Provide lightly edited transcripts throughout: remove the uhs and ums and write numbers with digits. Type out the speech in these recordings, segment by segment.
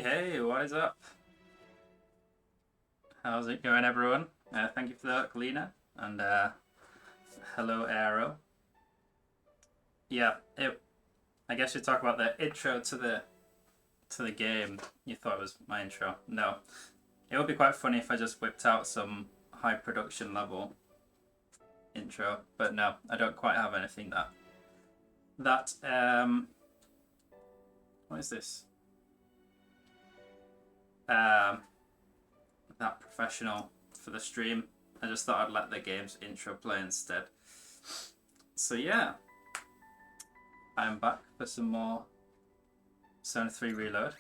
Hey, what is up? How's it going, everyone? Thank you for that, Lena, and hello, Aero. Yeah, I guess you talk about the intro to the game. You thought it was my intro? No, it would be quite funny if I just whipped out some high production level intro, but no, I don't quite have anything that. What is this? Um, that professional for the stream. I just thought I'd let the game's intro play instead. So yeah, I'm back for some more Zone 3 Reload.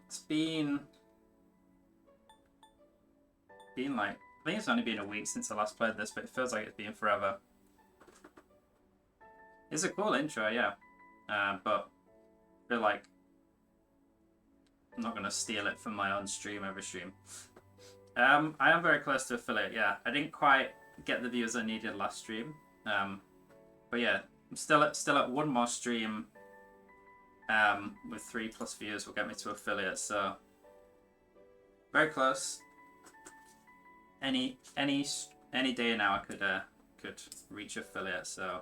It's been like, I think it's only been a week since I last played this, but it feels like it's been forever. It's a cool intro, yeah, but I feel like I'm not gonna steal it from my own stream every stream. I am very close to affiliate, yeah. I didn't quite get the views I needed last stream, but yeah, I'm still at one more stream. With 3+ views will get me to affiliate, so very close. Any day now I could reach affiliate, so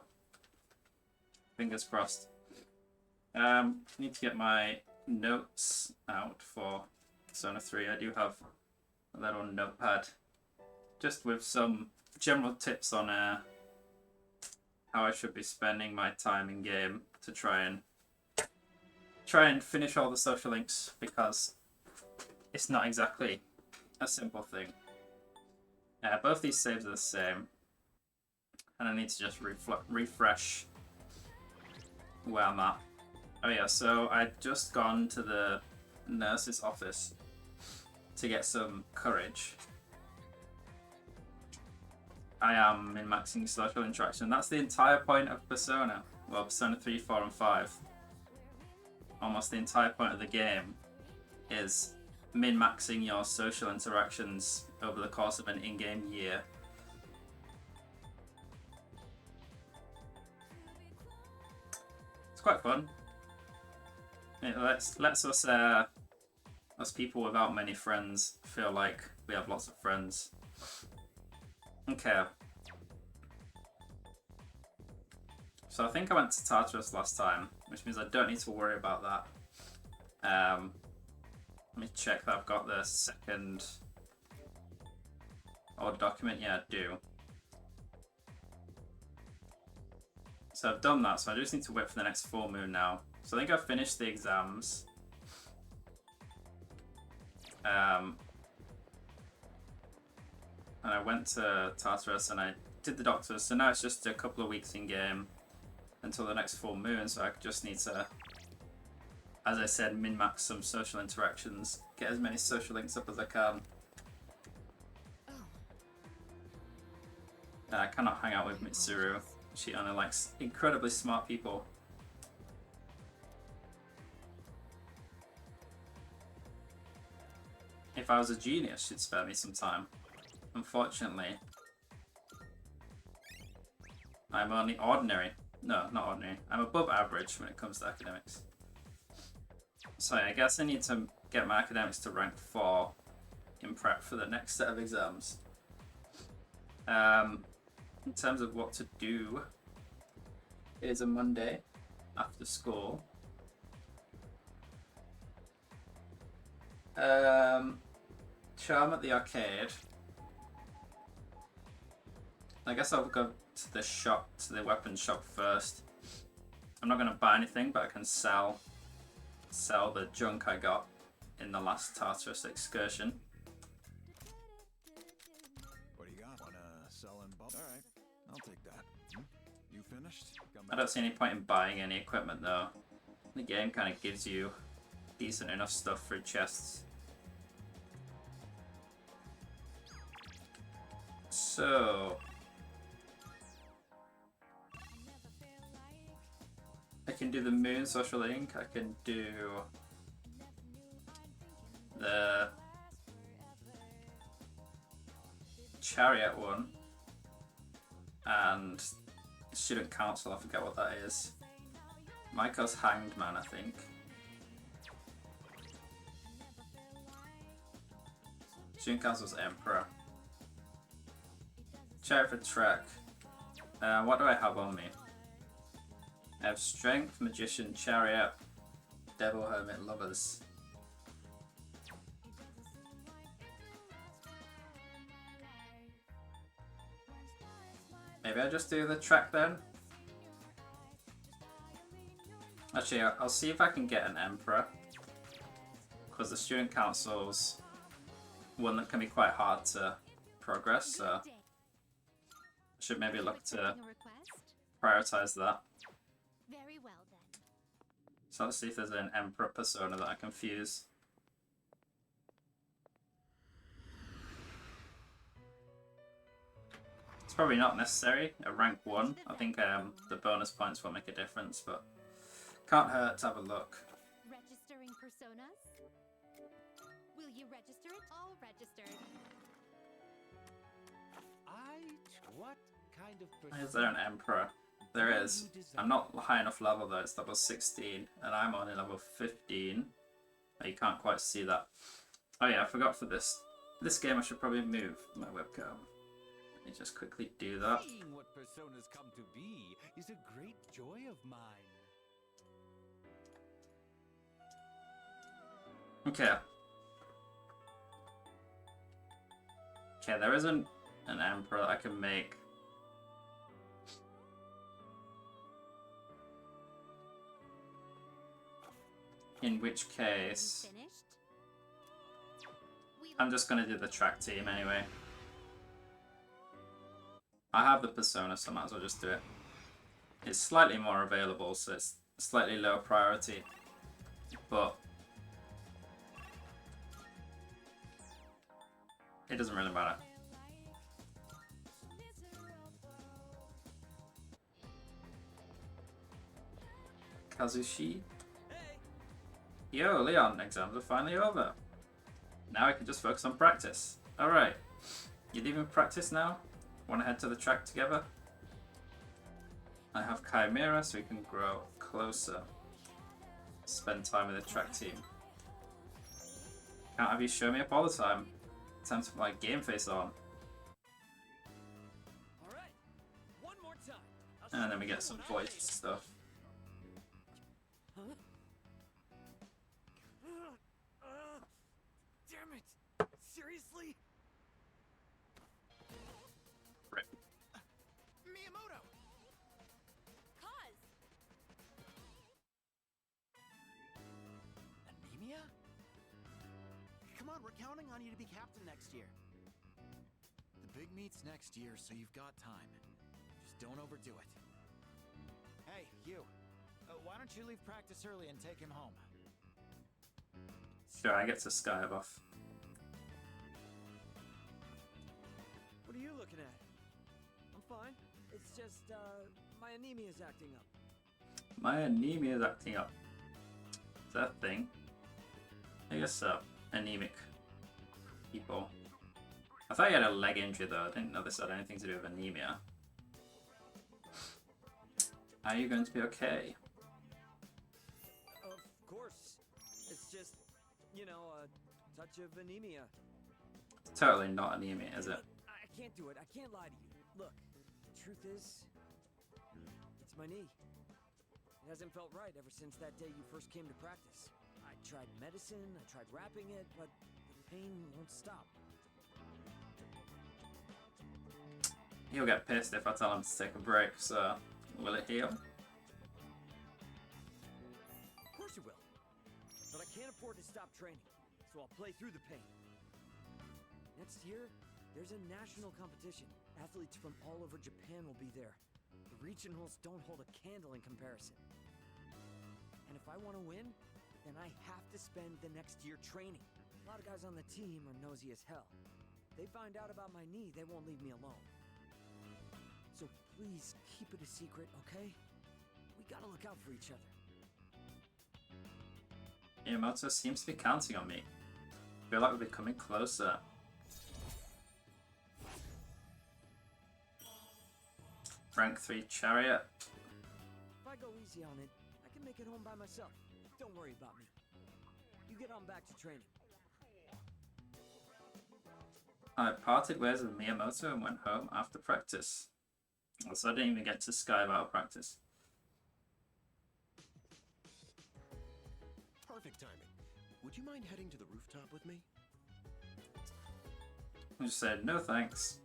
fingers crossed. Need to get my notes out for Persona 3. I do have a little notepad just with some general tips on how I should be spending my time in game to try and finish all the social links, because it's not exactly a simple thing. Both these saves are the same, and I need to just refresh where I'm at. Oh yeah, so I'd just gone to the nurse's office to get some courage. I am min-maxing social interaction. That's the entire point of Persona. Well, Persona 3, 4, and 5. Almost the entire point of the game is min-maxing your social interactions over the course of an in-game year. It's quite fun. It lets us people without many friends feel like we have lots of friends. Okay. So I think I went to Tartarus last time, which means I don't need to worry about that. Let me check that I've got the second odd document. Yeah, I do. So I've done that, so I just need to wait for the next full moon now. So I think I've finished the exams. And I went to Tartarus and I did the doctors, so now it's just a couple of weeks in game until the next full moon, so I just need to, as I said, min-max some social interactions, get as many social links up as I can. I cannot hang out with Mitsuru. She only likes incredibly smart people. If I was a genius, she'd spare me some time. Unfortunately, I'm only ordinary. No, not ordinary. I'm above average when it comes to academics. So I guess I need to get my academics to rank 4 in prep for the next set of exams. In terms of what to do, it is a Monday after school. Charm at the arcade. I guess I'll go to the shop, to the weapons shop first. I'm not going to buy anything, but I can sell the junk I got in the last Tartarus excursion. What do you got? Wanna sell and buy? All right, I'll take that. You finished? I don't see any point in buying any equipment though. The game kind of gives you decent enough stuff through chests. So I can do the moon social link, I can do the chariot one, and student council, I forget what that is. Maiko's hanged man, I think. Student Council's Emperor. Chariot for Trek. What do I have on me? I have Strength, Magician, Chariot, Devil, Hermit, Lovers. Maybe I just do the track then? Actually, I'll see if I can get an Emperor. Because the Student Council's one that can be quite hard to progress, so I should maybe look to prioritize that. Very well then. So let's see if there's an Emperor persona that I can fuse. It's probably not necessary at rank 1. I think the bonus points won't make a difference, but can't hurt to have a look. Registering personas? Will you register it? All registered. What kind of Is there an Emperor? There is. I'm not high enough level though, it's level 16, and I'm only level 15. Oh, you can't quite see that. Oh yeah, I forgot for this game I should probably move my webcam. Let me just quickly do that. Seeing what personas come to be is a great joy of mine. Okay. Okay, there isn't an Emperor that I can make. In which case, Finished? I'm just gonna do the track team anyway. I have the persona, so I might as well just do it. It's slightly more available, so it's slightly lower priority, but it doesn't really matter. Kazushi? Yo, Leon, exams are finally over. Now I can just focus on practice. Alright. You leaving practice now? Want to head to the track together? I have Chimera so we can grow closer. Spend time with the track team. Can't have you show me up all the time. Time to put my game face on. Alright, one more time. And then we get some voice stuff. Damn it! Seriously? Rip. Miyamoto! Cause! Anemia? Come on, we're counting on you to be captain next year. The big meet's next year, so you've got time. Just don't overdo it. Hey, you. Why don't you leave practice early and take him home? Sure, I get to sky buff. What are you looking at? I'm fine. It's just, my anemia is acting up. My anemia is acting up. Is that a thing? I guess so. Anemic people. I thought you had a leg injury though. I didn't know this had anything to do with anemia. Are you going to be okay? Of course. It's just, you know, a touch of anemia. Totally not anemia, is it? I can't do it. I can't lie to you. Look, the truth is, it's my knee. It hasn't felt right ever since that day you first came to practice. I tried medicine, I tried wrapping it, but the pain won't stop. He'll get pissed if I tell him to take a break, so will it heal? Of course it will. But I can't afford to stop training, so I'll play through the pain. Next year, there's a national competition. Athletes from all over Japan will be there. The regionals don't hold a candle in comparison. And if I want to win, then I have to spend the next year training. A lot of guys on the team are nosy as hell. If they find out about my knee, they won't leave me alone. So please keep it a secret, okay? We gotta look out for each other. Miyamoto seems to be counting on me. I feel like we're becoming closer. Rank 3 Chariot. If I go easy on it, I can make it home by myself. Don't worry about me. You get on back to training. I parted ways with Miyamoto and went home after practice. So I didn't even get to Sky Battle practice. Perfect timing. Would you mind heading to the rooftop with me? I just said, no thanks.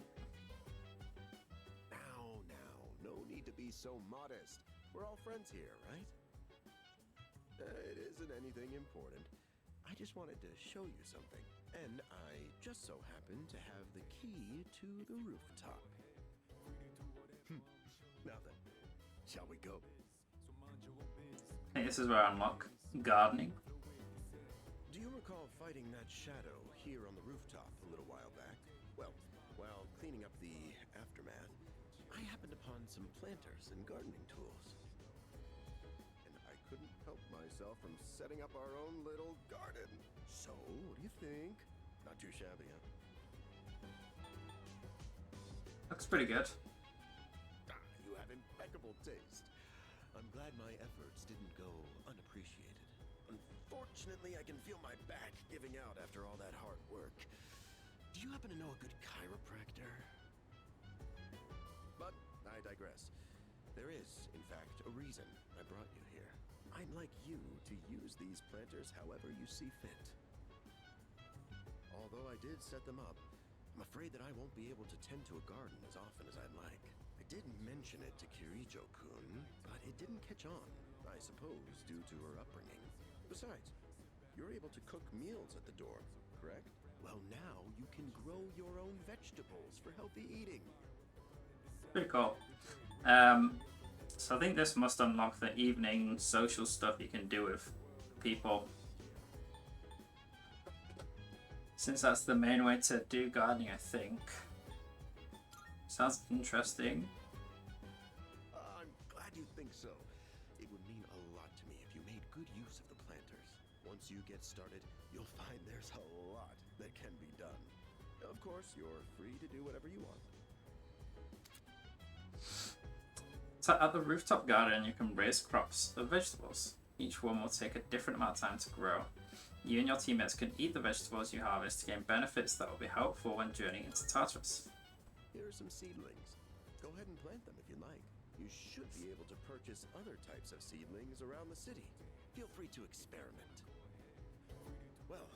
Now, no need to be so modest. We're all friends here, right? It isn't anything important. I just wanted to show you something. And I just so happen to have the key to the rooftop. Now then, shall we go? Hey, this is where I unlock gardening. Do you recall fighting that shadow here on the rooftop a little while back? Well, while cleaning up the aftermath, I happened upon some planters and gardening tools. And I couldn't help myself from setting up our own little garden. So, what do you think? Not too shabby, huh? Looks pretty good. You have impeccable taste. I'm glad my efforts didn't go unappreciated. Unfortunately, I can feel my back giving out after all that hard work. Do you happen to know a good chiropractor? But I digress. There is, in fact, a reason I brought you here. I'd like you to use these planters however you see fit. Although I did set them up, I'm afraid that I won't be able to tend to a garden as often as I'd like. I did mention it to Kirijo-kun, but it didn't catch on, I suppose due to her upbringing. Besides, you're able to cook meals at the dorm, correct? Well, now you can grow your own vegetables for healthy eating. Pretty cool. So I think this must unlock the evening social stuff you can do with people. Since that's the main way to do gardening, I think. Sounds interesting. I'm glad you think so. It would mean a lot to me if you made good use of the planters. Once you get started, you'll find there's a lot that can be done. Of course, you're free to do whatever you want. So at the rooftop garden, you can raise crops of vegetables. Each one will take a different amount of time to grow. You and your teammates can eat the vegetables you harvest to gain benefits that will be helpful when journeying into Tartarus. Here are some seedlings. Go ahead and plant them if you like. You should be able to purchase other types of seedlings around the city. Feel free to experiment. Well,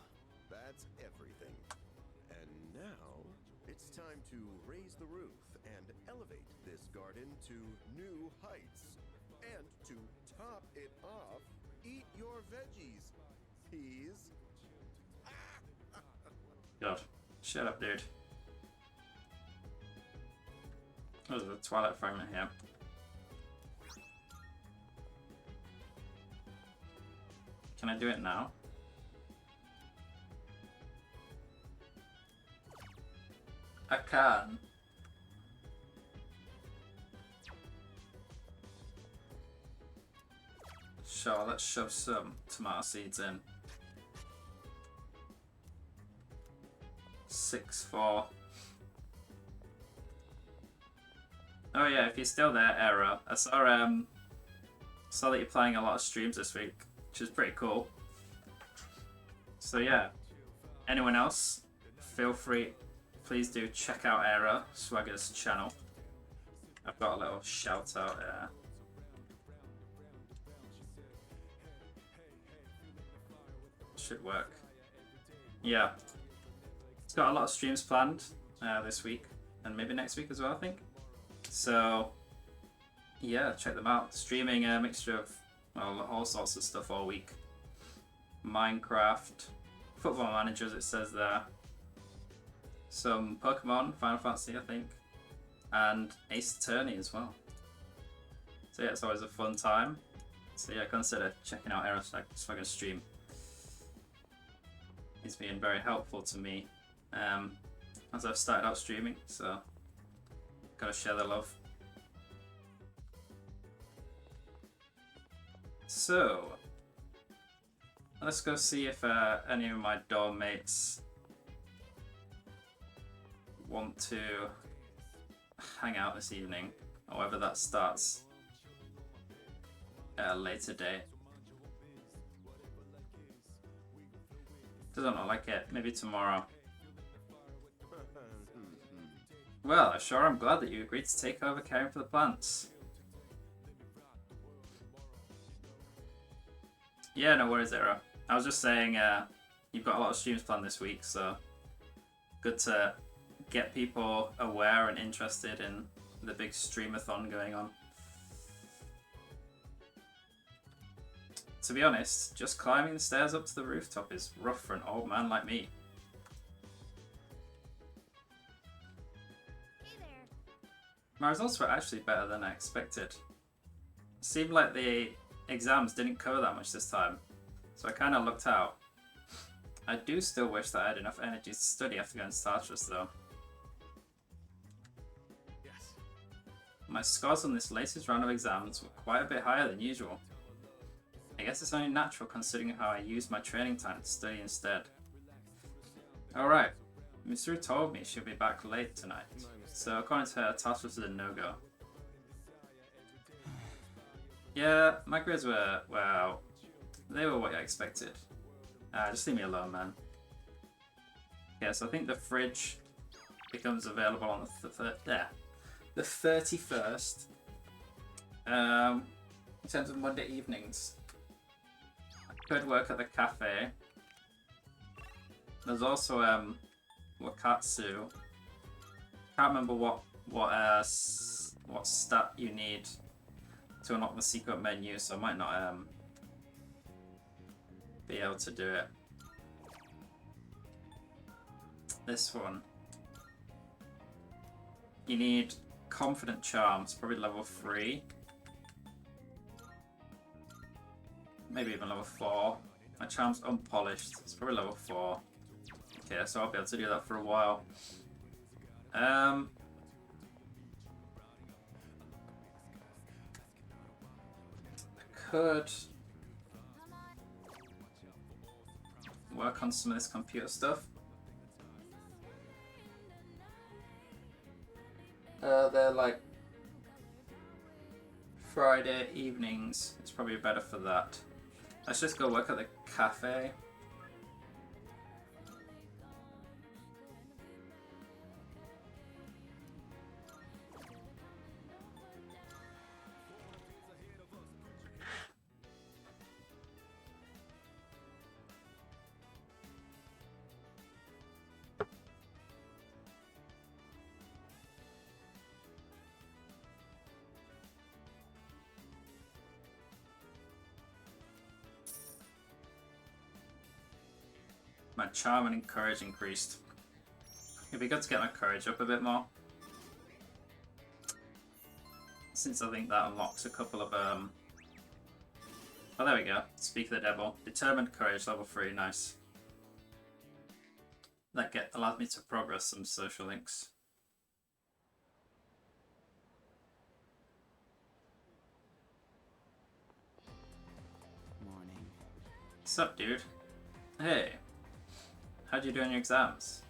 that's everything. And now, it's time to raise the roof and elevate this garden to new heights. And to top it off, eat your veggies. Peas. God, shut up, dude. Oh, there's a Twilight fragment here. Can I do it now? I can. Sure, let's shove some tomato seeds in. 6-4. Oh yeah, if you're still there, Era, I saw that you're playing a lot of streams this week, which is pretty cool. So yeah, anyone else, feel free, please do check out Era Swagger's channel. I've got a little shout out there. Should work. Yeah, it's got a lot of streams planned this week and maybe next week as well, I think. So yeah, check them out. Streaming a mixture of, well, all sorts of stuff all week. Minecraft, Football Manager, as it says there. Some Pokemon, Final Fantasy, I think, and Ace Attorney as well. So yeah, it's always a fun time. So yeah, consider checking out Era Swagger's stream. He's been very helpful to me as I've started out streaming, so gotta share the love. So let's go see if any of my dorm mates want to hang out this evening, or whether that starts at a later date. Doesn't look like it. Maybe tomorrow. Well, sure, I'm glad that you agreed to take over caring for the plants. Yeah, no worries, Era. I was just saying, you've got a lot of streams planned this week, so good to get people aware and interested in the big streamathon going on. To be honest, just climbing the stairs up to the rooftop is rough for an old man like me. Hey there. My results were actually better than I expected. It seemed like the exams didn't cover that much this time, so I kind of looked out. I do still wish that I had enough energy to study after going to Tartarus though. Yes. My scores on this latest round of exams were quite a bit higher than usual. I guess it's only natural considering how I used my training time to study instead. Alright, Mitsuru told me she'll be back late tonight, so according to her, Tartarus is a no-go. Yeah, my grades were, well, they were what I expected. Just leave me alone, man. Yeah, so I think the fridge becomes available on the 31st. In terms of Monday evenings, I could work at the cafe. There's also Wakatsu. Can't remember what stat you need to unlock the secret menu, so I might not be able to do it. This one. You need Confident Charms, probably level 3. Maybe even level 4. My charm's unpolished, it's probably level 4. Okay, so I'll be able to do that for a while. I could work on some of this computer stuff. They're like Friday evenings. It's probably better for that. Let's just go work at the cafe. My charm and courage increased. It'd be good to get my courage up a bit more. Since I think that unlocks a couple of oh, there we go. Speak of the devil. Determined courage, level 3, nice. That allows me to progress some social links. Morning. Sup, dude? Hey. How'd you do on your exams?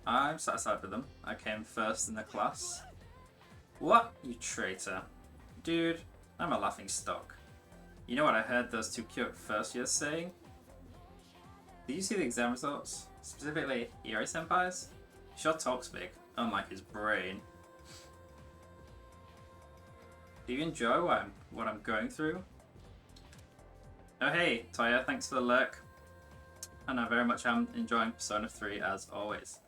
I'm satisfied with them. I came first in the class. What? You traitor. Dude, I'm a laughing stock. You know what I heard those two cute first years saying? Did you see the exam results? Specifically, Iori-senpai's? He sure talks big, unlike his brain. Do you enjoy what I'm going through? Oh hey, Toya, thanks for the lurk. And I very much am enjoying Persona 3 as always.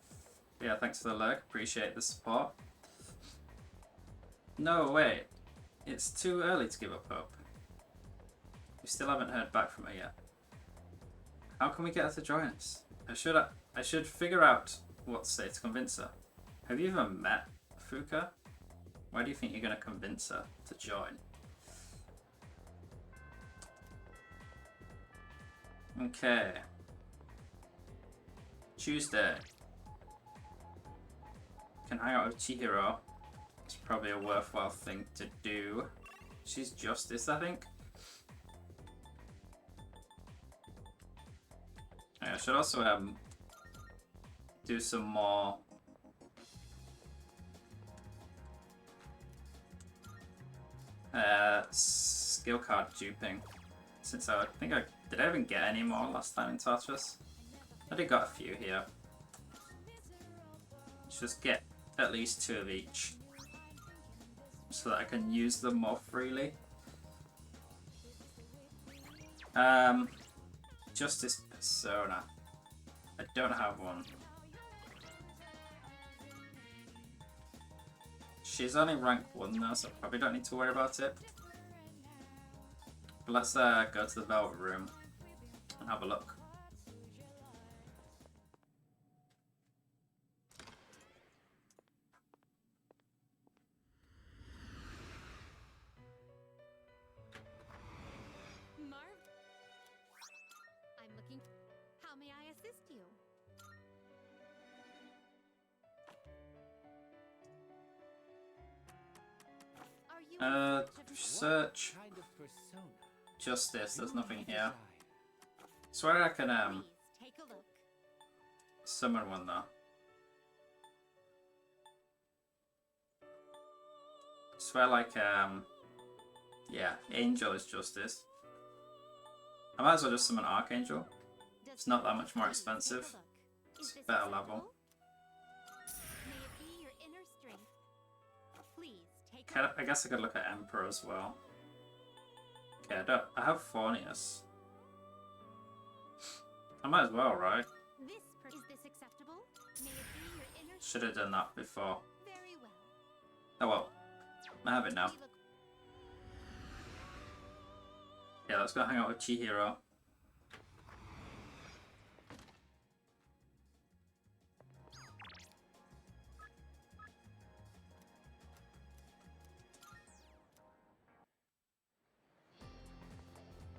Yeah, thanks for the lurk, appreciate the support. No, wait. It's too early to give up hope. We still haven't heard back from her yet. How can we get her to join us? I should figure out what to say to convince her. Have you even met Fuka? Why do you think you're going to convince her to join? Okay. Tuesday. Can hang out with Chihiro. It's probably a worthwhile thing to do. She's Justice, I think. I should also do some more skill card duping. Since I think did I even get any more last time in Tartarus? I did got a few here. Let's just get at least 2 of each, so that I can use them more freely. Justice persona. I don't have one. She's only rank 1 though, so I probably don't need to worry about it. But let's go to the Velvet Room and have a look. Marv? I'm looking. How may I assist you? Are you in search of Search Kind of persona. Justice. There's do nothing you here. desire? Swear I can Please take a look. summon one though. Swear like yeah, Angel is Justice. I might as well just summon Archangel. Does It's not that much more Please take a expensive. look. It's Is this better acceptable? level. May it be your inner strength. Please take a Can look. I guess I could look at Emperor as well. Okay, I have Fornius. I might as well, right? Is this acceptable? May it be your inner Should have done that before. Very well. Oh well. I have it now. We look- Yeah, let's go hang out with Chihiro.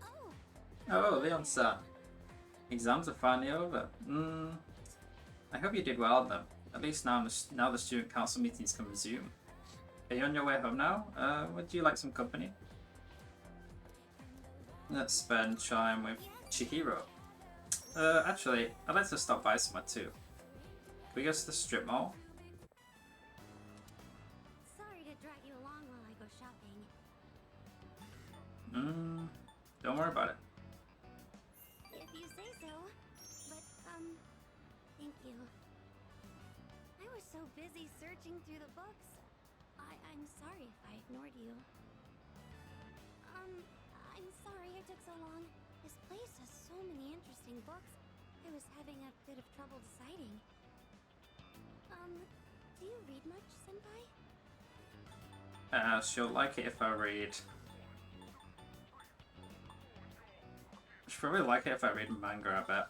Oh, Oh, Leon-san. Exams are finally over. I hope you did well on them. At least now the student council meetings can resume. Are you on your way home now? Would you like some company? Let's spend time with Chihiro. Actually, I'd like to stop by somewhere too. Can we go to the strip mall? sorry to drag you along while I go shopping. Don't worry about it. If you say so. But, thank you. I was so busy searching through the books. I'm sorry if I ignored you. I'm sorry I took so long. This place has so many interesting books. I was having a bit of trouble deciding. Do you read much, Senpai? She'll like it if I read. She'll probably like it if I read manga, I bet.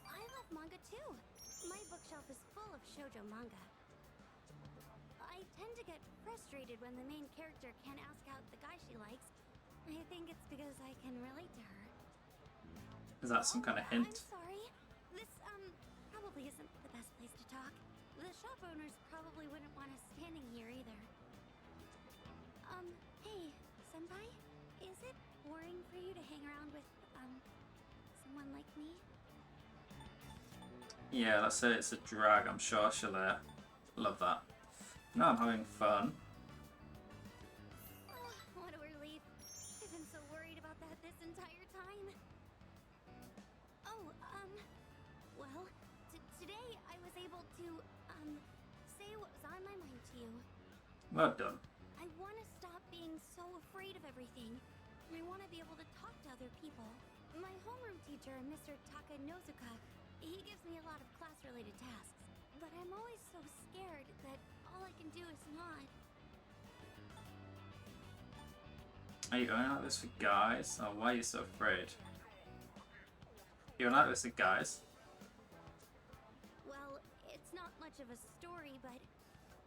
I love manga too. My bookshelf is full of shoujo manga. I tend to get frustrated when the main character can't ask out the guy she likes. I think it's because I can relate to her. Is that some kind of I'm hint? sorry. This, probably isn't the best place to talk. The shop owners probably wouldn't want us standing here either. Hey, Senpai? Is it boring for you to hang around with, someone like me? Yeah, let's say it's a drag. I'm sure she'll love that. No, I'm having fun. Oh, what a relief. I've been so worried about that this entire time. Oh, well, today I was able to, say what was on my mind to you. Well done. I want to stop being so afraid of everything. I want to be able to talk to other people. My homeroom teacher, Mr. Takanozuka, he gives me a lot of class-related tasks. But I'm always so scared that all I can do is not. Are you going like this for guys? Oh, why are you so afraid? You're like this with guys? Well, it's not much of a story, but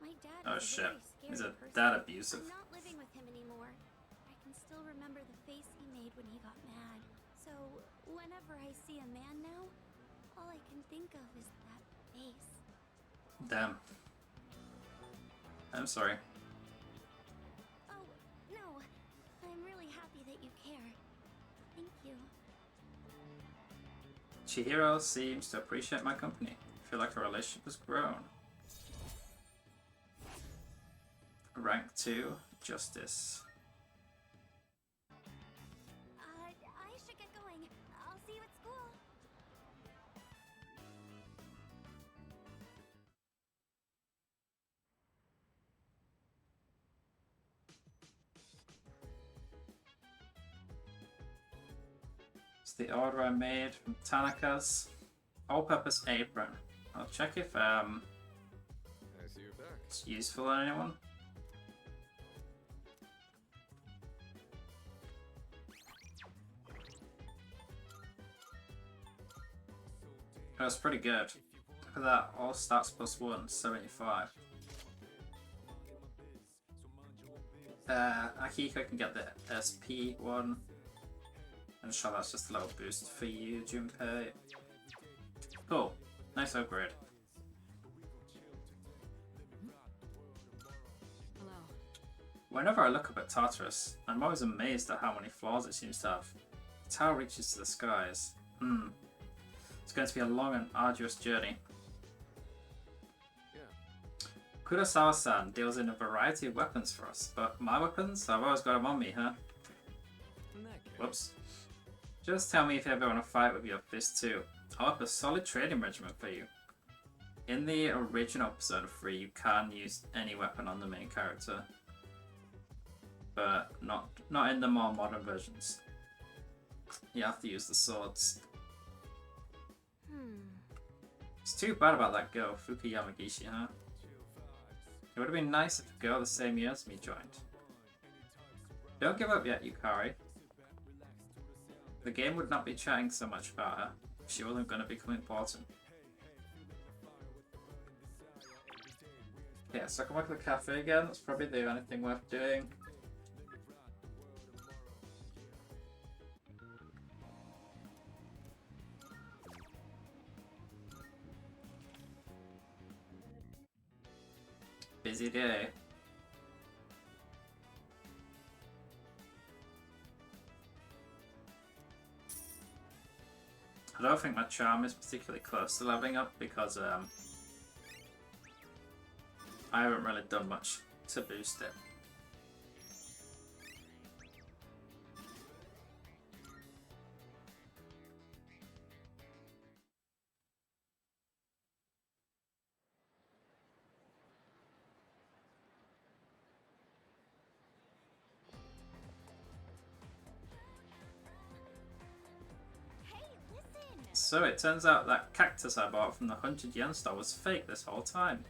my dad Oh is shit. a very Is scary it person. that abusive? I'm not living with him anymore. I can still remember the face he made when he got mad. So, whenever I see a man now, all I can think of is that face. Damn. I'm sorry. Oh, no. I'm really happy that you care. Thank you. Chihiro seems to appreciate my company. I feel like our relationship has grown. Rank 2, Justice. I should get going. I'll see you at school. It's the order I made from Tanaka's all-purpose apron. I'll check if I see you're back. it's useful on anyone. That's pretty good. Look at that, all stats +1, 75. Akiko can get the SP one. I'm sure that's just a little boost for you, Junpei. Cool. Nice upgrade. Hello. Whenever I look up at Tartarus, I'm always amazed at how many flaws it seems to have. The tower reaches to the skies. It's going to be a long and arduous journey. Kurosawa-san deals in a variety of weapons for us, but my weapons? I've always got them on me, huh? In that case, Whoops. Just tell me if you ever want to fight with your fist too. I'll have a solid training regimen for you. In the original Persona 3, you can use any weapon on the main character, but not in the more modern versions. You have to use the swords. It's too bad about that girl, Fuki Yamagishi, huh? It would have been nice if a girl the same year as me joined. Don't give up yet, Yukari. The game would not be chatting so much about her if she wasn't going to become important. Yeah, so I can work at the cafe again. That's probably the only thing worth doing. Busy day. I don't think my charm is particularly close to leveling up because I haven't really done much to boost it. So it turns out that cactus I bought from the 100 yen store was fake this whole time.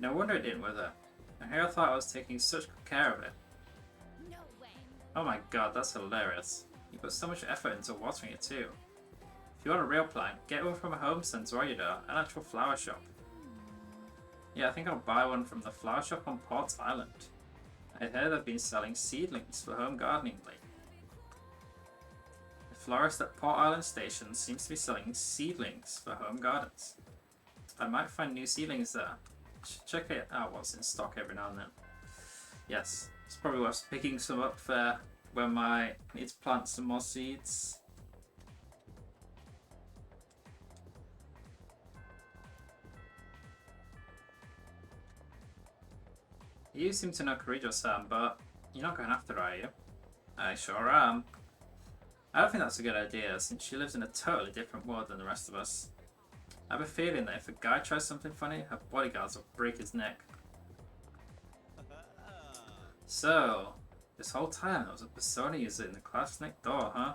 No wonder it didn't wither. And here I thought I was taking such good care of it. No way. Oh my god, that's hilarious. You put so much effort into watering it too. If you want a real plant, get one from a home centre or an actual flower shop. Yeah, I think I'll buy one from the flower shop on Port Island. I heard they've been selling seedlings for home gardening lately. The florist at Port Island Station seems to be selling seedlings for home gardens. I might find new seedlings there. Should check it out what's in stock every now and then. Yes, it's probably worth picking some up for when I need to plant some more seeds. You seem to know Kirijo-san, but you're not going after her, are you? I sure am. I don't think that's a good idea, since she lives in a totally different world than the rest of us. I have a feeling that if a guy tries something funny, her bodyguards will break his neck. So, this whole time there was a Persona user in the class next door, huh?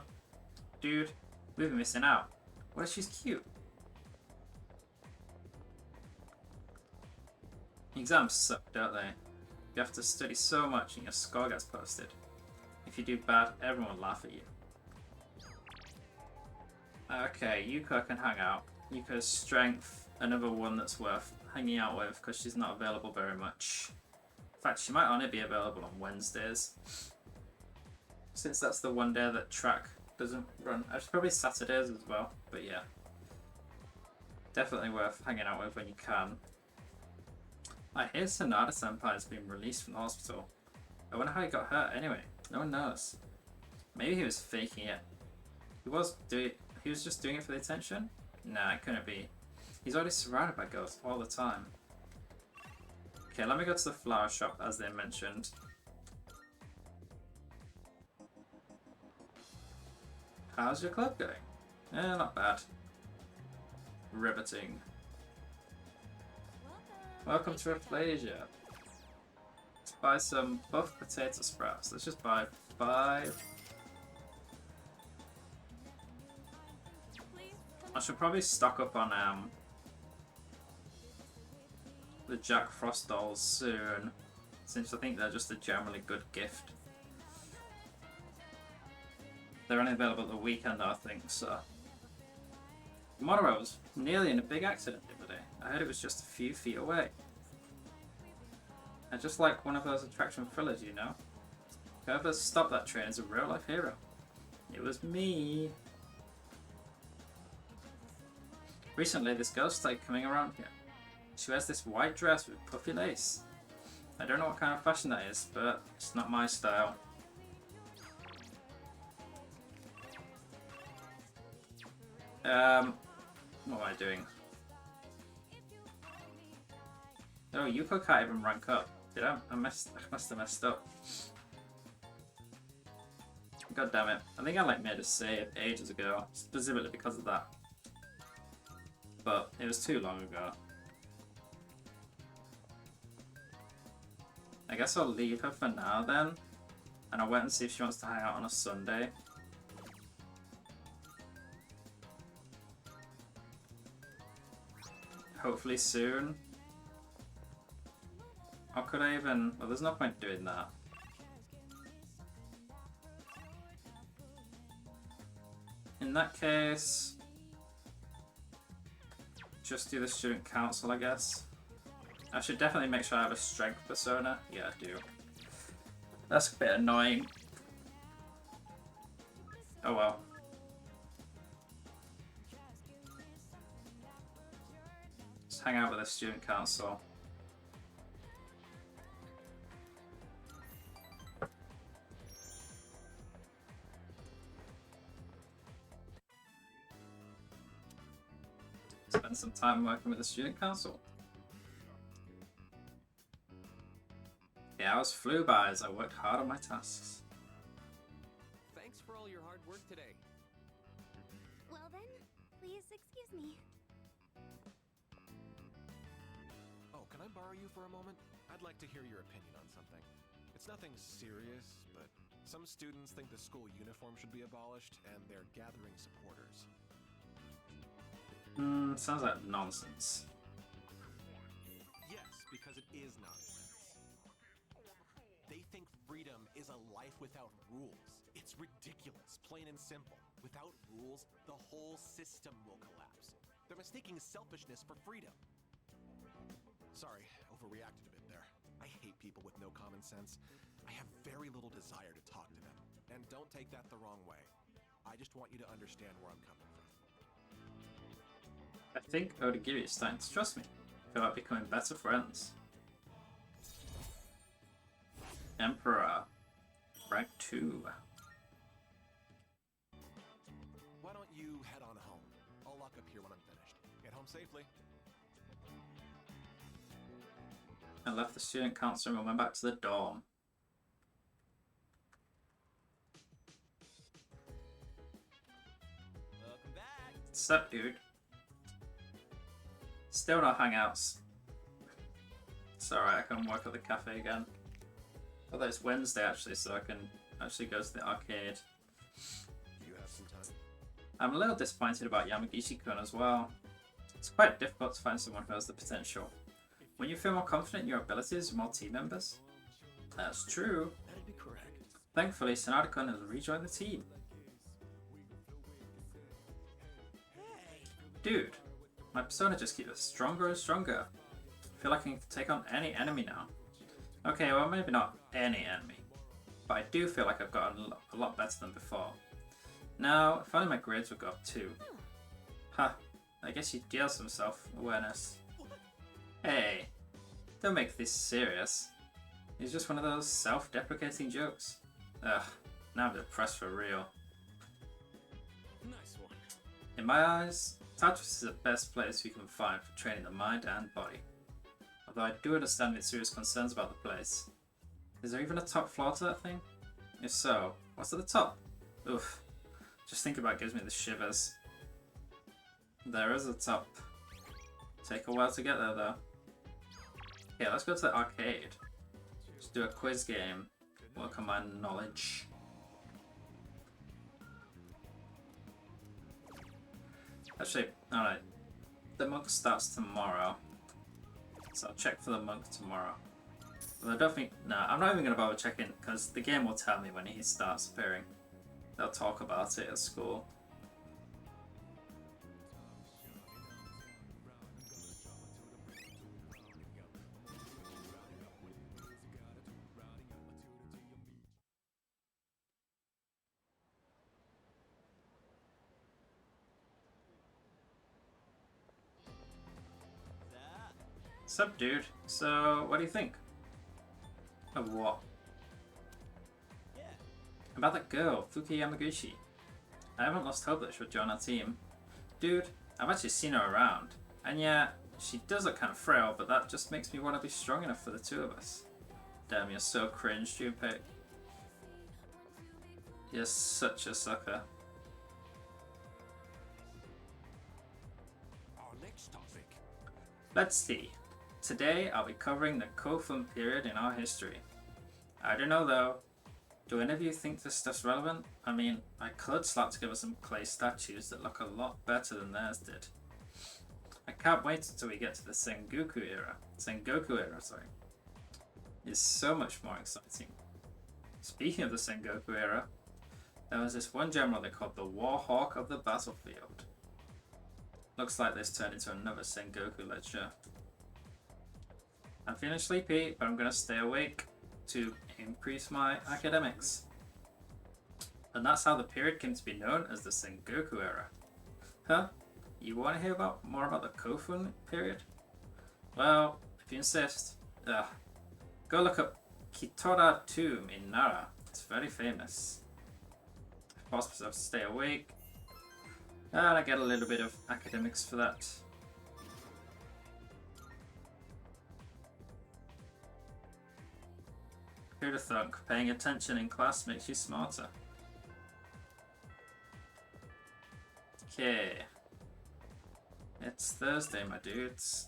Dude, we've been missing out. What if she's cute? Exams suck, don't they? You have to study so much and your score gets posted. If you do bad, everyone will laugh at you. Okay, Yuko can hang out. Yuko's strength, another one that's worth hanging out with because she's not available very much. In fact, she might only be available on Wednesdays. Since that's the one day that track doesn't run. Actually, probably Saturdays as well, but yeah. Definitely worth hanging out with when you can. I hear Sanada-senpai has been released from the hospital. I wonder how he got hurt anyway. No one knows. Maybe he was faking it. He was just doing it for the attention? Nah, it couldn't be. He's already surrounded by ghosts all the time. Okay, let me go to the flower shop as they mentioned. How's your club going? Not bad. Riveting. Welcome to Aplasia. Let's buy some buff potato sprouts. Let's just buy 5. I should probably stock up on the Jack Frost dolls soon, since I think they're just a generally good gift. They're only available at the weekend, I think, so. Monorail was nearly in a big accident the other day. I heard it was just a few feet away. And just like one of those attraction thrillers, you know. Whoever stopped that train is a real life hero. It was me. Recently, this girl started coming around here. She wears this white dress with puffy lace. I don't know what kind of fashion that is, but it's not my style. What am I doing? Oh, Yuko can't even rank up. Did I? I must have messed up. God damn it. I think I like made a save ages ago, specifically because of that. But it was too long ago. I guess I'll leave her for now then. And I'll wait and see if she wants to hang out on a Sunday. Hopefully soon. Or could I even... Well, there's no point doing that. In that case... just do the student council, I guess. I should definitely make sure I have a strength persona. Yeah, I do. That's a bit annoying. Oh well. Just hang out with the student council. Spend some time working with the student council. The hours flew by as I worked hard on my tasks. Thanks for all your hard work today. Well then, please excuse me. Oh, can I borrow you for a moment? I'd like to hear your opinion on something. It's nothing serious, but some students think the school uniform should be abolished, and they're gathering supporters. Sounds like nonsense. Yes, because it is nonsense. They think freedom is a life without rules. It's ridiculous, plain and simple. Without rules, the whole system will collapse. They're mistaking selfishness for freedom. Sorry, overreacted a bit there. I hate people with no common sense. I have very little desire to talk to them. And don't take that the wrong way. I just want you to understand where I'm coming from. I think Odagiri is starting to trust me. I feel like becoming better friends. Emperor. Rank 2. Why don't you head on home? I'll lock up here when I'm finished. Get home safely. I left the student council room and went back to the dorm. Welcome back. What's up, dude? Still no hangouts. It's alright, I can work at the cafe again. Although it's Wednesday actually, so I can actually go to the arcade. Do you have some time? I'm a little disappointed about Yamagishi-kun as well. It's quite difficult to find someone who has the potential. When you feel more confident in your abilities with more team members? That's true. That'd be correct. Thankfully, Sanada-kun has rejoined the team. Dude, my persona just keeps stronger and stronger. I feel like I can take on any enemy now. Okay, well maybe not any enemy, but I do feel like I've gotten a lot better than before. Now, if only my grades would go up too. Huh, I guess he deals some self-awareness. Hey, don't make this serious. It's just one of those self-deprecating jokes. Ugh, now I'm depressed for real. Nice one. In my eyes, Tartarus is the best place we can find for training the mind and body. Although I do understand its serious concerns about the place. Is there even a top floor to that thing? If so, what's at the top? Oof. Just thinking about it gives me the shivers. There is a top. Take a while to get there though. Okay, let's go to the arcade. Just do a quiz game. Work on my knowledge. Actually, alright. The monk starts tomorrow. So I'll check for the monk tomorrow. Well, I don't think... No, I'm not even going to bother checking because the game will tell me when he starts appearing. They'll talk about it at school. Sup, dude? So, what do you think? Of what? Yeah. About that girl, Fuki Yamaguchi. I haven't lost hope that she'll join our team. Dude, I've actually seen her around. And yeah, she does look kind of frail, but that just makes me want to be strong enough for the two of us. Damn, you're so cringe, Junpei. You're such a sucker. Our next topic. Let's see. Today, I'll be covering the Kofun period in our history. I don't know though. Do any of you think this stuff's relevant? I mean, I could slap together some clay statues that look a lot better than theirs did. I can't wait until we get to the Sengoku era. Sengoku era, sorry. It's so much more exciting. Speaking of the Sengoku era, there was this one general they called the Warhawk of the battlefield. Looks like this turned into another Sengoku lecture. I'm feeling sleepy, but I'm gonna stay awake to increase my academics. And that's how the period came to be known as the Sengoku era. Huh? You want to hear more about the Kofun period? Well, if you insist, go look up Kitora Tomb in Nara. It's very famous. I force myself to stay awake, and I get a little bit of academics for that. Who'd have thunk paying attention in class makes you smarter? Okay. It's Thursday, my dudes.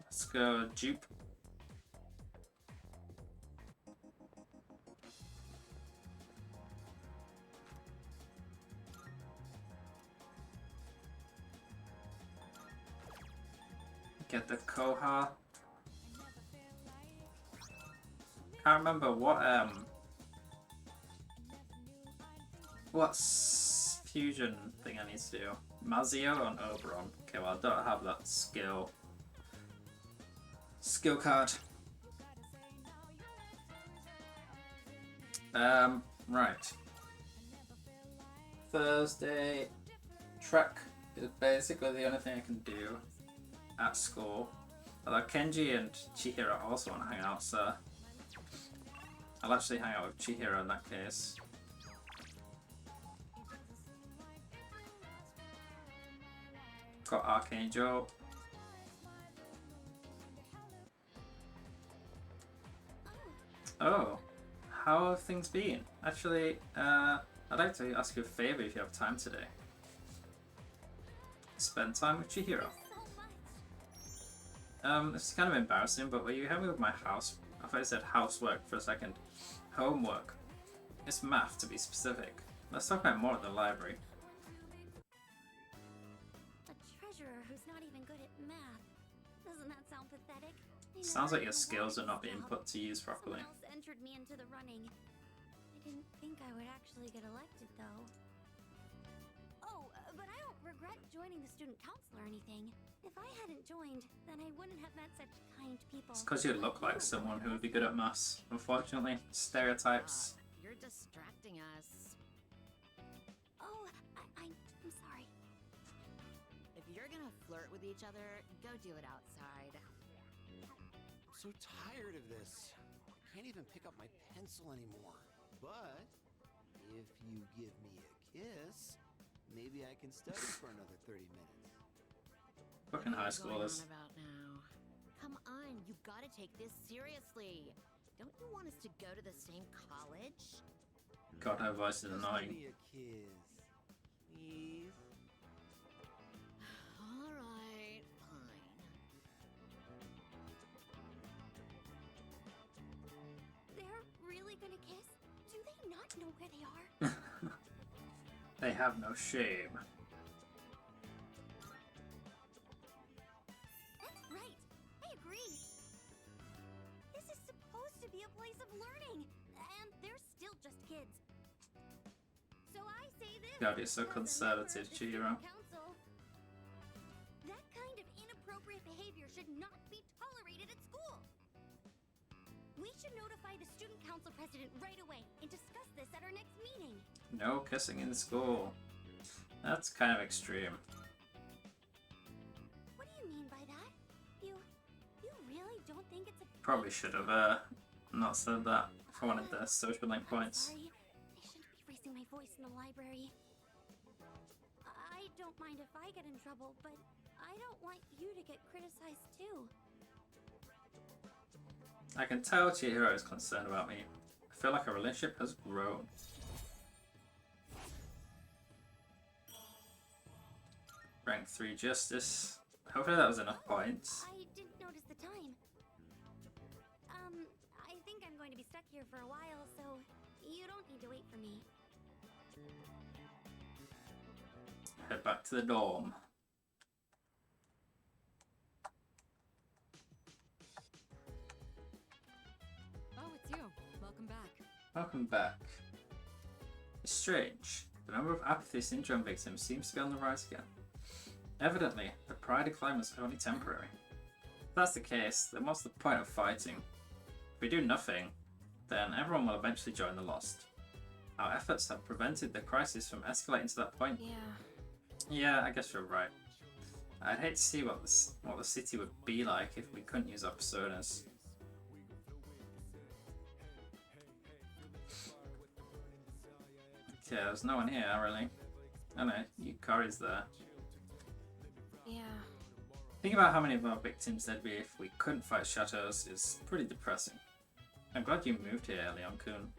Let's go dupe. Get the Koha. Can't remember what fusion thing I need to do. Mazio on Oberon. Okay, well I don't have that skill card. Right. Thursday trek is basically the only thing I can do at school. Although Kenji and Chihiro also want to hang out, so I'll actually hang out with Chihiro in that case. Got Archangel. Oh, how have things been? Actually, I'd like to ask you a favor if you have time today. Spend time with Chihiro. This is kind of embarrassing, but were you helping with my house? I thought I said housework for a second. Homework. It's math, to be specific. Let's talk about more at the library. A treasurer who's not even good at math. Doesn't that sound pathetic? Sounds like your skills are not being put to use properly. Someone else entered me into the running. I didn't think I would actually get elected, though. Oh, but I don't regret joining the student council or anything. If I hadn't joined, then I wouldn't have met such kind people. It's because you look like someone who would be good at maths. Unfortunately, stereotypes. You're distracting us. Oh, I'm sorry. If you're gonna flirt with each other, go do it outside. I'm so tired of this. I can't even pick up my pencil anymore. But if you give me a kiss, maybe I can study for another 30 minutes. Fucking high schoolers. What are you going on about now? Come on, you gotta take this seriously. Don't you want us to go to the same college? God, her voice is Just annoying. give me a kiss, please. Alright, fine. They're really gonna kiss? Do they not know where they are? They have no shame. be a place of learning, and they're still just kids. So I say this. God, you're so as a member of conservative, the Chihiro. student council. That kind of inappropriate behavior should not be tolerated at school. We should notify the student council president right away and discuss this at our next meeting. No kissing in school. That's kind of extreme. What do you mean by that? You really don't think it's a Probably should have not said that if I wanted the social link points. Sorry. I shouldn't be raising my voice in the library. I don't mind if I get in trouble, but I don't want you to get criticized too. I can tell Chihiro is concerned about me. I feel like our relationship has grown. Rank 3 Justice. Hopefully that was enough points. I didn't notice the time. I think I'm going to be stuck here for a while, so you don't need to wait for me. Head back to the dorm. Oh, it's you. Welcome back. Welcome back. It's strange. The number of apathy syndrome victims seems to be on the rise again. Evidently, the prior decline was only temporary. If that's the case, then what's the point of fighting? If we do nothing, then everyone will eventually join the Lost. Our efforts have prevented the crisis from escalating to that point. Yeah, I guess you're right. I'd hate to see what the city would be like if we couldn't use our personas. Okay, there's no one here, really. Oh no, Yukari's there. Yeah. Thinking about how many of our victims there'd be if we couldn't fight shadows is pretty depressing. I'm glad you moved here, Leon-kun.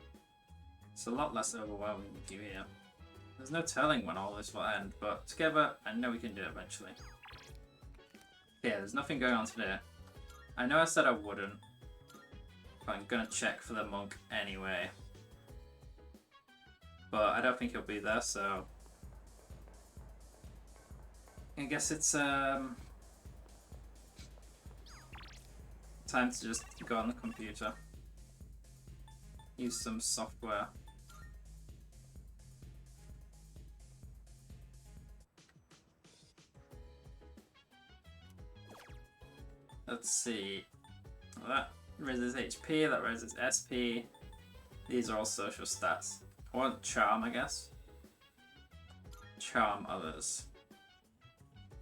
It's a lot less overwhelming with you here. There's no telling when all this will end, but together, I know we can do it eventually. Yeah, there's nothing going on today. I know I said I wouldn't, but I'm gonna check for the monk anyway. But I don't think he'll be there, so I guess it's time to just go on the computer. Use some software. Let's see. Well, that raises HP, that raises SP. These are all social stats. I want charm, I guess. Charm others.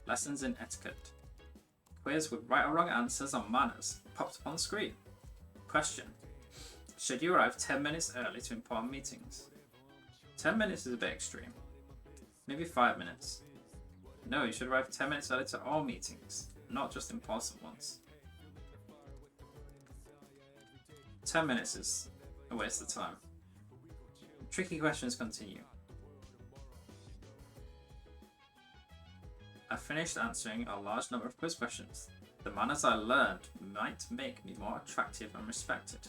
Lessons in etiquette. Quiz with right or wrong answers on manners popped up on the screen. Question. Should you arrive 10 minutes early to important meetings? 10 minutes is a bit extreme. Maybe 5 minutes. No, you should arrive 10 minutes early to all meetings, not just important ones. 10 minutes is a waste of time. Tricky questions continue. I finished answering a large number of quiz questions. The manners I learned might make me more attractive and respected.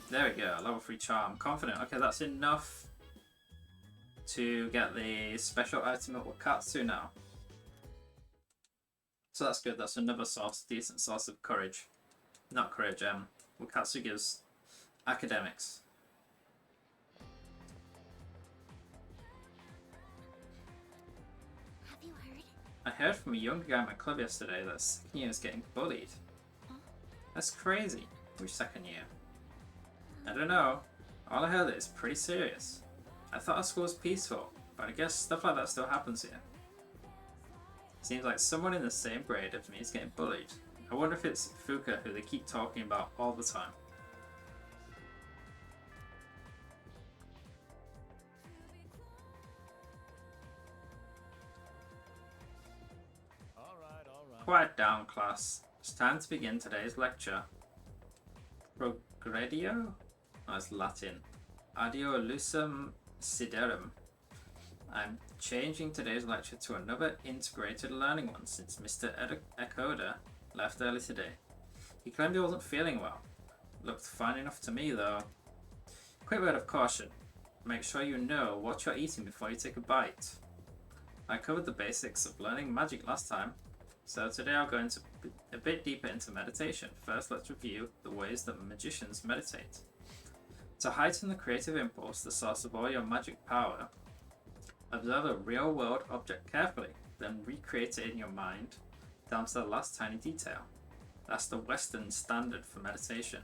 There we go, level 3 charm. Confident. Okay, that's enough to get the special item at Wakatsu now. So that's good, that's another source, decent source of courage. Not courage, Wakatsu gives academics. Have you heard? I heard from a young guy in my club yesterday that second year is getting bullied. That's crazy. Which second year? I don't know. All I heard is pretty serious. I thought our school was peaceful, but I guess stuff like that still happens here. Seems like someone in the same grade as me is getting bullied. I wonder if it's Fuka who they keep talking about all the time. All right. Quiet down, class. It's time to begin today's lecture. Progredio? Oh, it's Latin. Adio lucem siderum. I'm changing today's lecture to another integrated learning one since Mr. Ekoda left early today. He claimed he wasn't feeling well. Looked fine enough to me though. Quick word of caution. Make sure you know what you're eating before you take a bite. I covered the basics of learning magic last time, so today I'll go into a bit deeper into meditation. First, let's review the ways that magicians meditate. To heighten the creative impulse, the source of all your magic power, observe a real-world object carefully, then recreate it in your mind down to the last tiny detail. That's the Western standard for meditation.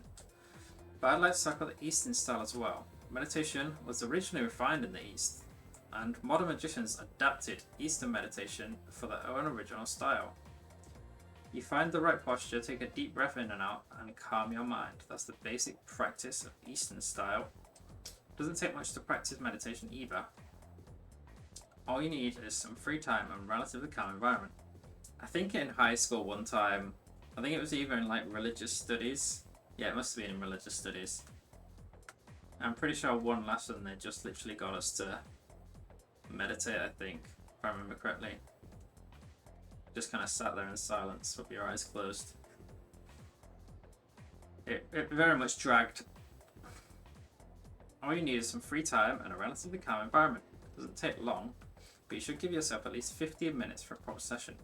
But I'd like to tackle the Eastern style as well. Meditation was originally refined in the East, and modern magicians adapted Eastern meditation for their own original style. You find the right posture, take a deep breath in and out, and calm your mind. That's the basic practice of Eastern style. Doesn't take much to practice meditation either. All you need is some free time and relatively calm environment. I think in high school one time, I think it was either in like religious studies. Yeah, it must have been in religious studies. I'm pretty sure one lesson they just literally got us to meditate, I think, if I remember correctly. Just kind of sat there in silence with your eyes closed. It very much dragged. All you need is some free time and a relatively calm environment. It doesn't take long, but you should give yourself at least 15 minutes for a proper session.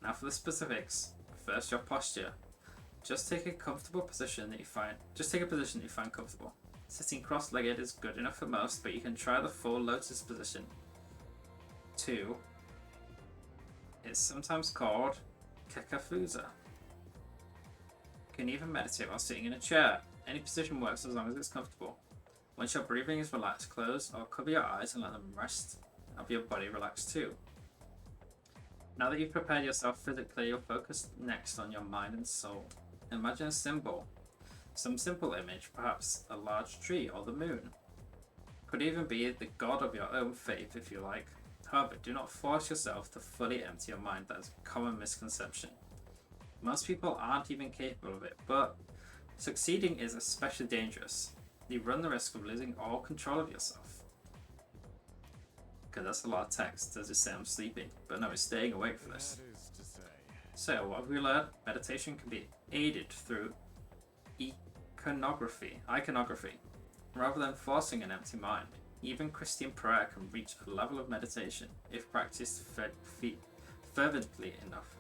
Now for the specifics. First, your posture. Just take a comfortable position that you find. Just take a position that you find comfortable. Sitting cross-legged is good enough for most, but you can try the full lotus position. 2. It's sometimes called kekafusa. You can even meditate while sitting in a chair. Any position works as long as it's comfortable. Once your breathing is relaxed, close or cover your eyes and let them rest. Have your body relax too. Now that you've prepared yourself physically, you'll focus next on your mind and soul. Imagine a symbol. Some simple image, perhaps a large tree or the moon. Could even be the god of your own faith if you like. However, do not force yourself to fully empty your mind. That is a common misconception. Most people aren't even capable of it, but succeeding is especially dangerous. You run the risk of losing all control of yourself. Okay, that's a lot of text. Does it say I'm sleeping? But no, it's staying awake for this. That is to say. So, what have we learned? Meditation can be aided through iconography, rather than forcing an empty mind. Even Christian prayer can reach a level of meditation if practiced fervently enough.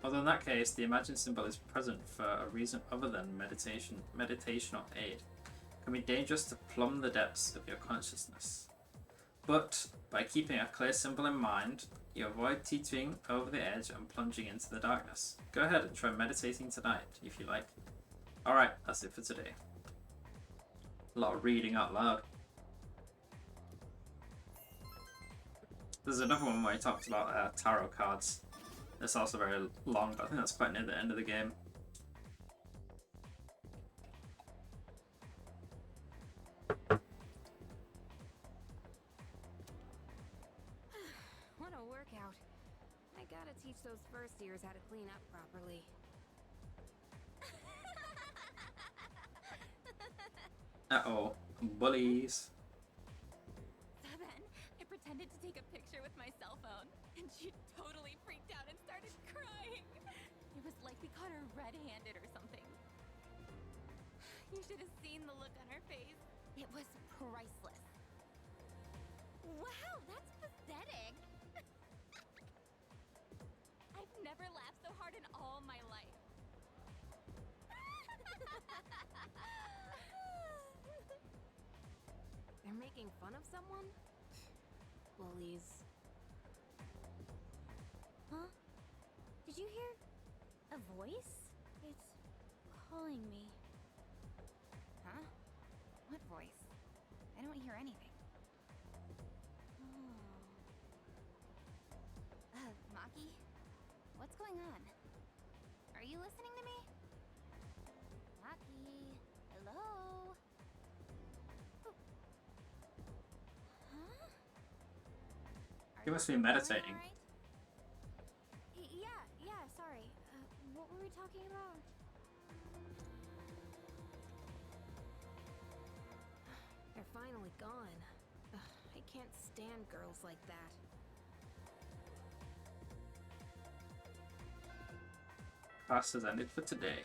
Although in that case, the imagined symbol is present for a reason other than meditational aid. It can be dangerous to plumb the depths of your consciousness. But by keeping a clear symbol in mind, you avoid teetering over the edge and plunging into the darkness. Go ahead and try meditating tonight, if you like. Alright, that's it for today. A lot of reading out loud. There's another one where he talked about tarot cards. It's also very long, but I think that's quite near the end of the game. What a workout. I gotta teach those first years how to clean up properly. Uh-oh. Bullies. Seven, I pretended to take a picture with my cell phone, and she totally freaked out and started crying. It was like we caught her red-handed or something. You should have seen the look on her face. It was priceless. Wow, that's pathetic. I've never laughed so hard in all my life. They're making fun of someone? Bullies. Huh? Did you hear a voice? It's calling me. Huh? What voice? I don't hear anything. Maki? What's going on? Are you listening to me? Maki? Hello? Huh? You must be meditating. Yeah, sorry. What were we talking about? They're finally gone. Ugh, I can't stand girls like that. Class has ended for today.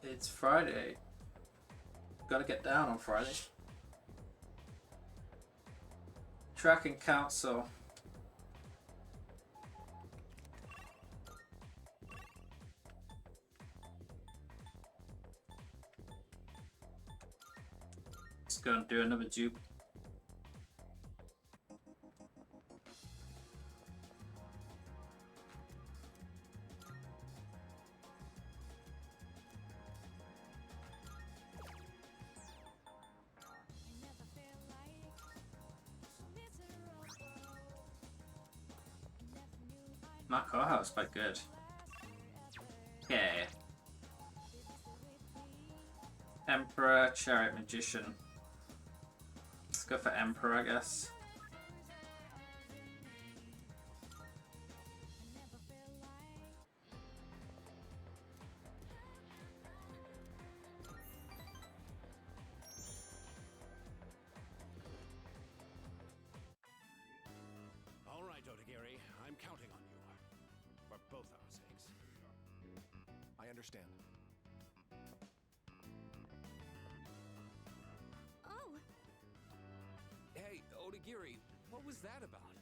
It's Friday. Gotta get down on Friday. Track and council. Let's go and do another dupe. My courthouse quite good. Okay. Emperor, Chariot Magician. Let's go for Emperor, I guess. All right, Otagiri, I'm counting on you. For both our sakes. I understand. Oh, Hey, Otagiri, what was that about?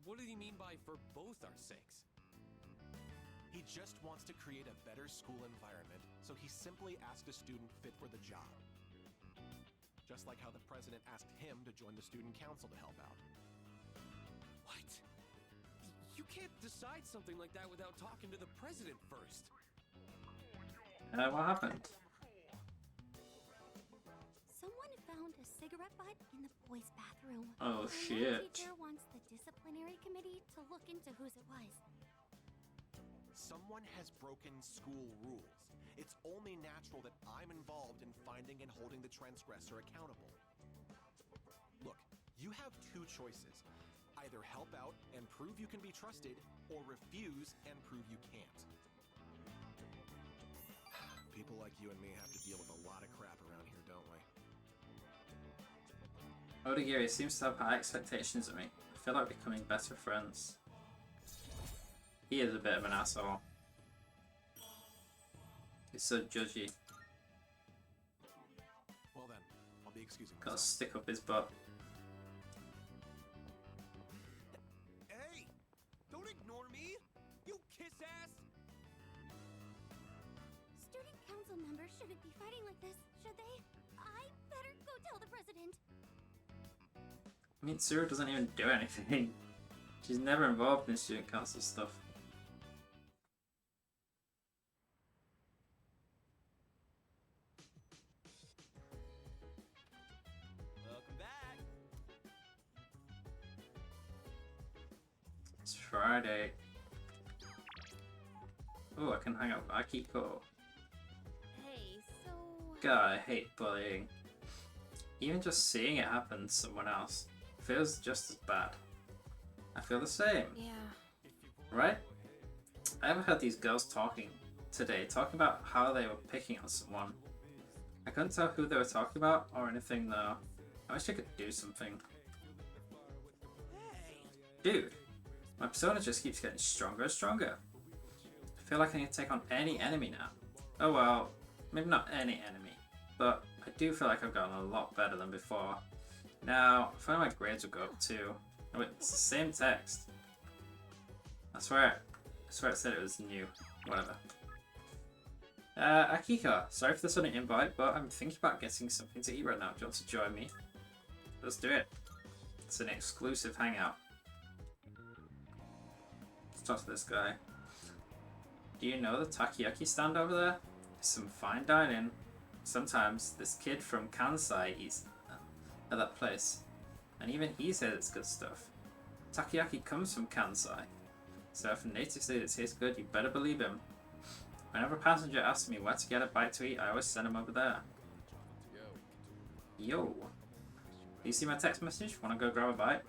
What did he mean by for both our sakes? He just wants to create a better school environment, so he simply asked a student fit for the job. Just like how the president asked him to join the student council to help out. What? You can't decide something like that without talking to the president first. What happened? someone found a cigarette butt in the boys' bathroom. Oh, And one shit. teacher wants the disciplinary committee to look into whose it was. Someone has broken school rules. It's only natural that I'm involved in finding and holding the transgressor accountable. Look, you have two choices. Either help out and prove you can be trusted, or refuse and prove you can't. People like you and me have to deal with a lot of crap around here, don't we? Odagiri seems to have high expectations of me. I feel like becoming better friends. He is a bit of an asshole. He's so judgy. Well then, I'll be excusing Gotta myself. stick up his butt. Hey! Don't ignore me! You kiss ass! Student council members shouldn't be fighting like this, should they? I better go tell the president. I mean, Tsuru doesn't even do anything. She's never involved in student council stuff. Welcome back. It's Friday. Oh, I can hang out with Akiko. Hey, so... God, I hate bullying. Even just seeing it happen to someone else feels just as bad. I feel the same, Yeah. right? I overheard these girls talking about how they were picking on someone. I couldn't tell who they were talking about or anything though. I wish I could do something. Dude, my persona just keeps getting stronger and stronger. I feel like I can take on any enemy now. Oh well, maybe not any enemy, but I do feel like I've gotten a lot better than before. Now, I find my grades will go up too. Oh, wait, it's the same text. I swear it said it was new. Whatever. Akiko, sorry for the sudden invite, but I'm thinking about getting something to eat right now. Do you want to join me? Let's do it. It's an exclusive hangout. Let's talk to this guy. Do you know the takoyaki stand over there? It's some fine dining. Sometimes this kid from Kansai eats at that place. And even he says it's good stuff. Takoyaki comes from Kansai. So if a native says it tastes good, you better believe him. Whenever a passenger asks me where to get a bite to eat, I always send him over there. Yo. You see my text message? Wanna go grab a bite?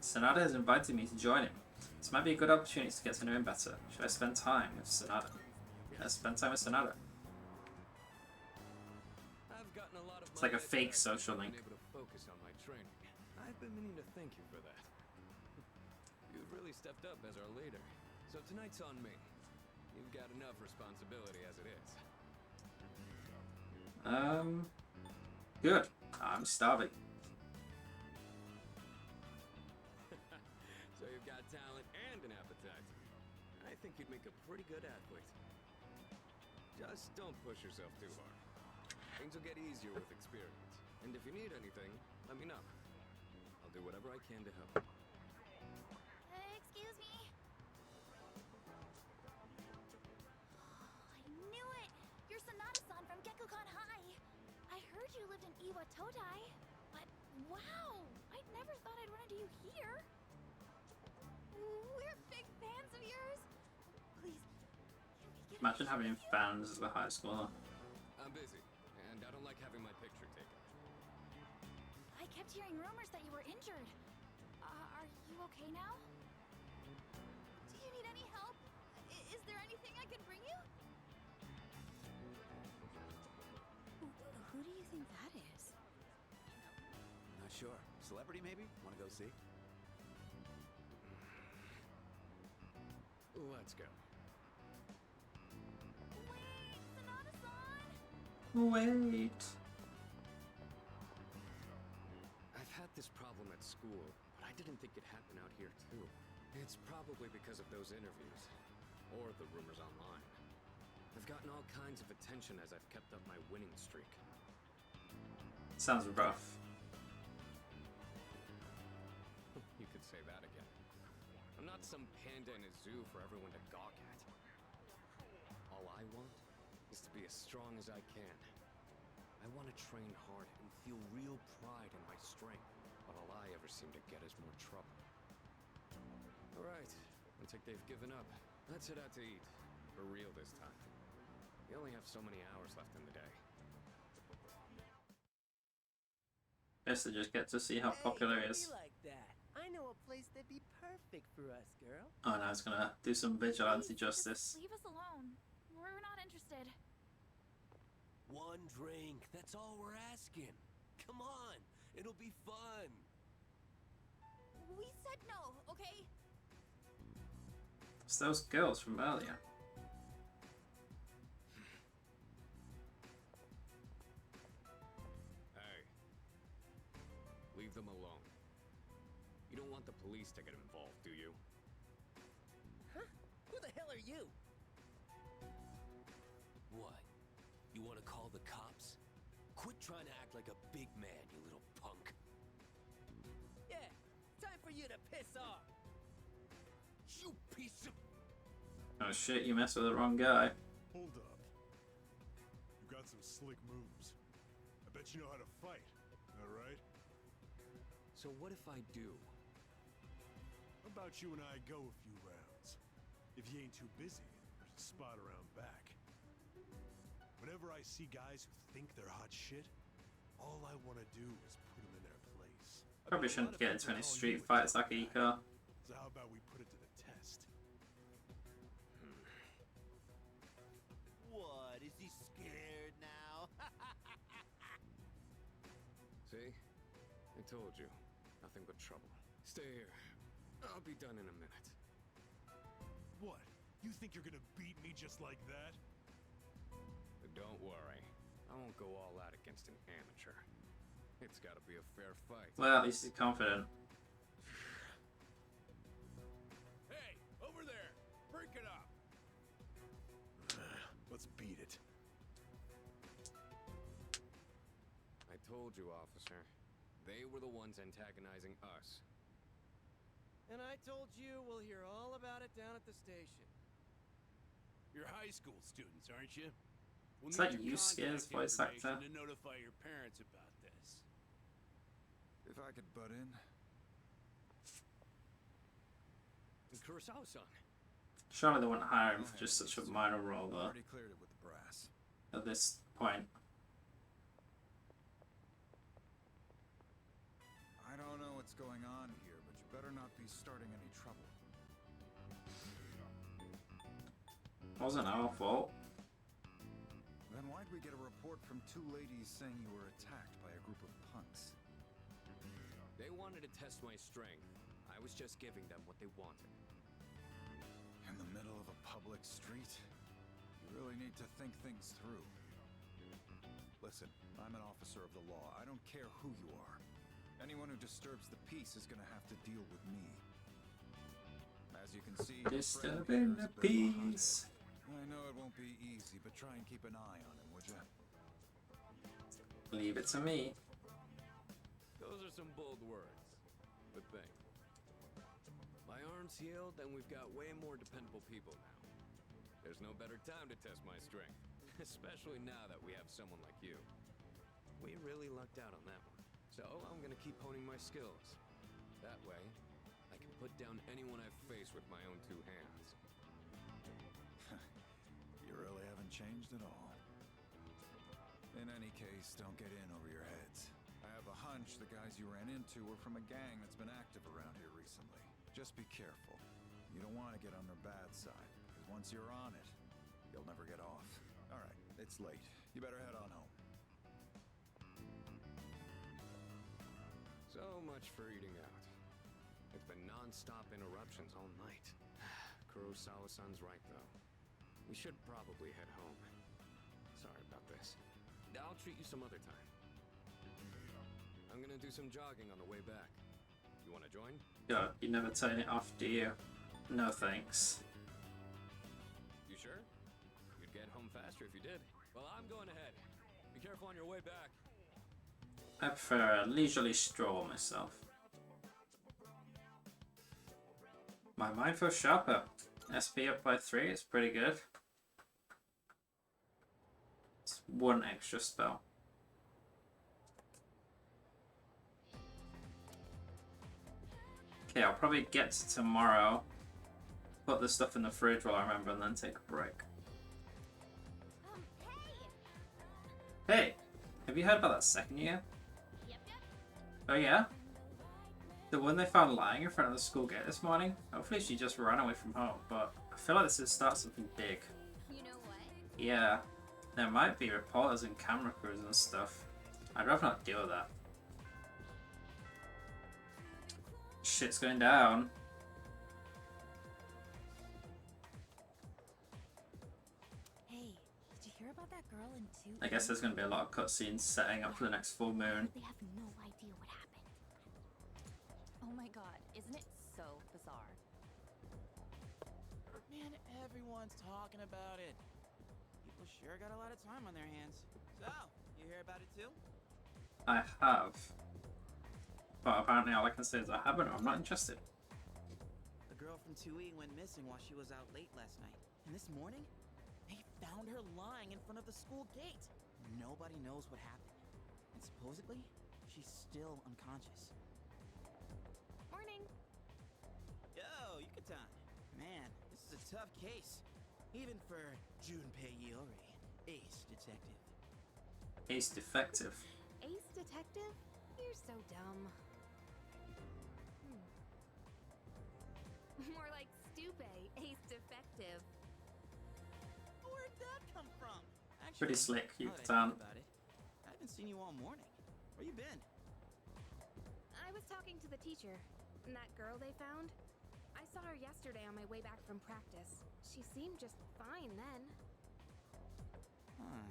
Sanada has invited me to join him. This might be a good opportunity to get to know him better. Should I spend time with Sanada? Let's spend time with Sanada. I've gotten a lot of It's like a mileage fake back social from being link. able to focus on my training. I've been meaning to thank you for that. You've really stepped up as our leader. So tonight's on me. You've got enough responsibility as it is. Good. I'm starving. So you've got talent and an appetite. I think you'd make a pretty good athlete. Just don't push yourself too hard. Things will get easier with experience. And if you need anything, let me know. I'll do whatever I can to help. Excuse me? I knew it! You're Sonata-san from Gekukan High! I heard you lived in Iwa Todai, but wow! I never thought I'd run into you here! We're big fans of yours! Please, can we get Imagine having fans as a high schooler. I'm busy, and I don't like having my picture taken. I kept hearing rumors that you were injured. Are you okay now? Do you need any help? Is there anything I can bring you? Who do you think that is? Not sure. Celebrity, maybe? Want to go see? Let's go. Wait, Sonata-san! Wait. I've had this problem at school, but I didn't think it'd happen out here too. It's probably because of those interviews, or the rumors online. I've gotten all kinds of attention as I've kept up my winning streak. Sounds rough. You could say that again. I'm not some panda in a zoo for everyone to gawk at. All I want is to be as strong as I can. I want to train hard and feel real pride in my strength, but all I ever seem to get is more trouble. All right, looks like they've given up. Let's head out to eat. For real this time. We only have so many hours left in the day. Guess they just get to see how popular it is. Like that. I know a place that'd be perfect for us, girl. Oh no, it's gonna do some vigilante Please, justice. just leave us alone. We're not interested. One drink, that's all we're asking. Come on, it'll be fun. We said no, okay? It's those girls from earlier. Hey. Leave them alone. You don't want the police to get involved, do you? Huh? Who the hell are you? What? You want to call the cops? Quit trying to act like a big man, you little punk. Yeah, time for you to piss off. You piece of... Oh shit, you messed with the wrong guy. Hold up. You got some slick moves. I bet you know how to fight, alright? So what if I do? How about you and I go a few rounds? If you ain't too busy, there's a spot around back. Whenever I see guys who think they're hot shit, all I want to do is put them in their place. Probably shouldn't get into any street fights like Ika. So how about we put it to the test? What? Is he scared now? See? I told you. Nothing but trouble. Stay here. I'll be done in a minute. What? You think you're gonna beat me just like that? Don't worry. I won't go all out against an amateur. It's gotta be a fair fight. Well, at least he's confident. Hey, over there! Break it up! Let's beat it. I told you, officer. They were the ones antagonizing us. And I told you we'll hear all about it down at the station. You're high school students, aren't you? We'll It's need like your you scares contact voice actor. information to notify your parents about this. If I could butt in. Kurosawa-san. Surely they wouldn't hire him for just such a minor role though, Already cleared it with the brass. at this point. I don't know what's going on here, but you better not be starting any trouble. Wasn't our fault. Then why'd we get a report from two ladies saying you were attacked by a group of punks? They wanted to test my strength. I was just giving them what they wanted. In the middle of a public street? You really need to think things through. Listen, I'm an officer of the law. I don't care who you are. Anyone who disturbs the peace is gonna have to deal with me. As you can see, your friend Disturbing here the is a bit of a peace. hothead. I know it won't be easy, but try and keep an eye on him, would you? Leave it to me. some bold words, but think. My arm's healed, and we've got way more dependable people now. There's no better time to test my strength, especially now that we have someone like you. We really lucked out on that one. So I'm gonna keep honing my skills. That way, I can put down anyone I face with my own two hands. You really haven't changed at all. In any case, don't get in over your heads. I have a hunch the guys you ran into were from a gang that's been active around here recently. Just be careful. You don't want to get on their bad side, because once you're on it, you'll never get off. All right, it's late. You better head on home. So much for eating out. It's been non-stop interruptions all night. Kurosawa-san's right, though. We should probably head home. Sorry about this. I'll treat you some other time. I'm gonna do some jogging on the way back. You wanna join? God, you never turn it off, do you? No thanks. You sure? You'd get home faster if you did. Well, I'm going ahead. Be careful on your way back. I prefer a leisurely stroll myself. My mind feels sharper. SP up by 3, it's pretty good. It's 1 extra spell. Okay, I'll probably get to tomorrow, put the stuff in the fridge while I remember, and then take a break. Hey! Have you heard about that second year? Oh yeah? The one they found lying in front of the school gate this morning? Hopefully she just ran away from home, but I feel like this is start something big. You know what? Yeah. There might be reporters and camera crews and stuff. I'd rather not deal with that. Shit's going down. Hey, did you hear about that girl in 2? I guess there's going to be a lot of cutscenes setting up for the next full moon. They have no idea what happened. Oh my god, isn't it so bizarre? Man, everyone's talking about it. People sure got a lot of time on their hands. So, you hear about it too? I have. But apparently all I can say is I haven't, or I'm not interested. The girl from 2E went missing while she was out late last night. And this morning, they found her lying in front of the school gate. Nobody knows what happened. And supposedly, she's still unconscious. Morning. Yo, Yucatan. Man, this is a tough case. Even for Junpei Iori, ace detective. Ace defective. Ace detective? You're so dumb. More like Stupe, ace defective. Where'd that come from? Actually, Pretty slick, now that I Yucatan. think about it, I haven't seen you all morning. Where you been? I was talking to the teacher. And that girl they found? I saw her yesterday on my way back from practice. She seemed just fine then. Huh.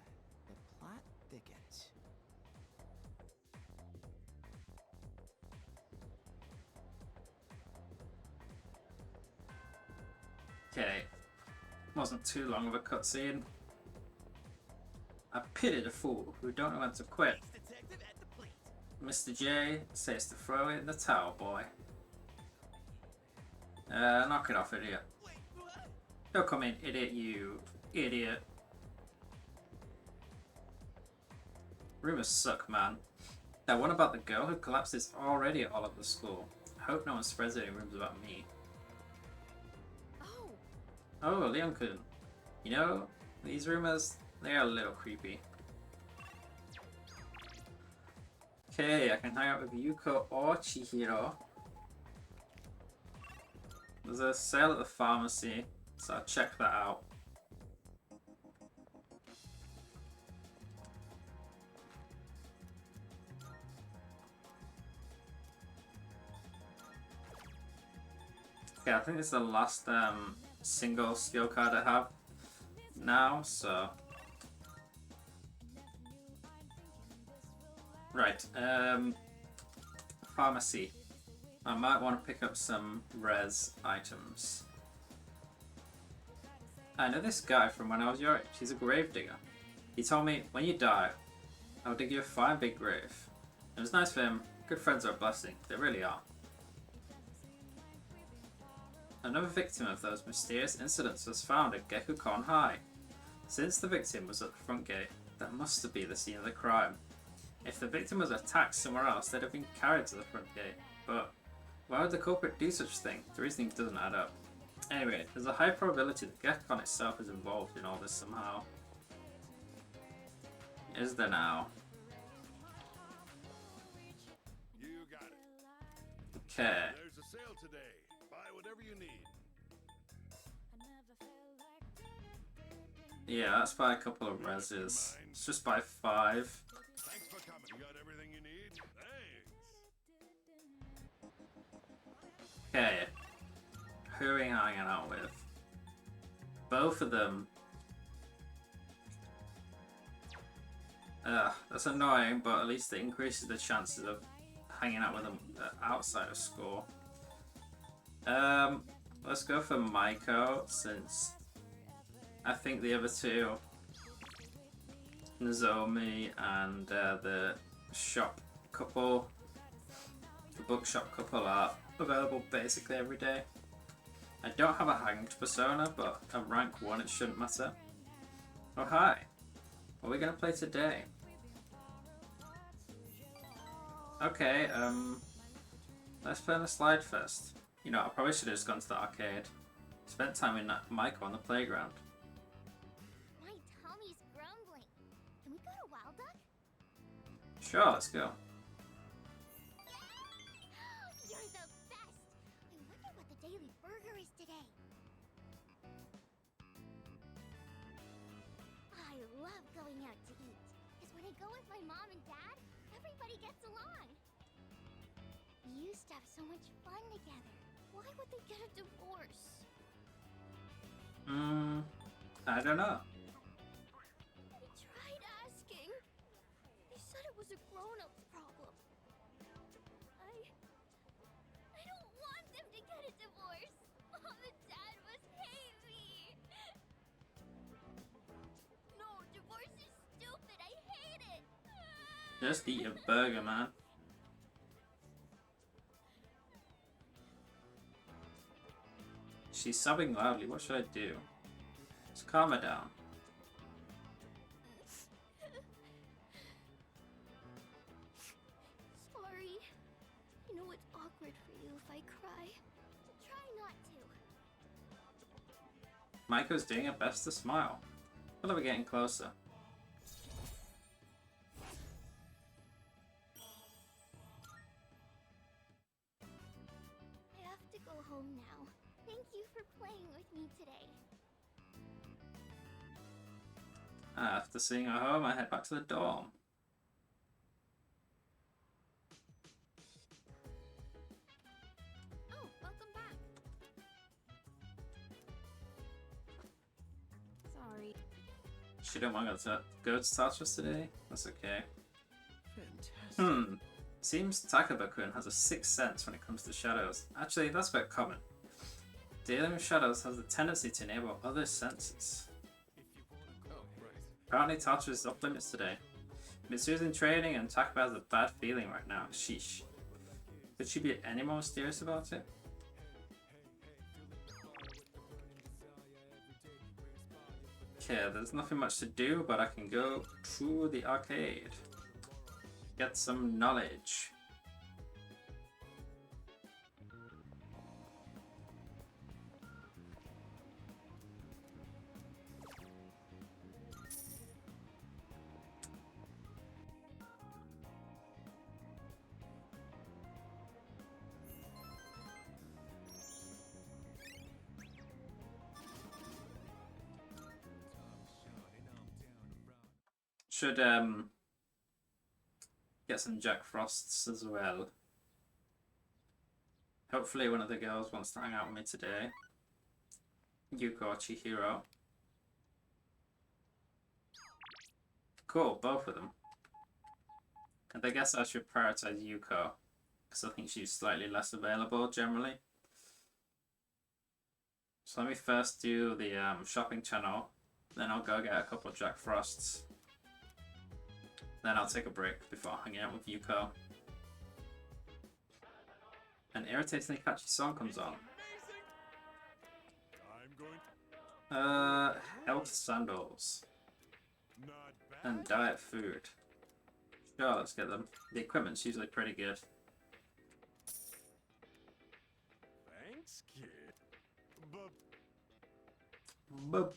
The plot thickens. Okay. Wasn't too long of a cutscene. I pity the fool who don't know when to quit. Ace detective at the plate. Mr. J says to throw it in the towel, boy. Knock it off, idiot. Wait, what? Don't come in, idiot, you idiot. Rumors suck, man. That one about the girl who collapsed is already all over the school. I hope no one spreads any rumors about me. Oh, Oh, Leon-kun. You know, these rumors, they are a little creepy. Okay, I can hang out with Yuko or Chihiro. There's a sale at the pharmacy, so I'll check that out. Okay, I think this is the last single skill card I have now, so... Right, pharmacy. I might want to pick up some res items. I know this guy from when I was your age. He's a grave digger. He told me, when you die, I'll dig you a fine big grave. It was nice of him, Good friends are a blessing. They really are. Another victim of those mysterious incidents was found at Gekukon High. Since the victim was at the front gate, that must have been the scene of the crime. If the victim was attacked somewhere else, they'd have been carried to the front gate. But why would the culprit do such a thing? The reasoning doesn't add up. Anyway, there's a high probability that Gekukon itself is involved in all this somehow. Is there now? You got it. Okay. There's a sale today. Buy whatever you need. Yeah, let's buy a couple of reses. Let's just buy 5. Thanks for coming. You got everything you need? Thanks. Okay. Who are we hanging out with? Both of them. That's annoying, but at least it increases the chances of hanging out with them outside of school. Let's go for Maiko, since I think the other two, Nozomi and the shop couple, the bookshop couple, are available basically every day. I don't have a hanged persona, but at rank 1 it shouldn't matter. Oh hi! What are we gonna play today? Okay, let's play on the slide first. You know, I probably should have just gone to the arcade. Spent time with Maiko on the playground. My tummy's grumbling. Can we go to Wild Duck? Sure, let's go. You're the best! I wonder what the daily burger is today. I love going out to eat. Because when I go with my mom and dad, everybody gets along. We used to have so much fun together. Why would they get a divorce? I don't know. I tried asking. They said it was a grown-up's problem. I don't want them to get a divorce. Mom and Dad must hate me. No, divorce is stupid. I hate it. Just eat your burger, man. She's sobbing loudly. What should I do? Just calm her down. Sorry. I know it's awkward for you if I cry. Try not to. Maiko's doing her best to smile. Well, are we getting closer? I have to go home now. Thank you for playing with me today. After seeing her home, I head back to the dorm. Oh, welcome back. Sorry. She didn't want to go to Tartarus today. That's okay. Fantastic. Seems Takaba-kun has a sixth sense when it comes to shadows. Actually, that's quite common. Dealing with shadows has the tendency to enable other senses. Oh, right. Apparently Tartarus is off limits today. Mitsu's in training and Takaba has a bad feeling right now. Sheesh. Could she be any more mysterious about it? Okay, there's nothing much to do, but I can go to the arcade. Get some knowledge. Should get some Jack Frosts as well. Hopefully one of the girls wants to hang out with me today. Yuko or Chihiro. Cool, both of them. And I guess I should prioritize Yuko, because I think she's slightly less available generally. So let me first do the shopping channel, then I'll go get a couple of Jack Frosts. Then I'll take a break before hanging out with Yuko. An irritatingly catchy song comes on. I'm going. Health sandals Not bad. and diet food. Sure, let's get them. The equipment's usually pretty good. Thanks, kid. But Boop.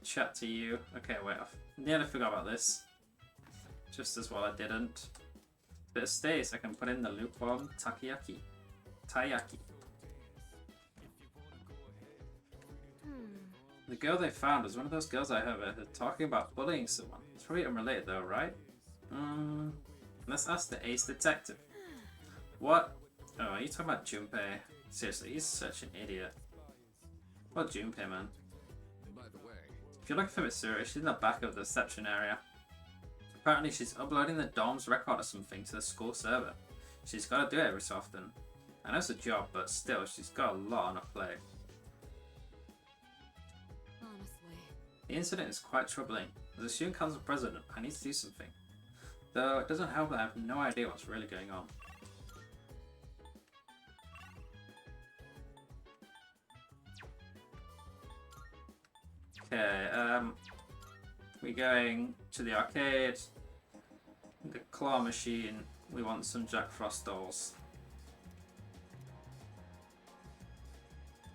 Chat to you. Okay, wait. I nearly forgot about this. Just as well I didn't. Bit of stays I can put in the lukewarm takoyaki. Taiyaki. The girl they found was one of those girls I overheard talking about bullying someone. It's probably unrelated though, right? Let's ask the ace detective. What? Oh, are you talking about Junpei? Seriously, he's such an idiot. What Junpei, man? By the way, If you're looking for Mitsuru, she's in the back of the reception area. Apparently she's uploading the dorm's record or something to the school server. She's got to do it every so often. I know it's a job, but still, she's got a lot on her plate. Honestly. The incident is quite troubling. As a student council president, I need to do something. Though it doesn't help that I have no idea what's really going on. Okay, we're going to the arcade, the claw machine. We want some Jack Frost dolls.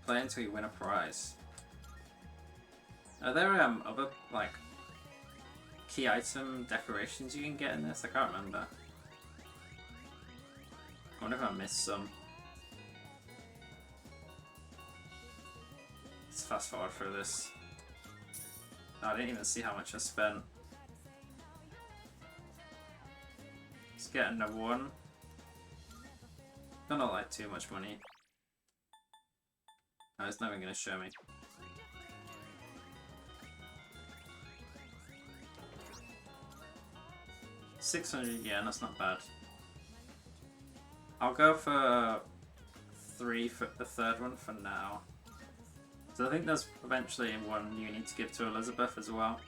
Play until you win a prize. Are there other like key item decorations you can get in this? I can't remember. I wonder if I missed some. Let's fast forward through this. Oh, I didn't even see how much I spent. Let's get another one. Don't look like too much money. No, it's not even going to show me. $600 yen, that's not bad. I'll go for 3 for the third one for now. So I think there's eventually one you need to give to Elizabeth as well.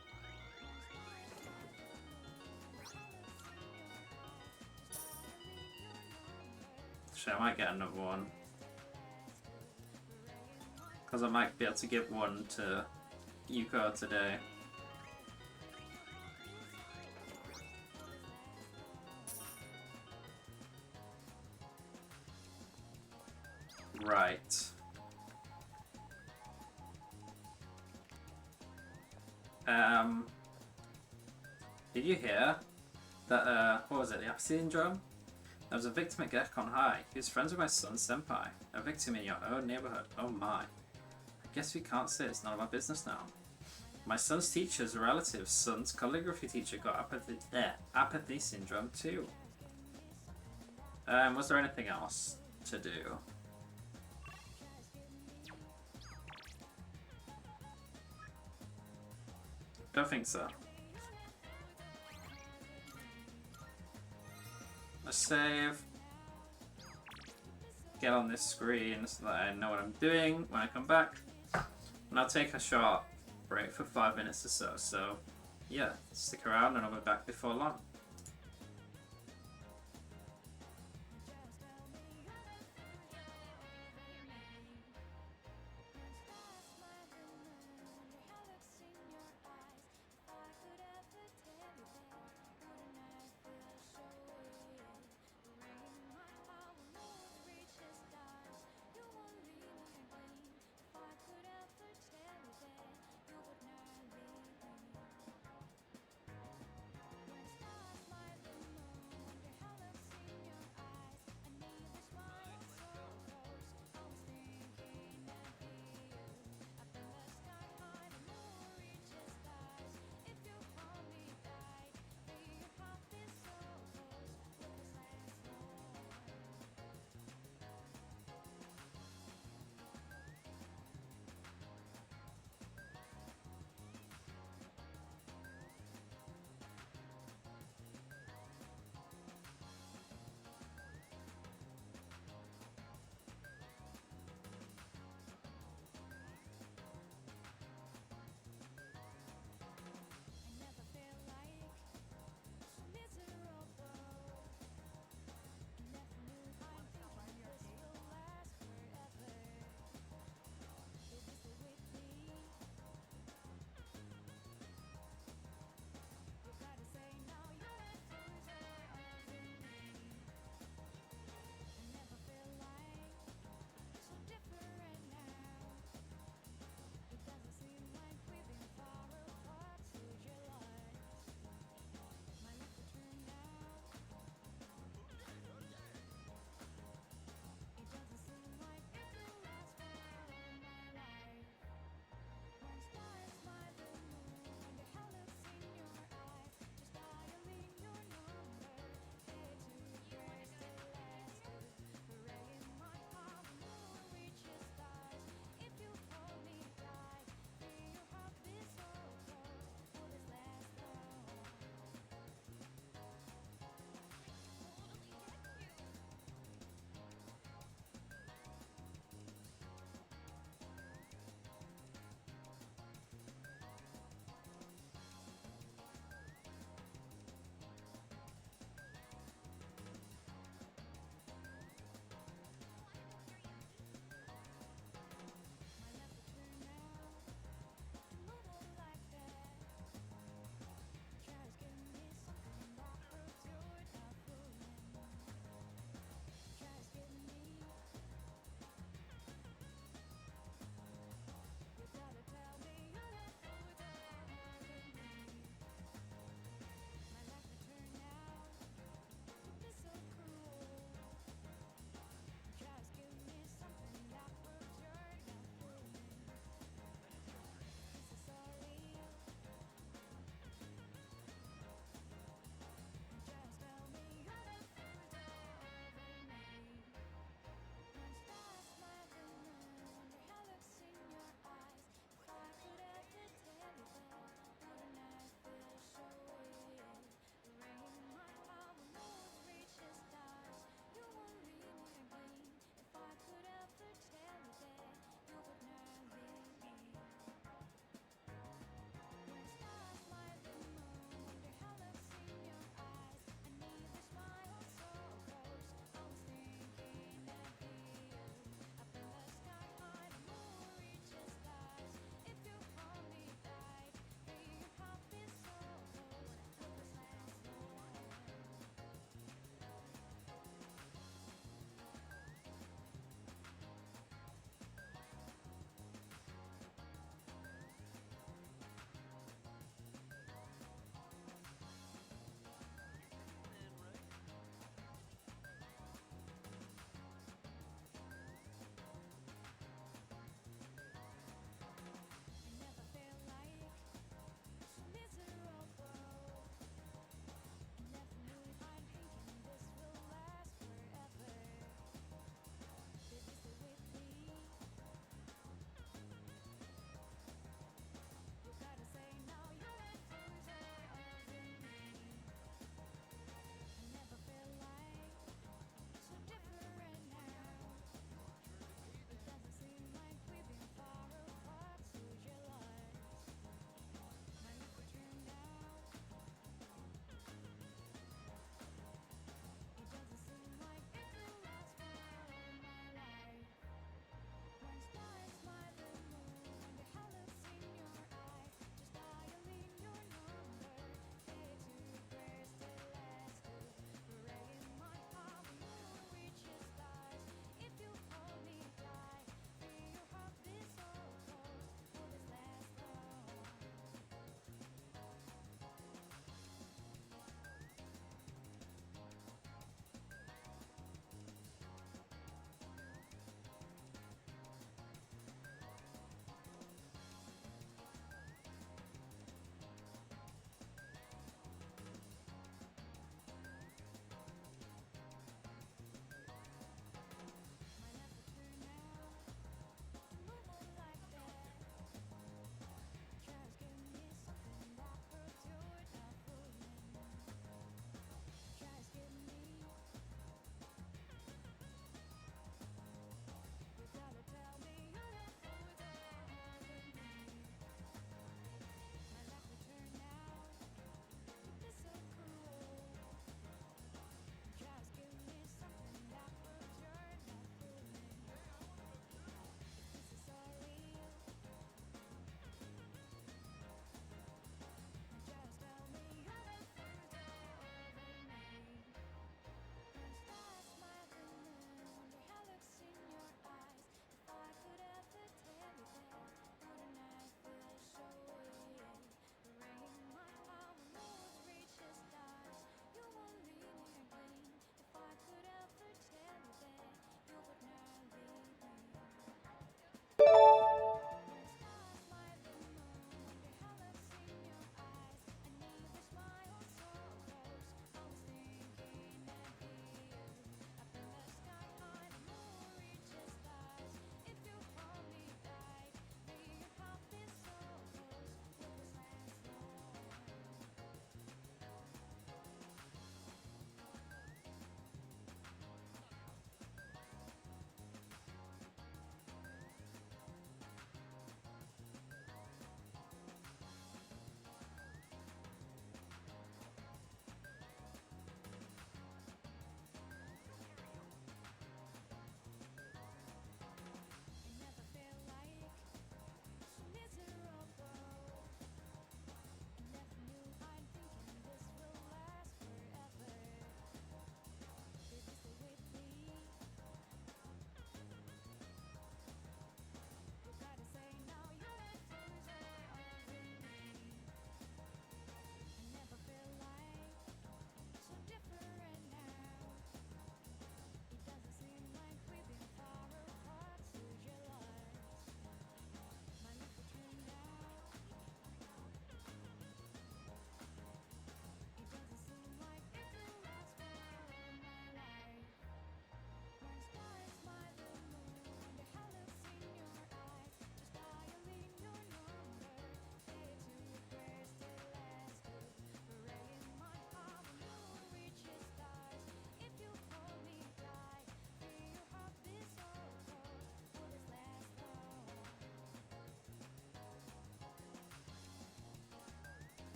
Actually, I might get another one. Because I might be able to give one to Yuko today. Right. Did you hear that, what was it, the Apathy Syndrome? There was a victim at Gekon High. He was friends with my son's senpai. A victim in your own neighborhood. Oh my. I guess we can't say it's none of our business now. My son's teacher's relative's son's calligraphy teacher got apathy syndrome too. Was there anything else to do? Don't think so. Let's save. Get on this screen so that I know what I'm doing when I come back. And I'll take a short break for 5 minutes or so. So, yeah, stick around and I'll be back before long.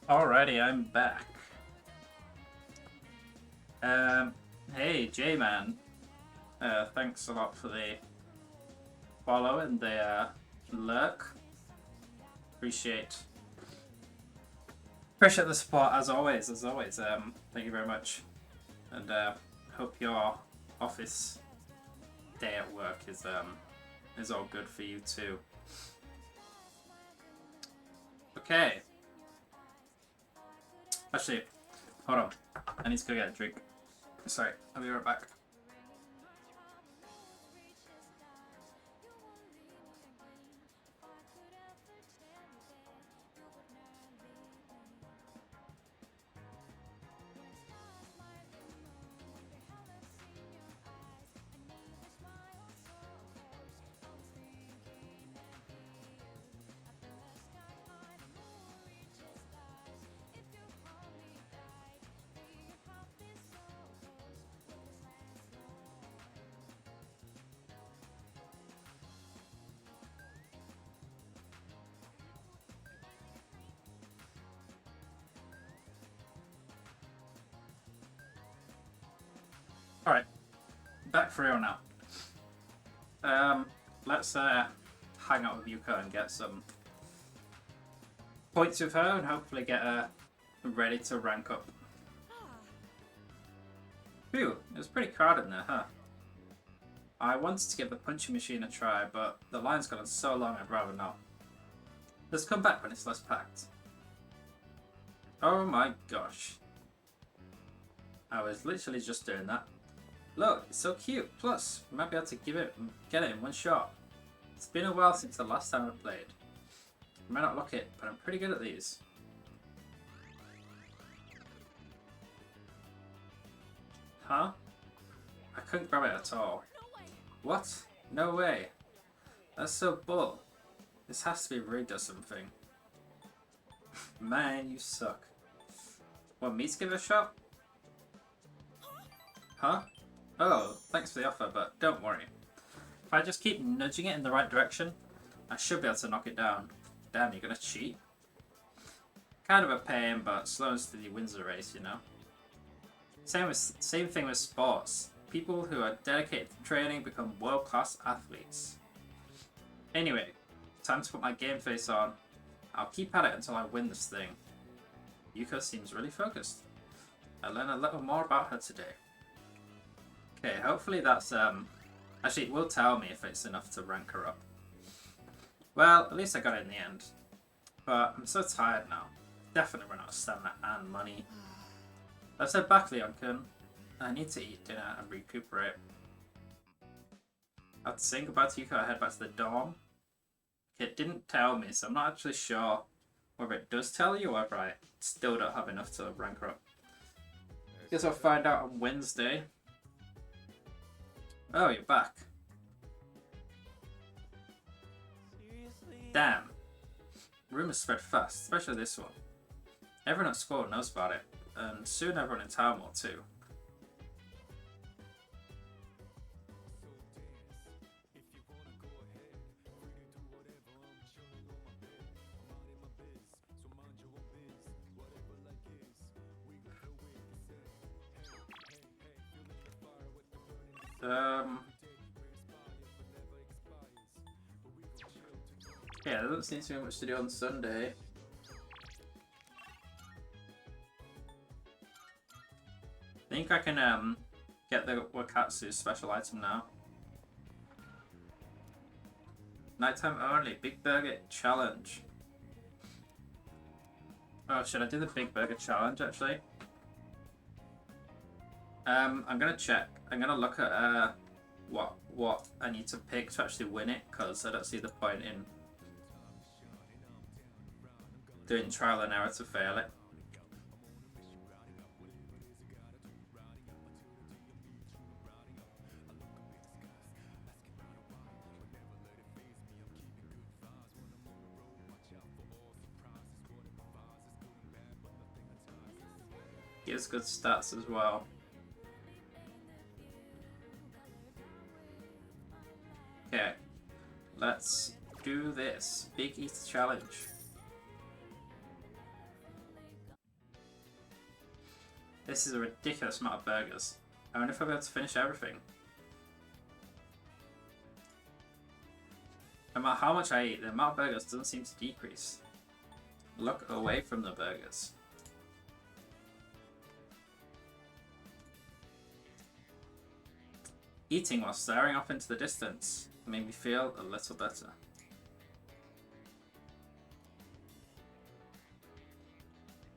Alrighty, I'm back. Hey, J-Man. Thanks a lot for the follow and the lurk. Appreciate the support as always. Thank you very much, and hope your office day at work is all good for you too. Okay. Actually, hold on. I need to go get a drink. Sorry, I'll be right back. Alright, back for real now. Let's hang out with Yuka and get some points with her and hopefully get her ready to rank up. Phew, it was pretty crowded in there, huh? I wanted to give the punching machine a try, but the line's gone on so long I'd rather not. Let's come back when it's less packed. Oh my gosh. I was literally just doing that. Look, it's so cute. Plus, we might be able to get it in one shot. It's been a while since the last time I played. I might not look it, but I'm pretty good at these. Huh? I couldn't grab it at all. What? No way. That's so bull. This has to be rigged or something. Man, you suck. Want me to give it a shot? Huh? Oh, thanks for the offer, but don't worry. If I just keep nudging it in the right direction, I should be able to knock it down. Damn, you're gonna cheat? Kind of a pain, but slow and steady wins the race, you know? Same thing with sports. People who are dedicated to training become world-class athletes. Anyway, time to put my game face on. I'll keep at it until I win this thing. Yuka seems really focused. I learned a little more about her today. Okay, hopefully that's, actually it will tell me if it's enough to rank her up. Well, at least I got it in the end. But I'm so tired now. Definitely run out of stamina and money. Let's head back, Leon-kun. I need to eat dinner and recuperate. After saying goodbye to Yuka, I head back to the dorm. It didn't tell me, so I'm not actually sure whether it does tell you or whether I still don't have enough to rank her up. Guess I'll find out on Wednesday. Oh, you're back. Seriously? Damn. Rumors spread fast, especially this one. Everyone at school knows about it, and soon everyone in town will too. Yeah, there doesn't seem to be much to do on Sunday. I think I can get the Wakatsu special item now. Nighttime only, Big Burger Challenge. Oh, should I do the Big Burger Challenge actually? I'm gonna check. I'm gonna look at what I need to pick to actually win it, because I don't see the point in doing trial and error to fail it. Gives good stats as well. Okay, let's do this. Big Eater Challenge. This is a ridiculous amount of burgers. I wonder if I'll be able to finish everything. No matter how much I eat, the amount of burgers doesn't seem to decrease. Look away from the burgers. Eating while staring off into the distance made me feel a little better.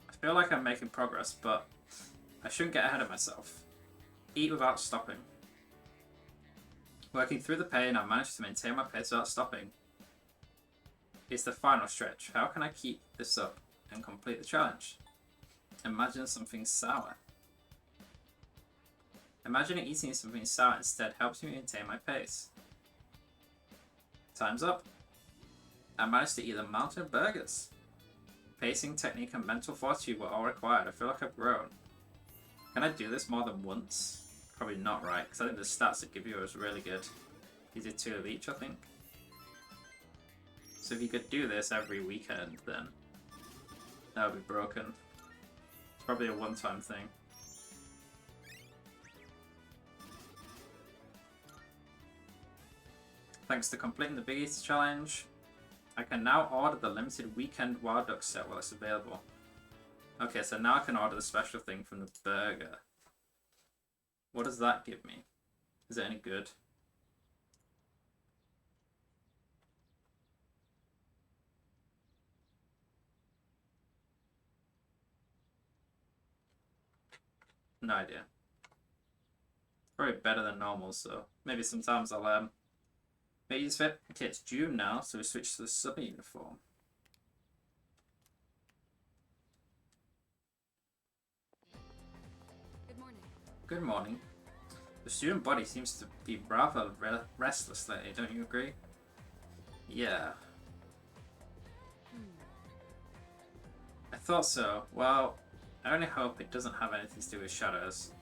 I feel like I'm making progress, but I shouldn't get ahead of myself. Eat without stopping. Working through the pain, I managed to maintain my pace without stopping. It's the final stretch. How can I keep this up and complete the challenge? Imagine something sour. Imagining eating something sour instead helps me maintain my pace. Time's up. I managed to eat a mountain of burgers. Pacing, technique, and mental fortitude were all required. I feel like I've grown. Can I do this more than once? Probably not, right? Because I think the stats that give you is really good. You did 2 of each, I think. So if you could do this every weekend, then that would be broken. It's probably a one-time thing. Thanks to completing the Big Eater Challenge, I can now order the limited weekend Wild Duck set while it's available. Okay, so now I can order the special thing from the burger. What does that give me? Is it any good? No idea. Probably better than normal, so maybe sometimes I'll make use of it. Okay, it's June now, so we switch to the summer uniform. Good morning. Good morning. The student body seems to be rather restless lately, don't you agree? Yeah. I thought so. Well, I only hope it doesn't have anything to do with shadows.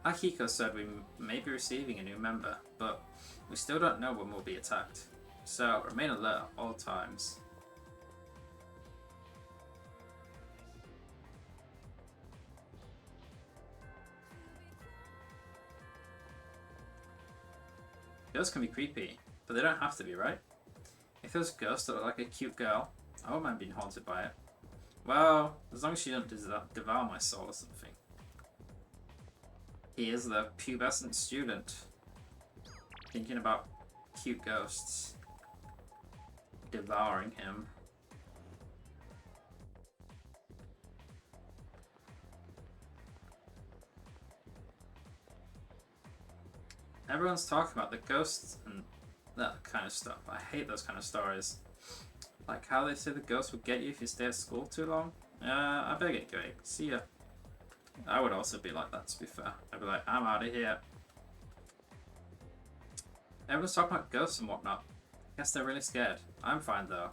Akiko said we may be receiving a new member, but we still don't know when we'll be attacked. So remain alert at all times. Ghosts can be creepy, but they don't have to be, right? If there's a ghost that looked like a cute girl, I wouldn't mind being haunted by it. Well, as long as she don't devour my soul or something. He is the pubescent student. Thinking about cute ghosts. Devouring him. Everyone's talking about the ghosts and that kind of stuff. I hate those kind of stories. Like how they say the ghost will get you if you stay at school too long. I better get going. See ya. I would also be like that, to be fair. I'd be like, I'm out of here. Everyone's talking about ghosts and whatnot. I guess they're really scared. I'm fine though.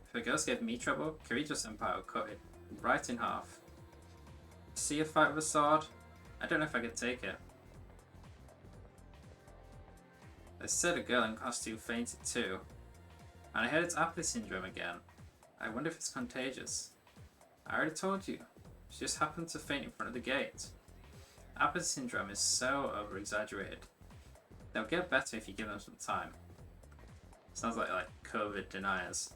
If a ghost gave me trouble, Kirito Senpai would cut it right in half. See a fight with a sword? I don't know if I could take it. They said a girl in costume fainted too. And I heard it's apathy syndrome again. I wonder if it's contagious. I already told you. She just happened to faint in front of the gate. Apathy syndrome is so over-exaggerated. They'll get better if you give them some time. Sounds like COVID deniers.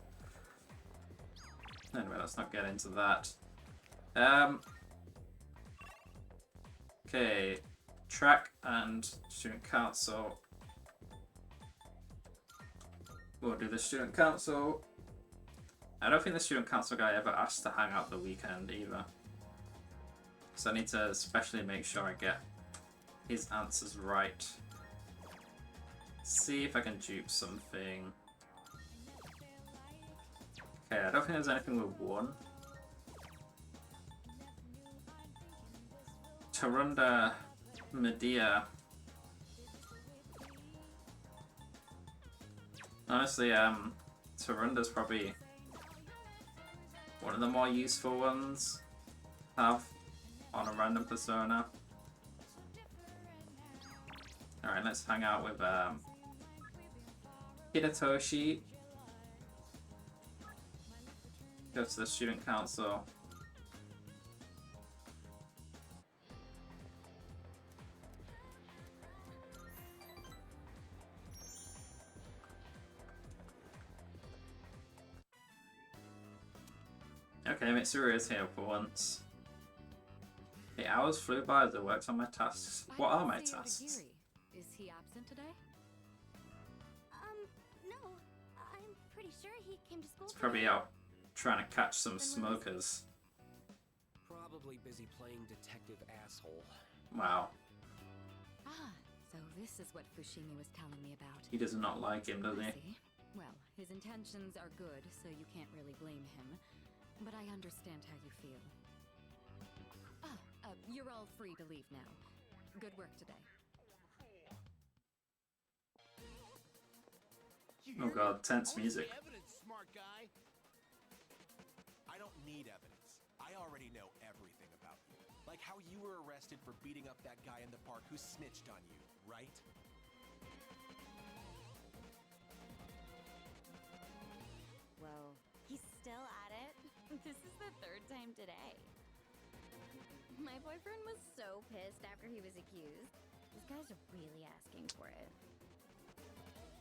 Anyway, let's not get into that. Okay, track and student council. We'll do the student council. I don't think the student council guy ever asked to hang out the weekend either. So I need to especially make sure I get his answers right. See if I can dupe something. Okay, I don't think there's anything with 1. Tarunda Medea. Honestly, Tarunda's probably one of the more useful ones to have on a random persona. Alright, let's hang out with Hidetoshi. Go to the student council. Okay, Mitsuru is here for once. The hours flew by as I worked on my tasks. What are my tasks? Is he absent today? No. I'm pretty sure he came to school He's probably out trying to catch some smokers. Probably busy playing detective asshole. Wow. Ah, so this is what Fushimi was telling me about. He does not like him, does he? I see. Well, his intentions are good, so you can't really blame him. But I understand how you feel. You're all free to leave now. Good work today. Oh god, tense music. Evidence, smart guy. I don't need evidence. I already know everything about you. Like how you were arrested for beating up that guy in the park who snitched on you, right? Well, he's still at it. This is the third time today. My boyfriend was so pissed after he was accused. These guys are really asking for it.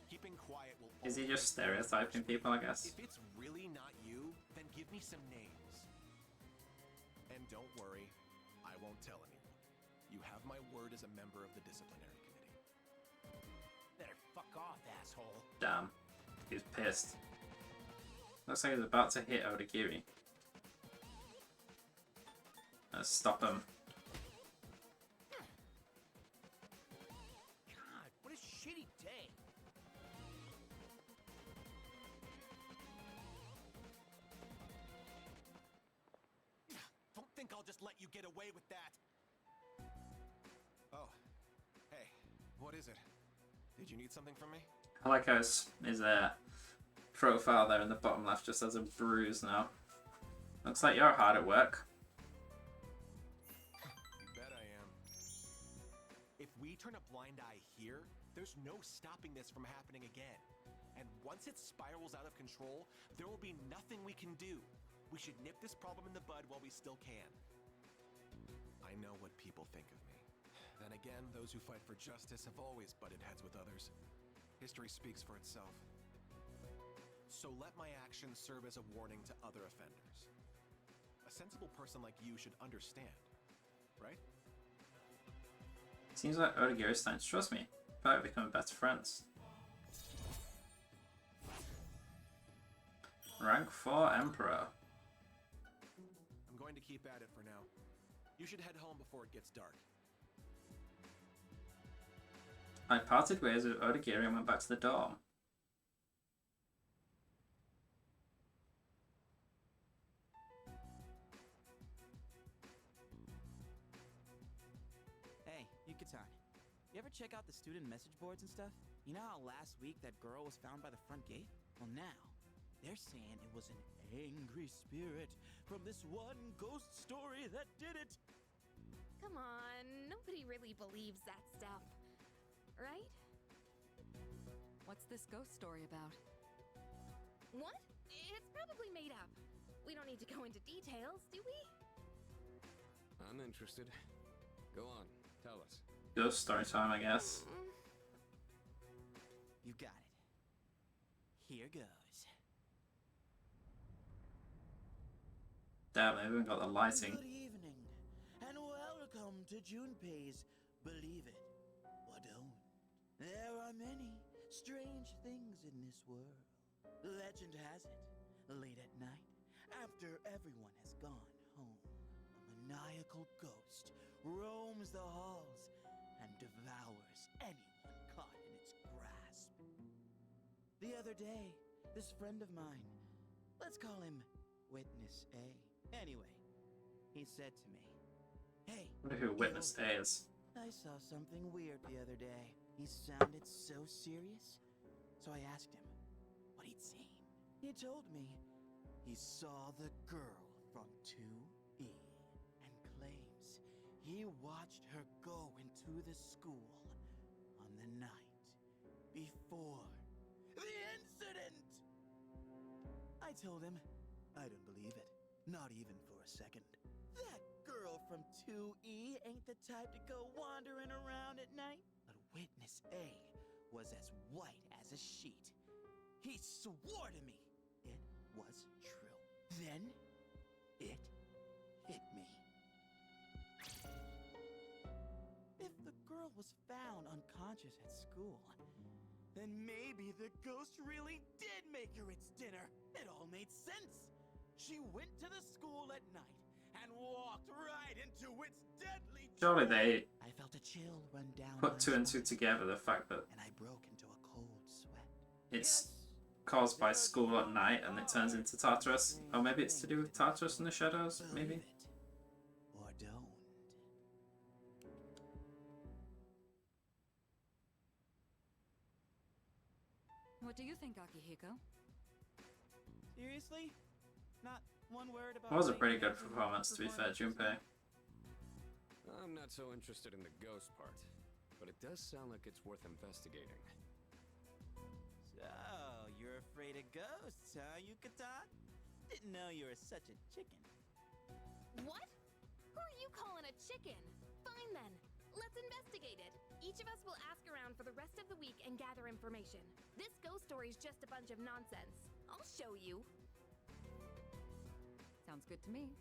Keeping quiet will. Is he just stereotyping people, I guess? If it's really not you, then give me some names. And don't worry, I won't tell anyone. You have my word as a member of the disciplinary committee. Better fuck off, asshole. Damn. He's pissed. Looks like he's about to hit Odagiri. Let's stop him. God, what a shitty day. Don't think I'll just let you get away with that. Oh, hey, what is it? Did you need something from me? I like how his profile there in the bottom left just has a bruise now. Looks like you're hard at work. You bet I am. If we turn a blind eye here, there's no stopping this from happening again. And once it spirals out of control, there will be nothing we can do. We should nip this problem in the bud while we still can. I know what people think of me. Then again, those who fight for justice have always butted heads with others. History speaks for itself. So let my actions serve as a warning to other offenders. A sensible person like you should understand, right? Seems like Odagiri is starting to trust me. Probably becoming better friends. Rank 4 Emperor. I'm going to keep at it for now. You should head home before it gets dark. I parted ways with Odagiri and went back to the dorm. Hey, Yucatan. You ever check out the student message boards and stuff? You know how last week that girl was found by the front gate? Well, now, they're saying it was an angry spirit from this one ghost story that did it. Come on, nobody really believes that stuff. Right? What's this ghost story about? What? It's probably made up. We don't need to go into details, do we? I'm interested. Go on, tell us. Ghost story time, I guess. You got it. Here goes. Damn, they even got the lighting. Good evening, and welcome to Junpei's Believe It or Don't. There are many strange things in this world. Legend has it, late at night, after everyone has gone home, a maniacal ghost roams the halls and devours anyone caught in its grasp. The other day, this friend of mine, let's call him Witness A. Anyway, he said to me, "Hey, I wonder who Witness A is. I saw something weird the other day." He sounded so serious, so I asked him what he'd seen. He told me he saw the girl from 2E and claims he watched her go into the school on the night before the incident. I told him I don't believe it, not even for a second. That girl from 2E ain't the type to go wandering around at night. But Witness A was as white as a sheet. He swore to me it was true. Then It hit me. If the girl was found unconscious at school, then maybe the ghost really did make her its dinner. It all made sense. She went to the school at night and walked right into its deadly. Surely they I felt a chill run down put my two and two spine, together, the fact that and I broke into a cold sweat. it's caused by school at night and it turns into Tartarus. Or maybe it's to do with Tartarus in the shadows, maybe? Believe it or don't. What do you think, Akihiko? Seriously? Not one word about. It was a Night pretty good Manager's performance, to be fair, Junpei. I'm not so interested in the ghost part, but it does sound like it's worth investigating. So, you're afraid of ghosts, huh, Yukata? Didn't know you were such a chicken. What? Who are you calling a chicken? Fine then. Let's investigate it. Each of us will ask around for the rest of the week and gather information. This ghost story's just a bunch of nonsense. I'll show you. Sounds good to me.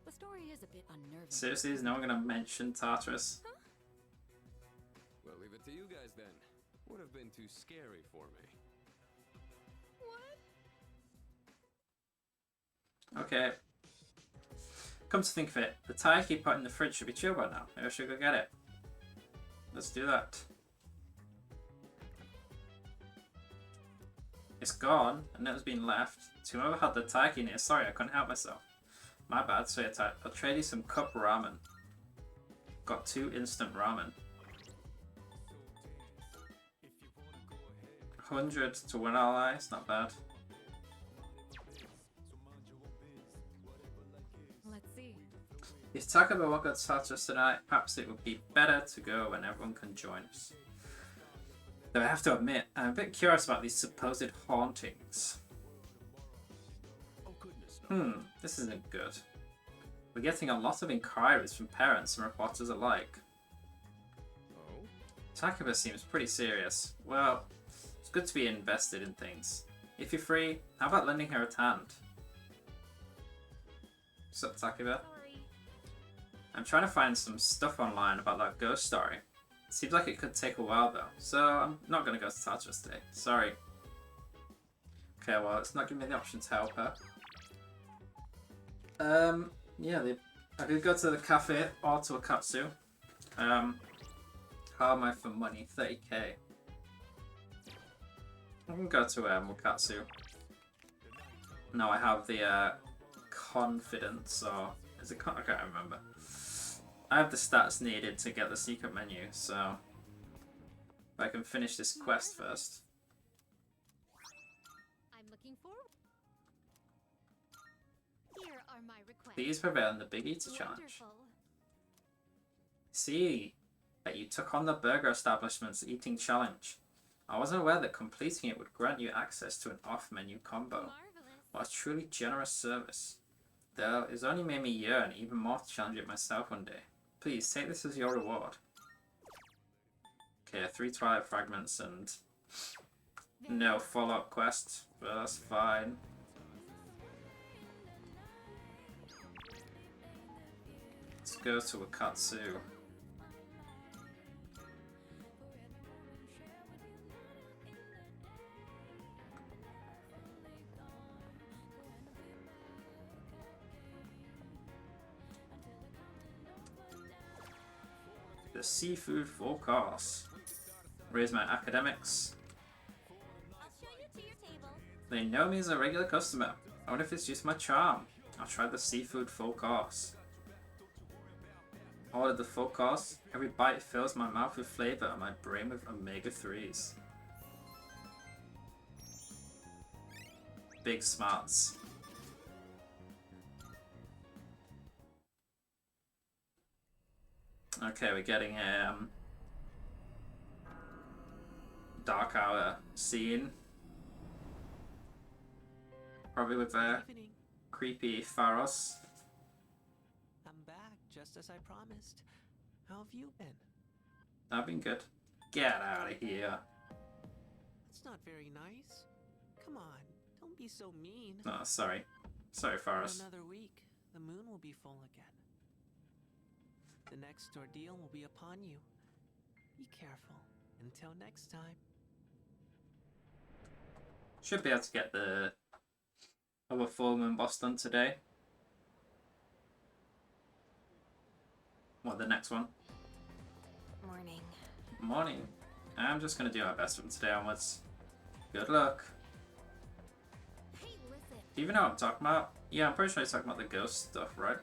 The story is a bit unnerving. Seriously, is no one gonna mention Tartarus? Well, leave it to you guys then. Would have been too scary for me. What? Okay. Come to think of it, the taiki put in the fridge should be chilled by now. Maybe I should go get it. Let's do that. It's gone, and it's been left. To whoever had the taiki in it, sorry, I couldn't help myself. My bad, so I'll trade you some cup ramen. Got 2 instant ramen. 100 to one ally, it's not bad. Let's see. If Takaba won't go to Tartarus tonight, perhaps it would be better to go when everyone can join us. Though I have to admit, I'm a bit curious about these supposed hauntings. This isn't good. We're getting a lot of inquiries from parents and reporters alike. Oh? Takaba seems pretty serious. Well, it's good to be invested in things. If you're free, how about lending her a hand? What's up, Takaba? Sorry. I'm trying to find some stuff online about that ghost story. It seems like it could take a while though, so I'm not going to go to Tartarus today. Sorry. Okay, well, it's not giving me the option to help her. Yeah, I could go to the cafe or to a katsu. How am I for money? 30k. I can go to Mukatsu. No, I have the confidence, or is it I can't remember. I have the stats needed to get the secret menu, so if I can finish this quest first. I'm looking forward. Here are my requests. Please prevail in the Big Eater challenge. Wonderful. See that you took on the burger establishment's eating challenge. I wasn't aware that completing it would grant you access to an off-menu combo. Marvelous. What a truly generous service. Though it's only made me yearn even more to challenge it myself one day. Please take this as your reward. Okay, 3 Twilight Fragments and no follow-up quest, but that's fine. Let's go to a katsu. The seafood full course. Raise my academics. I'll show you to your table. They know me as a regular customer. I wonder if it's just my charm. I'll try the seafood full course. Ordered the full course. Every bite fills my mouth with flavor and my brain with omega-3s. Big smarts. Okay, we're getting a dark hour scene. Probably with a Evening. creepy Pharos. I'm back, just as I promised. How have you been? I've been good. Get out of here. That's not very nice. Come on, don't be so mean. Oh, sorry. Sorry, Pharos. Another week. the moon will be full again. The next ordeal will be upon you. Be careful. Until next time. Should be able to get the other full moon boss done today. Well, the next one. Morning. Morning. I'm just going to do my best from today onwards. Good luck. Hey, listen. Do you even know what I'm talking about? Yeah, I'm pretty sure he's talking about the ghost stuff, right?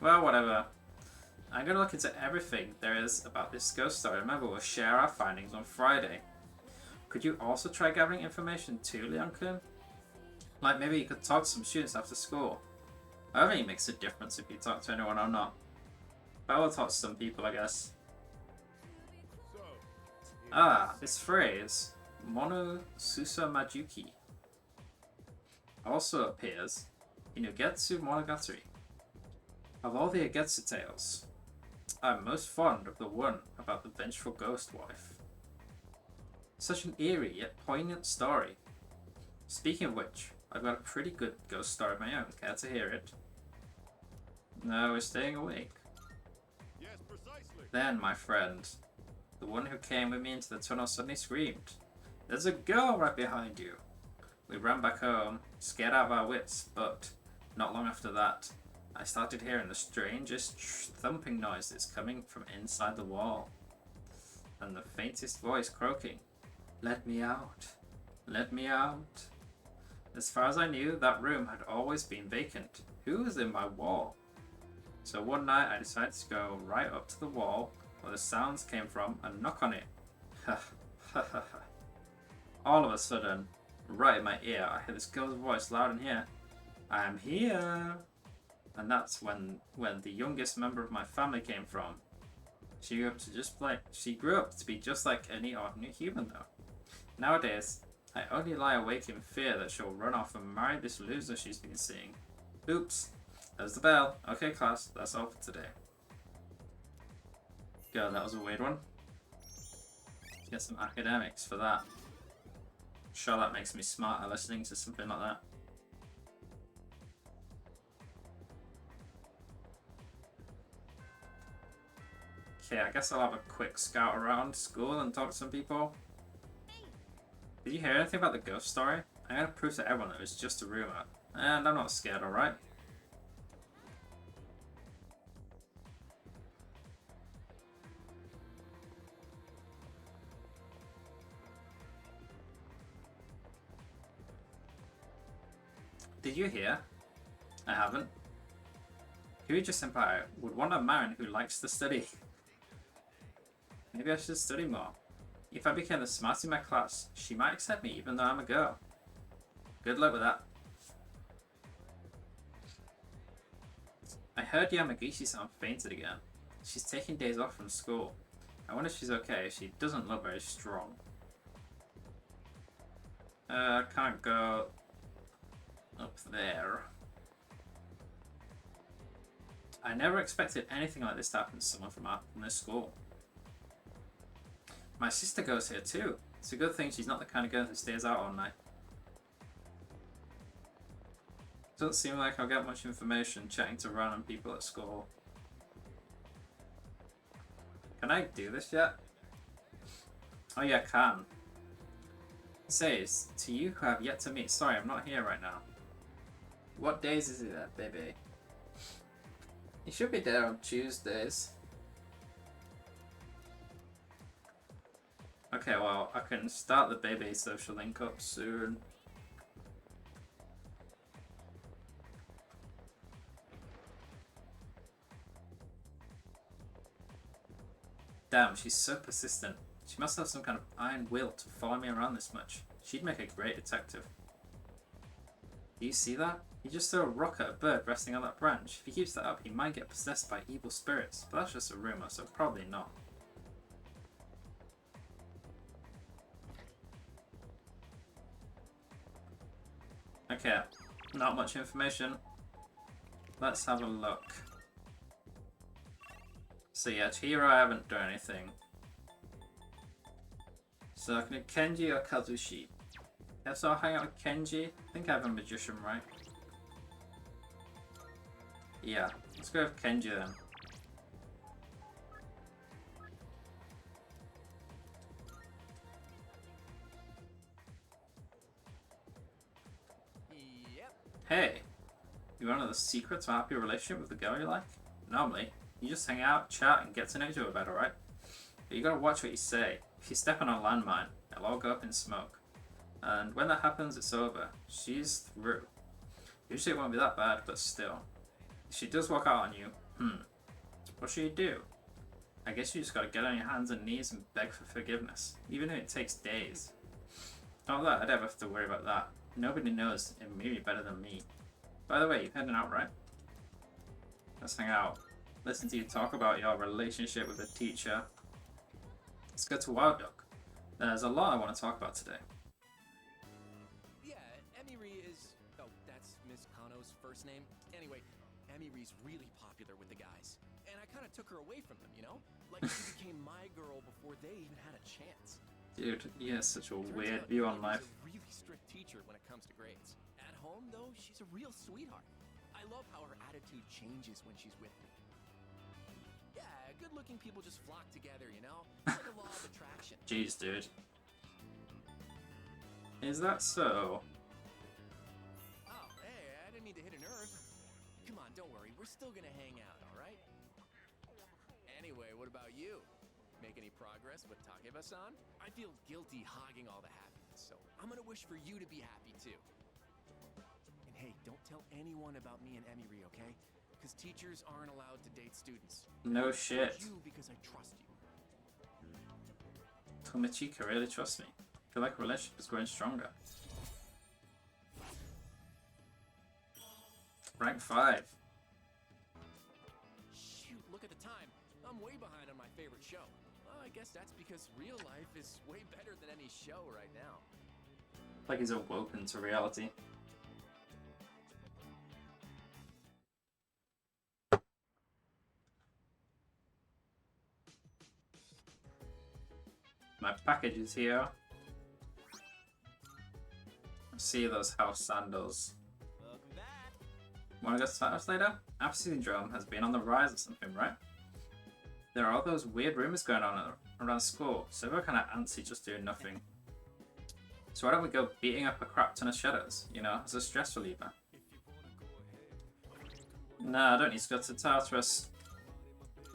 Well, whatever. I'm going to look into everything there is about this ghost story. Remember, we'll share our findings on Friday. Could you also try gathering information too, Leon-kun? Like, maybe you could talk to some students after school. I don't think it makes a difference if you talk to anyone or not. But I will talk to some people, I guess. Ah, this phrase, Mono Susa Majuki, also appears in Ugetsu Monogatari. Of all the Ugetsu tales, I'm most fond of the one about the vengeful ghost wife. Such an eerie yet poignant story. Speaking of which, I've got a pretty good ghost story of my own. Care to hear it? No, we're staying awake. Yes, precisely. Then, my friend, the one who came with me into the tunnel suddenly screamed, "There's a girl right behind you!" We ran back home, scared out of our wits, but not long after that, I started hearing the strangest thumping noises coming from inside the wall, and the faintest voice croaking, "Let me out! Let me out!" As far as I knew, that room had always been vacant. Who was in my wall? So one night I decided to go right up to the wall where the sounds came from and knock on it. Ha ha ha ha. All of a sudden, right in my ear, I hear this girl's voice loud and clear. "I'm here!" And that's when the youngest member of my family came from. She grew up to be just like any ordinary human though. Nowadays, I only lie awake in fear that she'll run off and marry this loser she's been seeing. Oops. There's the bell. Okay, class, that's all for today. God, that was a weird one. Let's get some academics for that. Sure, that makes me smarter listening to something like that. Okay, I guess I'll have a quick scout around school and talk to some people. Did you hear anything about the ghost story? I'm gonna prove to everyone that it was just a rumor. And I'm not scared, alright? Did you hear? I haven't. Kyuja-senpai would want a man who likes to study. Maybe I should study more. If I became the smartest in my class, she might accept me even though I'm a girl. Good luck with that. I heard Yamagishi-san fainted again. She's taking days off from school. I wonder if she's okay. She doesn't look very strong. Can't go up there. I never expected anything like this to happen to someone from this school. My sister goes here too. It's a good thing she's not the kind of girl who stays out all night. Doesn't seem like I'll get much information chatting to random people at school. Can I do this yet? Oh yeah, I can. It says, to you who have yet to meet. Sorry, I'm not here right now. What days is it at, baby? You should be there on Tuesdays. Okay, well, I can start the baby social link up soon. Damn, she's so persistent. She must have some kind of iron will to follow me around this much. She'd make a great detective. Do you see that? He just threw a rock at a bird resting on that branch. If he keeps that up, he might get possessed by evil spirits. But that's just a rumor, so probably not. Okay, not much information. Let's have a look. So yeah, Chihiro, I haven't done anything. So I can do Kenji or Kazushi. Yes, I'll hang out with Kenji. I think I have a magician, right? Yeah, let's go with Kenji then. Yep. Hey, you want to know the secret to a happy relationship with the girl you like? Normally, you just hang out, chat, and get to know each other better, right? But you gotta watch what you say. If you step on a landmine, it'll all go up in smoke. And when that happens, it's over. She's through. Usually it won't be that bad, but still. If she does walk out on you, what should you do? I guess you just gotta get on your hands and knees and beg for forgiveness, even if it takes days. Not that I'd ever have to worry about that. Nobody knows Emiri better than me. By the way, you're heading out, right? Let's hang out. Listen to you talk about your relationship with a teacher. Let's go to Wild Duck. There's a lot I want to talk about today. Yeah, Emiri is... Oh, that's Miss Kano's first name. Anyway, Emiri's really popular with the guys. And I kind of took her away from them, you know? Like, she became my girl before they even had a chance. Dude, he has such a Turns weird out view on Emiri's life. a really strict teacher when it comes to grades. At home, though, she's a real sweetheart. I love how her attitude changes when she's with me. Yeah, good-looking people just flock together, you know? It's like a law of attraction. Jeez, dude. Is that so? Oh, hey, I didn't mean to hit a nerve. Come on, don't worry. We're still gonna hang out, alright? Anyway, what about you? Make any progress with Takeba-san? I feel guilty hogging all the happiness, so I'm gonna wish for you to be happy too. And hey, don't tell anyone about me and Emiri, okay? Because teachers aren't allowed to date students. No I shit. told you because I trust you. Tomichika really trusts me. I feel like our relationship is growing stronger. Rank 5. Shoot, look at the time. I'm way behind on my favorite show. Well, I guess that's because real life is way better than any show right now. Like he's awoken to reality. My package is here. See those house sandals. Welcome back. Wanna go to us later? Apathy syndrome has been on the rise or something, right? There are all those weird rumors going on around school, so we're kind of antsy just doing nothing. So why don't we go beating up a crap ton of shadows, you know, as a stress reliever? Nah, I don't need to go to Tartarus.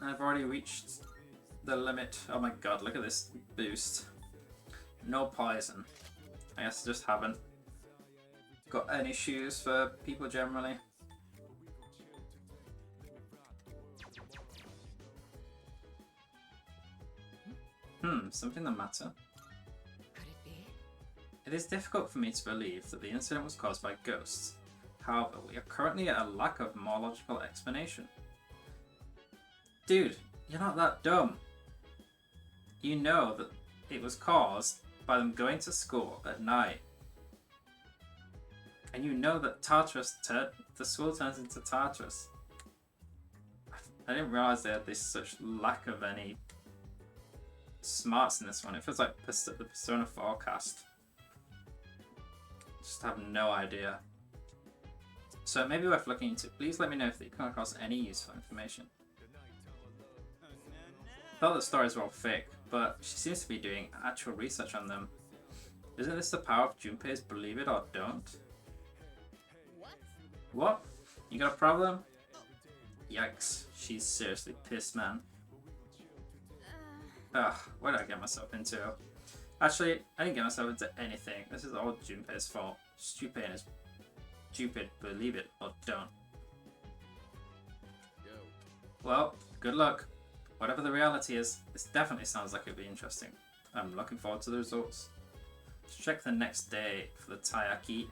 I've already reached the limit. Oh my god, look at this boost. No poison. I guess I just haven't got any shoes for people generally. Something the matter? Could it be? It is difficult for me to believe that the incident was caused by ghosts. However, we are currently at a lack of more logical explanation. Dude, you're not that dumb. You know that it was caused by them going to school at night. And you know that the school turns into Tartarus. I didn't realize they had this such lack of any smarts in this one. It feels like the Persona 4 cast. Just have no idea. So it may be worth looking into. Please let me know if you come across any useful information. Thought the stories were all fake, but she seems to be doing actual research on them. Isn't this the power of Junpei's believe it or don't? What? What? You got a problem? Yikes. She's seriously pissed, man. Ugh, what did I get myself into? Actually, I didn't get myself into anything. This is all Junpei's fault. Stupid is stupid, believe it or don't. Yo. Well, good luck. Whatever the reality is, this definitely sounds like it'd be interesting. I'm looking forward to the results. Let's check the next day for the Taiyaki.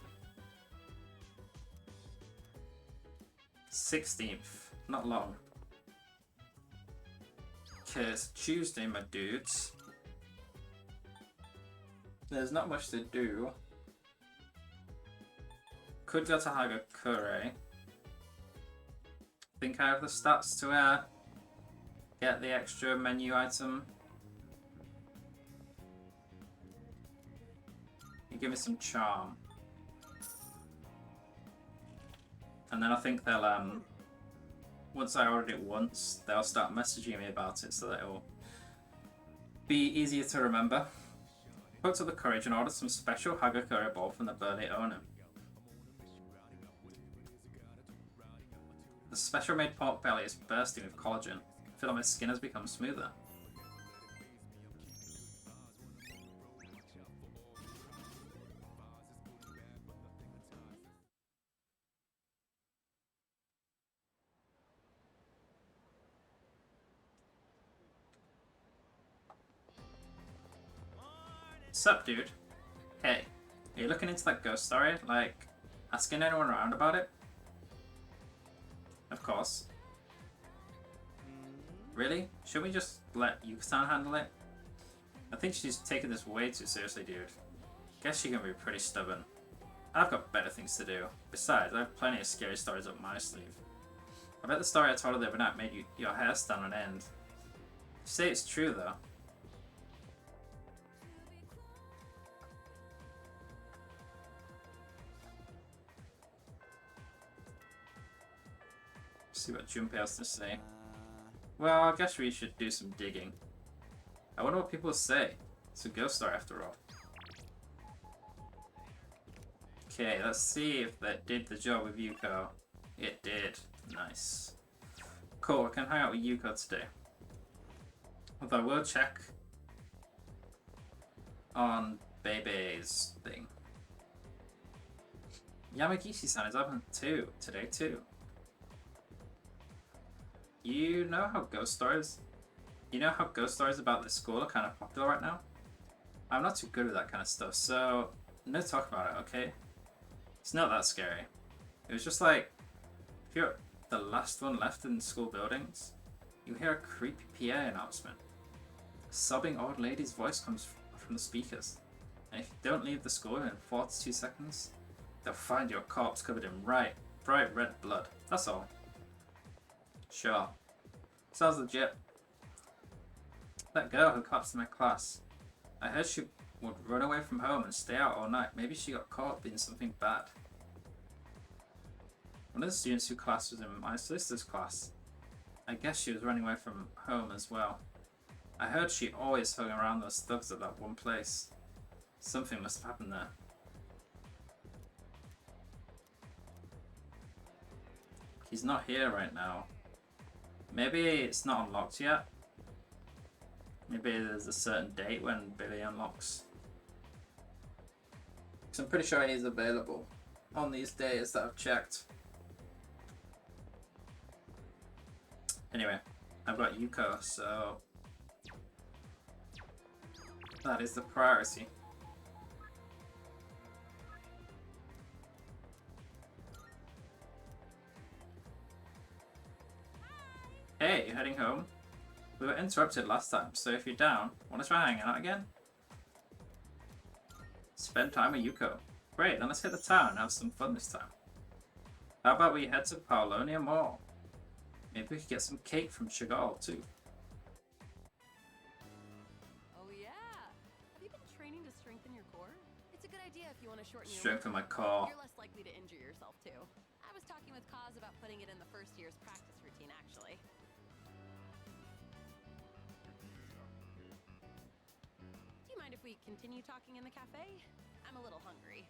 16th. Not long. Okay, it's Tuesday, my dudes. There's not much to do. Could go to Hagakure. Think I have the stats to get the extra menu item. You give me some charm. And then I think they'll once I ordered it once, they'll start messaging me about it so that it'll be easier to remember. Spoke to the courage and ordered some special Hagakure ball from the burly owner. The special made pork belly is bursting with collagen. I feel like my skin has become smoother. Sup, dude? Hey, are you looking into that ghost story? Like, asking anyone around about it? Of course. Really? Should we just let Yuka-san handle it? I think she's taking this way too seriously, dude. Guess she can be pretty stubborn. I've got better things to do. Besides, I have plenty of scary stories up my sleeve. I bet the story I told her the other night made your hair stand on end. You say it's true, though. See what Junpei has to say. Well, I guess we should do some digging. I wonder what people say. It's a ghost story after all. Okay, let's see if that did the job with Yuko. It did. Nice. Cool, I can hang out with Yuko today. Although I will check on Bebe's thing. Yamagishi-san is up too, today too. You know how ghost stories about this school are kind of popular right now? I'm not too good with that kind of stuff, so no talk about it, okay? It's not that scary. It was just like, if you're the last one left in school buildings, you hear a creepy PA announcement. A sobbing old lady's voice comes from the speakers, and if you don't leave the school in 42 seconds, they'll find your corpse covered in bright red blood. That's all. Sure. Sounds legit. That girl who collapsed in my class. I heard she would run away from home and stay out all night. Maybe she got caught up in something bad. One of the students whose class was in my sister's class. I guess she was running away from home as well. I heard she always hung around those thugs at that one place. Something must have happened there. He's not here right now. Maybe it's not unlocked yet. Maybe there's a certain date when Billy unlocks. Because I'm pretty sure he's available on these days that I've checked. Anyway, I've got Yuko, so that is the priority. Hey, you heading home? We were interrupted last time, so if you're down, want to try hanging out again? Spend time with Yuko. Great, then let's hit the town and have some fun this time. How about we head to Paulonia Mall? Maybe we could get some cake from Chagall too. Oh yeah! Have you been training to strengthen your core? It's a good idea if you want to shorten your Strengthen my core. You're less likely to injure yourself too. I was talking with Kaz about putting it in the first year's practice routine actually. Do you mind if we continue talking in the cafe? I'm a little hungry.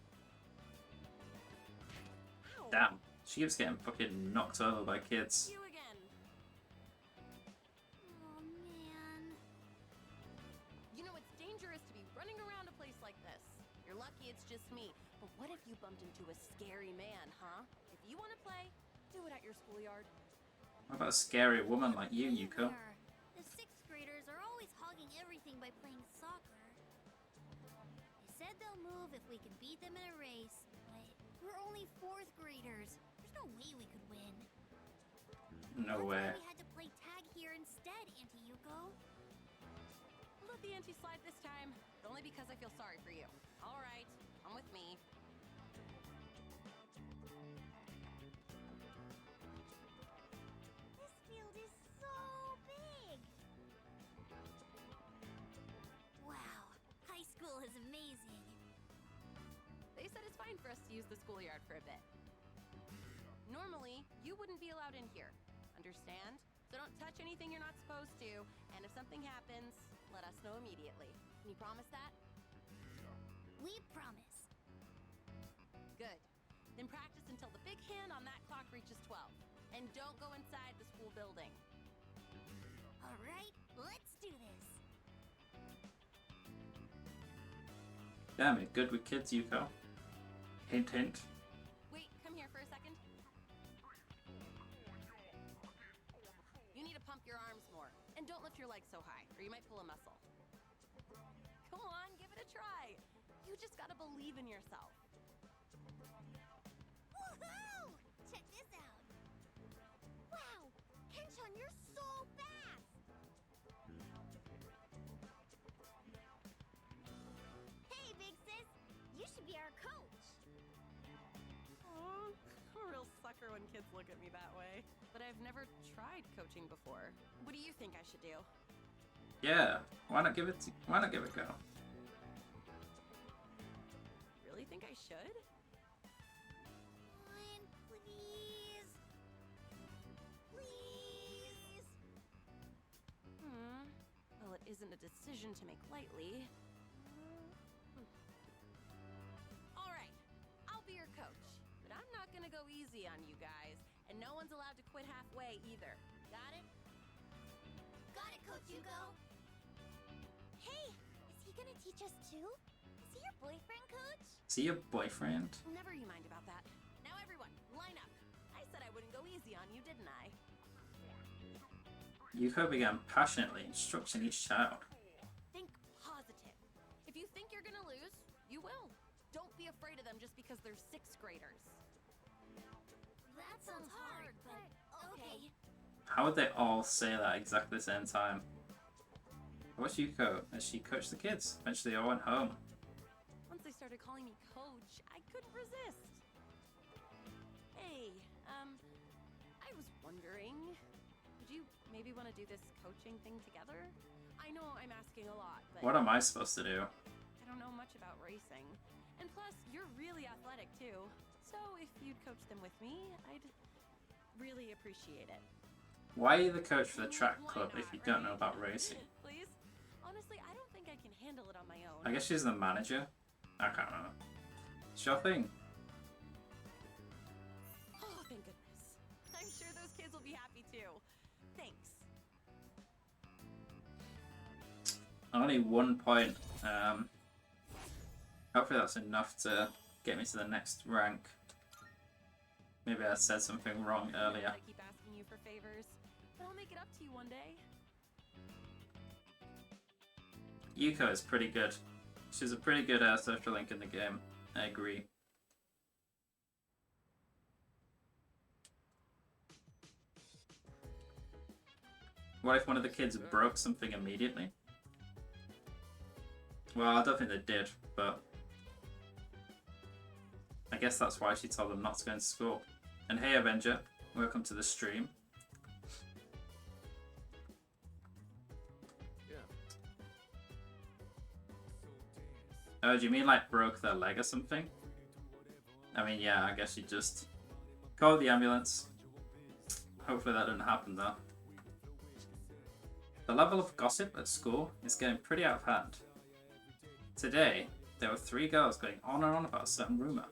Ow. Damn, she keeps getting fucking knocked over by kids. You again. Oh man. You know it's dangerous to be running around a place like this. You're lucky it's just me. But what if you bumped into a scary man, huh? If you want to play, do it at your schoolyard. What about a scary woman like you, Yuko? The 6th graders are always hogging everything by playing soccer. They said they'll move if we can beat them in a race, but we're only 4th graders. There's no way we could win. No way. That's why we had to play tag here instead, Auntie Yuko. I'll let the auntie slide this time, but only because I feel sorry for you. All right, come with me. This field is so big. Wow, high school is amazing. They said it's fine for us to use the schoolyard for a bit. Normally, you wouldn't be allowed in here. Under understand? So don't touch anything you're not supposed to, and if something happens, let us know immediately. Can you promise that? We promise. Good. Then practice until the big hand on that clock reaches 12. And don't go inside the school building. All right, let's do this. Damn it, good with kids, Yuko. Hint, hint. Wait, come here for a second. You need to pump your arms more. And don't lift your legs so high, or you might pull a muscle. Come on, give it a try. You just gotta believe in yourself. Woohoo! Check this out. Wow, Henchon, you're so fast. Hey, big sis, you should be our coach. Oh, I'm a real sucker when kids look at me that way. But I've never tried coaching before. What do you think I should do? Yeah, why not give it a go? Really think I should? One, please. Please. Well, it isn't a decision to make lightly. All right, I'll be your coach. But I'm not gonna go easy on you guys. And no one's allowed to quit halfway either. Got it? Got it, Coach Yuko. Hey, is he gonna teach us too? Is he your boyfriend, Coach? See your boyfriend? Never you mind about that. Now everyone, line up. I said I wouldn't go easy on you, didn't I? Yuko began passionately instructing each child. Think positive. If you think you're gonna lose, you will. Don't be afraid of them just because they're 6th graders. That sounds hard, but okay. How would they all say that exactly the same time? What's Yuko as she coached the kids? Eventually, I went home. Once they started calling me coach, I couldn't resist. Hey, I was wondering, would you maybe want to do this coaching thing together? I know I'm asking a lot, but What am I supposed to do? I don't know much about racing. And plus, you're really athletic too. So if you'd coach them with me, I'd really appreciate it. Why are you the coach for the track club if you don't know about racing? Please? Honestly, I don't think I can handle it on my own. I guess she's the manager. I can't remember. Sure thing. Oh, thank goodness. I'm sure those kids will be happy too. Thanks. Only 1 point. Hopefully that's enough to get me to the next rank. Maybe I said something wrong earlier. I keep asking you for favors, but I'll make it up to you one day. Yuko is pretty good. She's a pretty good social link in the game. I agree. What if one of the kids broke something immediately? Well, I don't think they did, but I guess that's why she told them not to go into school. And hey Avenger, welcome to the stream. Oh, do you mean like broke their leg or something? I mean, yeah, I guess you just call the ambulance. Hopefully that didn't happen though. The level of gossip at school is getting pretty out of hand. Today, there were 3 girls going on and on about a certain rumour.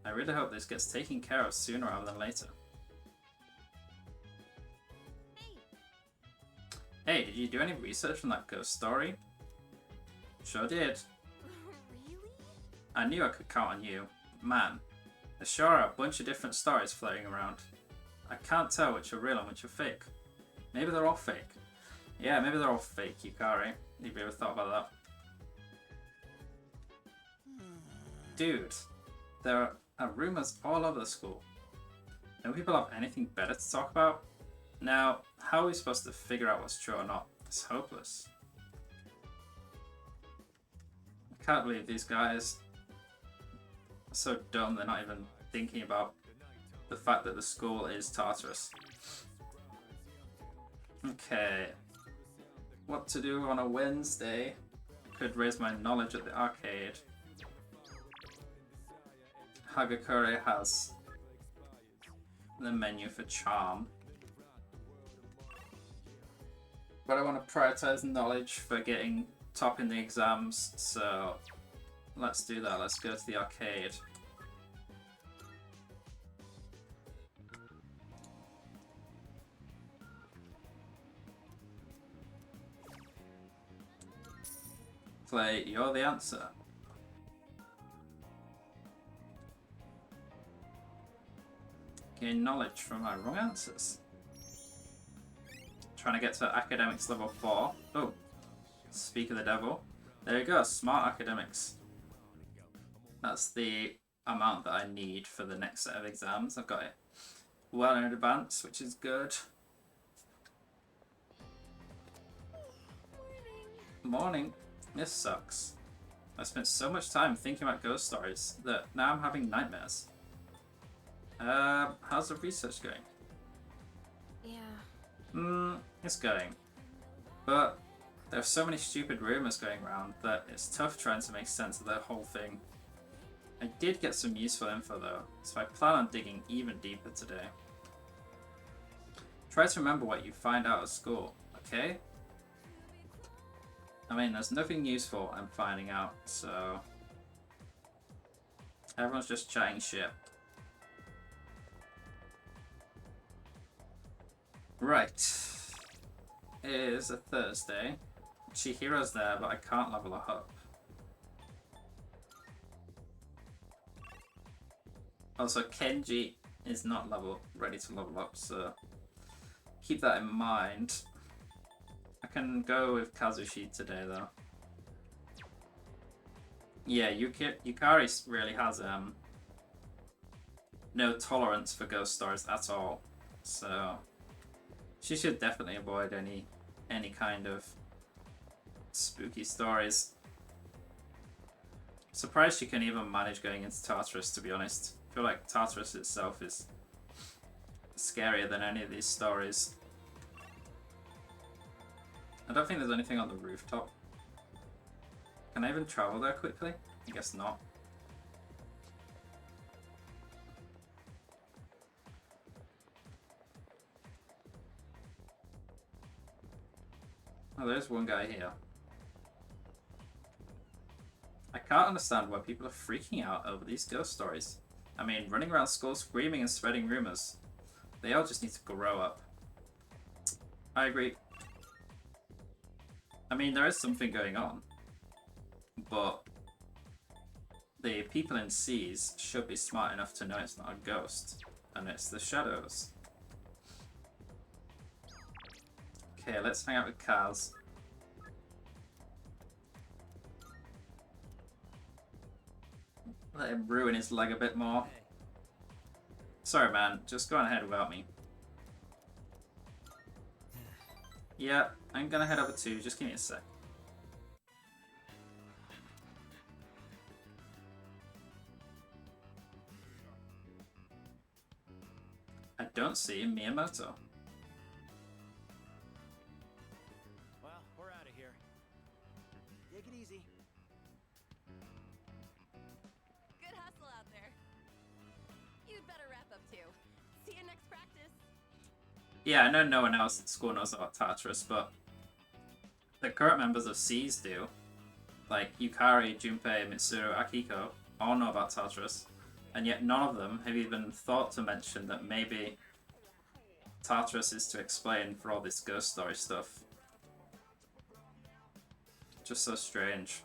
I really hope this gets taken care of sooner rather than later. Hey, did you do any research on that ghost story? Sure did. Really? I knew I could count on you. Man, there sure are a bunch of different stories floating around. I can't tell which are real and which are fake. Maybe they're all fake. Yeah, maybe they're all fake, Yukari. Have you ever thought about that? Dude, there are rumors all over the school. Don't people have anything better to talk about? Now, how are we supposed to figure out what's true or not? It's hopeless. I can't believe these guys are so dumb they're not even thinking about the fact that the school is Tartarus. Okay. What to do on a Wednesday? Could raise my knowledge at the arcade. Hagakure has the menu for charm. but I want to prioritize knowledge for getting top in the exams, so let's do that. Let's go to the arcade. Play You're the Answer. Gain knowledge from my wrong answers. Trying to get to academics level 4. Oh, speak of the devil. There you go, smart academics. That's the amount that I need for the next set of exams. I've got it well in advance, which is good. Morning. This sucks. I spent so much time thinking about ghost stories that now I'm having nightmares. How's the research going? Yeah. It's going. But there are so many stupid rumors going around that it's tough trying to make sense of the whole thing. I did get some useful info though, so I plan on digging even deeper today. Try to remember what you find out at school, okay? I mean, there's nothing useful I'm finding out, so... Everyone's just chatting shit. Right. It is a Thursday. Chihiro's there, but I can't level her up. Also, Kenji is not ready to level up, so keep that in mind. I can go with Kazushi today, though. Yeah, Yukari really has no tolerance for ghost stories at all, so she should definitely avoid any kind of spooky stories. Surprised she can even manage going into Tartarus, to be honest. I feel like Tartarus itself is scarier than any of these stories. I don't think there's anything on the rooftop. Can I even travel there quickly? I guess not. Oh, there's one guy here. I can't understand why people are freaking out over these ghost stories. I mean, running around school screaming and spreading rumors. They all just need to grow up. I agree. I mean, there is something going on, but the people in Seas should be smart enough to know it's not a ghost, and it's the shadows. Okay, let's hang out with Kaz. Let him ruin his leg a bit more. Sorry, man. Just go on ahead without me. Yeah, I'm gonna head over too. Just give me a sec. I don't see Miyamoto. Well, we're out of here. Take it easy. Good hustle out there. You'd better wrap up too. See you next practice. Yeah, I know no one else at school knows about Tartarus, but the current members of Seas do. Like Yukari, Junpei, Mitsuru, Akiko all know about Tartarus, and yet none of them have even thought to mention that maybe Tartarus is to explain for all this ghost story stuff. Just so strange.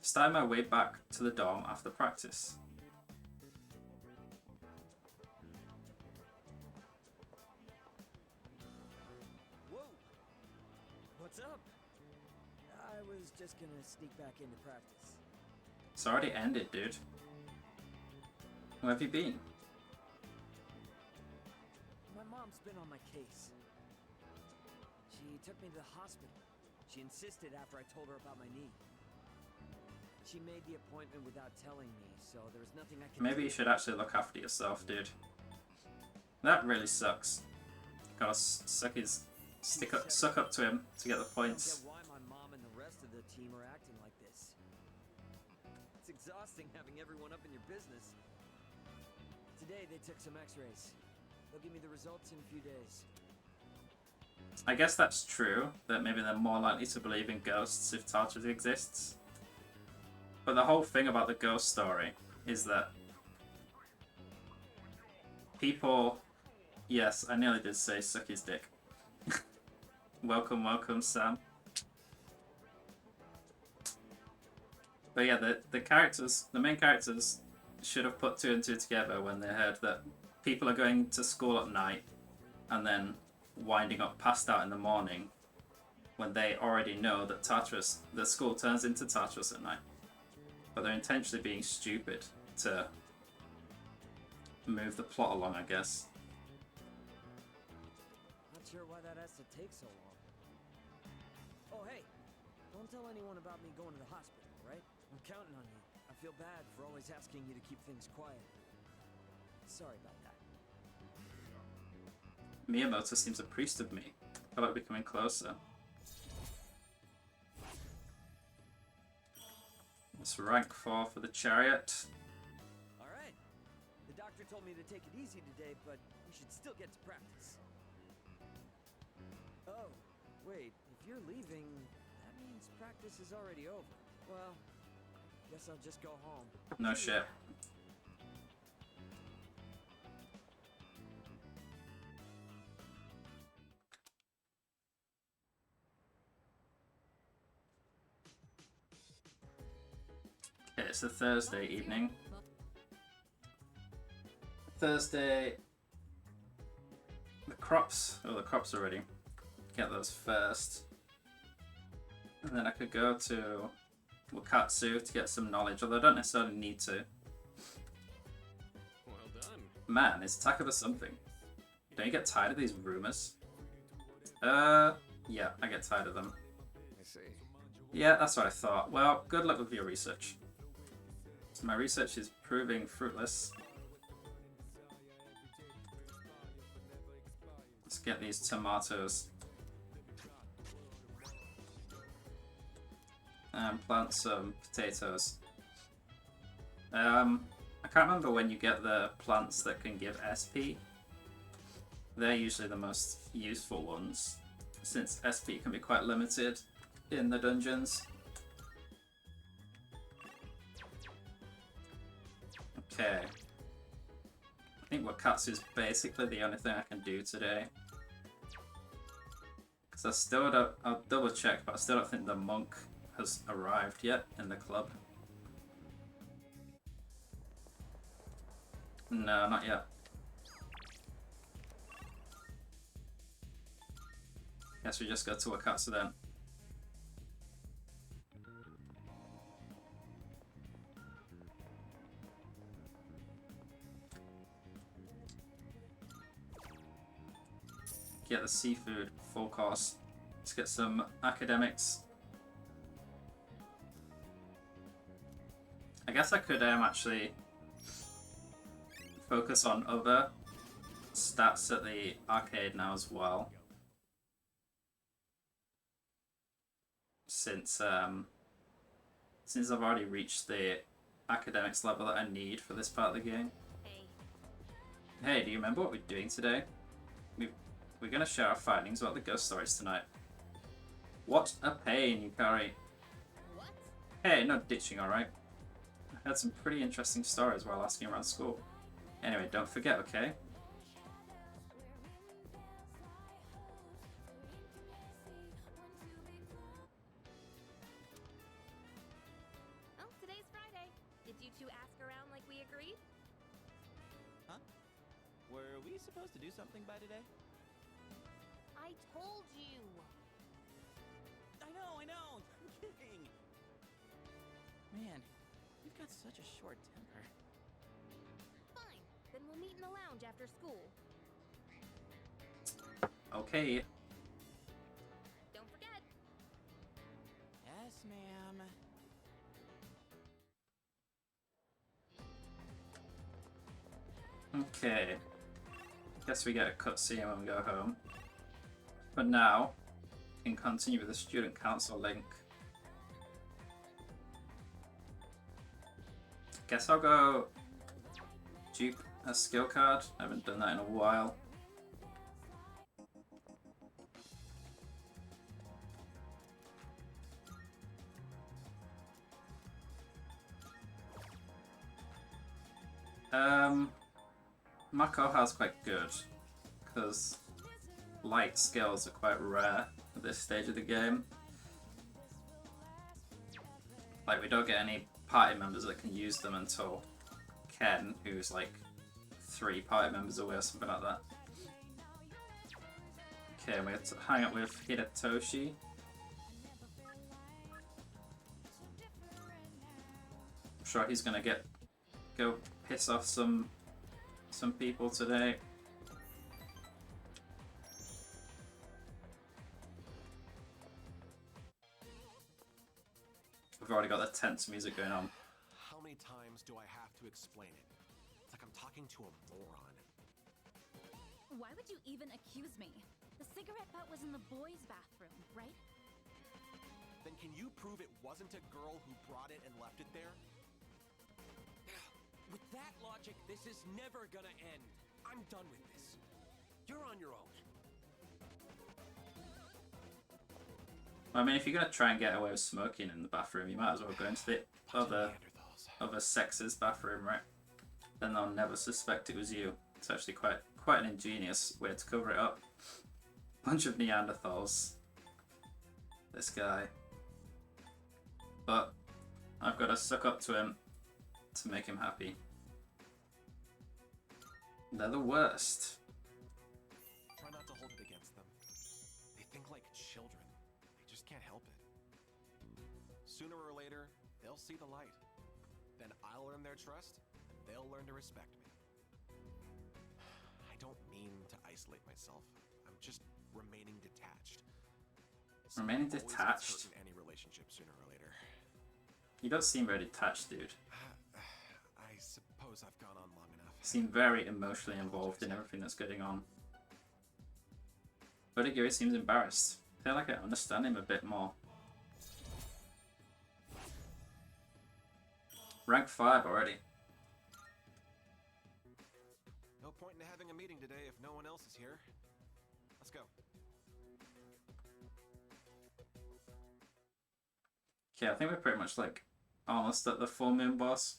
Starting my way back to the dorm after practice. Whoa! What's up? I was just gonna sneak back into practice. It's already ended, dude. Where have you been? My mom's been on my case. She took me to the hospital. She insisted after I told her about my knee. She made the appointment without telling me, so there was nothing I could Maybe do. you should actually look after yourself, dude. That really sucks. Gotta suck up to him to get the I don't points. get why my mom and the rest of the team are acting like this. It's exhausting having everyone up in your business. Today they took some x-rays. They'll give me the results in a few days. I guess that's true, that maybe they're more likely to believe in ghosts if Tartarus exists. But the whole thing about the ghost story is that people... Yes, I nearly did say suck his dick. Welcome, welcome, Sam. But yeah, the main characters should have put 2 and 2 together when they heard that people are going to school at night and then winding up passed out in the morning when they already know that Tartarus, the school turns into Tartarus at night. But they're intentionally being stupid to move the plot along, I guess. Not sure why that has to take so long. Oh, hey, don't tell anyone about me going to the hospital, right? I'm counting on you. I feel bad for always asking you to keep things quiet. Sorry about that. Miyamoto seems a priest of me. I like becoming closer. It's rank 4 for the chariot. All right. The doctor told me to take it easy today, but we should still get to practice. Oh, wait. If you're leaving, that means practice is already over. Well, guess I'll just go home. No shit. Okay, it's a Thursday evening. Thursday. The crops. Oh, the crops are ready. Get those first. And then I could go to Wakatsu to get some knowledge, although I don't necessarily need to. Well done. Man, is Takaba something? Don't you get tired of these rumors? Yeah, I get tired of them. I see. Yeah, that's what I thought. Well, good luck with your research. So my research is proving fruitless. Let's get these tomatoes. And plant some potatoes. I can't remember when you get the plants that can give SP. They're usually the most useful ones, since SP can be quite limited in the dungeons. Okay. I think Wakatsu is basically the only thing I can do today. Because I still don't... I'll double check, but I still don't think the monk has arrived yet in the club. No, not yet. Guess we just go to Wakatsu then. Get the seafood, full course. Let's get some academics. I guess I could actually focus on other stats at the arcade now as well. Since I've already reached the academics level that I need for this part of the game. Hey, do you remember what we're doing today? We're gonna share our findings about the ghost stories tonight. What a pain, Yukari. What? Hey, no ditching, alright? I heard some pretty interesting stories while asking around school. Anyway, don't forget, okay? Oh, today's Friday. Did you two ask around like we agreed? Huh? Were we supposed to do something by today? I told you. I know. I'm kidding. Man, you've got such a short temper. Fine. Then we'll meet in the lounge after school. Okay. Don't forget. Yes, ma'am. Okay. Guess we get a cutscene when we go home. But now, we can continue with the student council link. Guess I'll go dupe a skill card. I haven't done that in a while. My Koha's quite good, because light skills are quite rare at this stage of the game. Like, we don't get any party members that can use them until Ken, who's like 3 party members away or something like that. Okay, we have to hang out with Hidetoshi. I'm sure he's gonna go piss off some people today. We've already got the tense music going on. How many times do I have to explain it? It's like I'm talking to a moron. Why would you even accuse me? The cigarette butt was in the boys' bathroom, right? Then can you prove it wasn't a girl who brought it and left it there? With that logic, this is never gonna end. I'm done with this. You're on your own. I mean, if you're gonna try and get away with smoking in the bathroom, you might as well go into the other sex's bathroom, right? Then they'll never suspect it was you. It's actually quite an ingenious way to cover it up. Bunch of Neanderthals. This guy. But I've got to suck up to him to make him happy. They're the worst. Try not to hold it against them. They think like children. They just can't help it. Sooner or later, they'll see the light. Then I'll earn their trust, and they'll learn to respect me. I don't mean to isolate myself. I'm just remaining detached. Remaining Someone always gets detached? hurt in any relationship sooner or later. You don't seem very detached, dude. I suppose I've gone on long enough. You seem very emotionally involved in everything that's going on. Odagiri seems embarrassed. I feel like I understand him a bit more. Rank 5 already. No point in having a meeting today if no one else is here. Let's go. Okay, I think we're pretty much like almost at the full moon boss.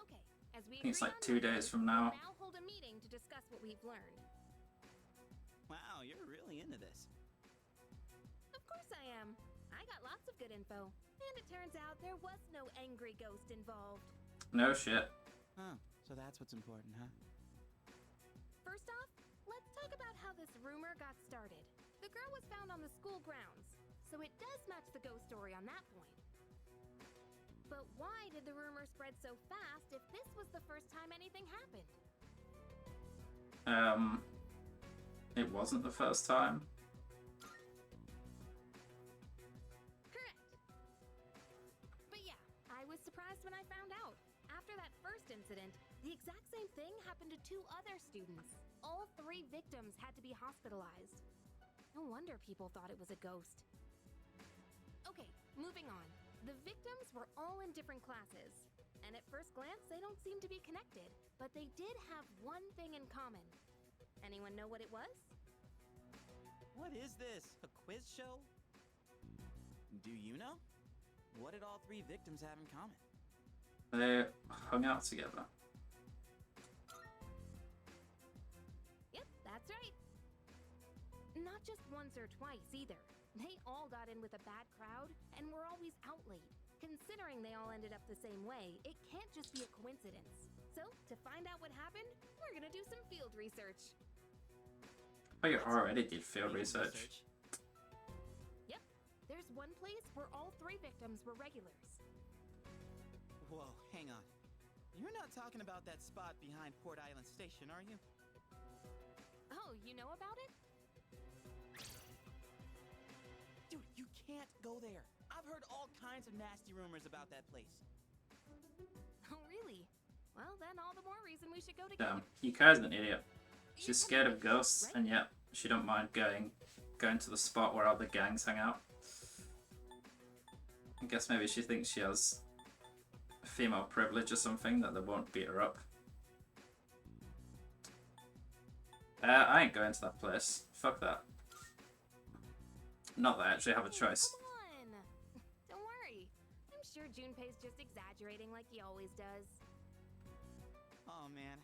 Okay, as we I think it's agreed like on 2 days from now. We'll now hold a meeting to discuss what we've learned. Wow, you're really into this. Of course I am. I got lots of good info. And it turns out there was no angry ghost involved. No shit. Oh, so that's what's important, huh? First off, let's talk about how this rumor got started. The girl was found on the school grounds, so it does match the ghost story on that point. But why did the rumor spread so fast if this was the first time anything happened? It wasn't the first time. Correct. But yeah, I was surprised when I found out. After that first incident, the exact same thing happened to 2 other students. All 3 victims had to be hospitalized. No wonder people thought it was a ghost. Okay, moving on. The victims were all in different classes. And at first glance, they don't seem to be connected. But they did have one thing in common. Anyone know what it was? What is this? A quiz show? Do you know? What did all 3 victims have in common? They hung out together. Yep, that's right. Not just once or twice either. They all got in with a bad crowd and were always out late. Considering they all ended up the same way, it can't just be a coincidence. So, to find out what happened, we're gonna do some field research. Oh, you already did field research. Yep, there's one place where all 3 victims were regulars. Whoa, hang on. You're not talking about that spot behind Port Island Station, are you? Oh, you know about it? Dude, you can't go there. I've heard all kinds of nasty rumors about that place. Oh, really? Well, then all the more reason we should go together. Damn, Yukai's an idiot. She's scared of ghosts, and yet she don't mind going to the spot where all the gangs hang out. I guess maybe she thinks she has female privilege or something, that they won't beat her up. I ain't going to that place. Fuck that. Not that I actually have a choice. Come on! Don't worry. I'm sure Junpei's just exaggerating like he always does. Oh man,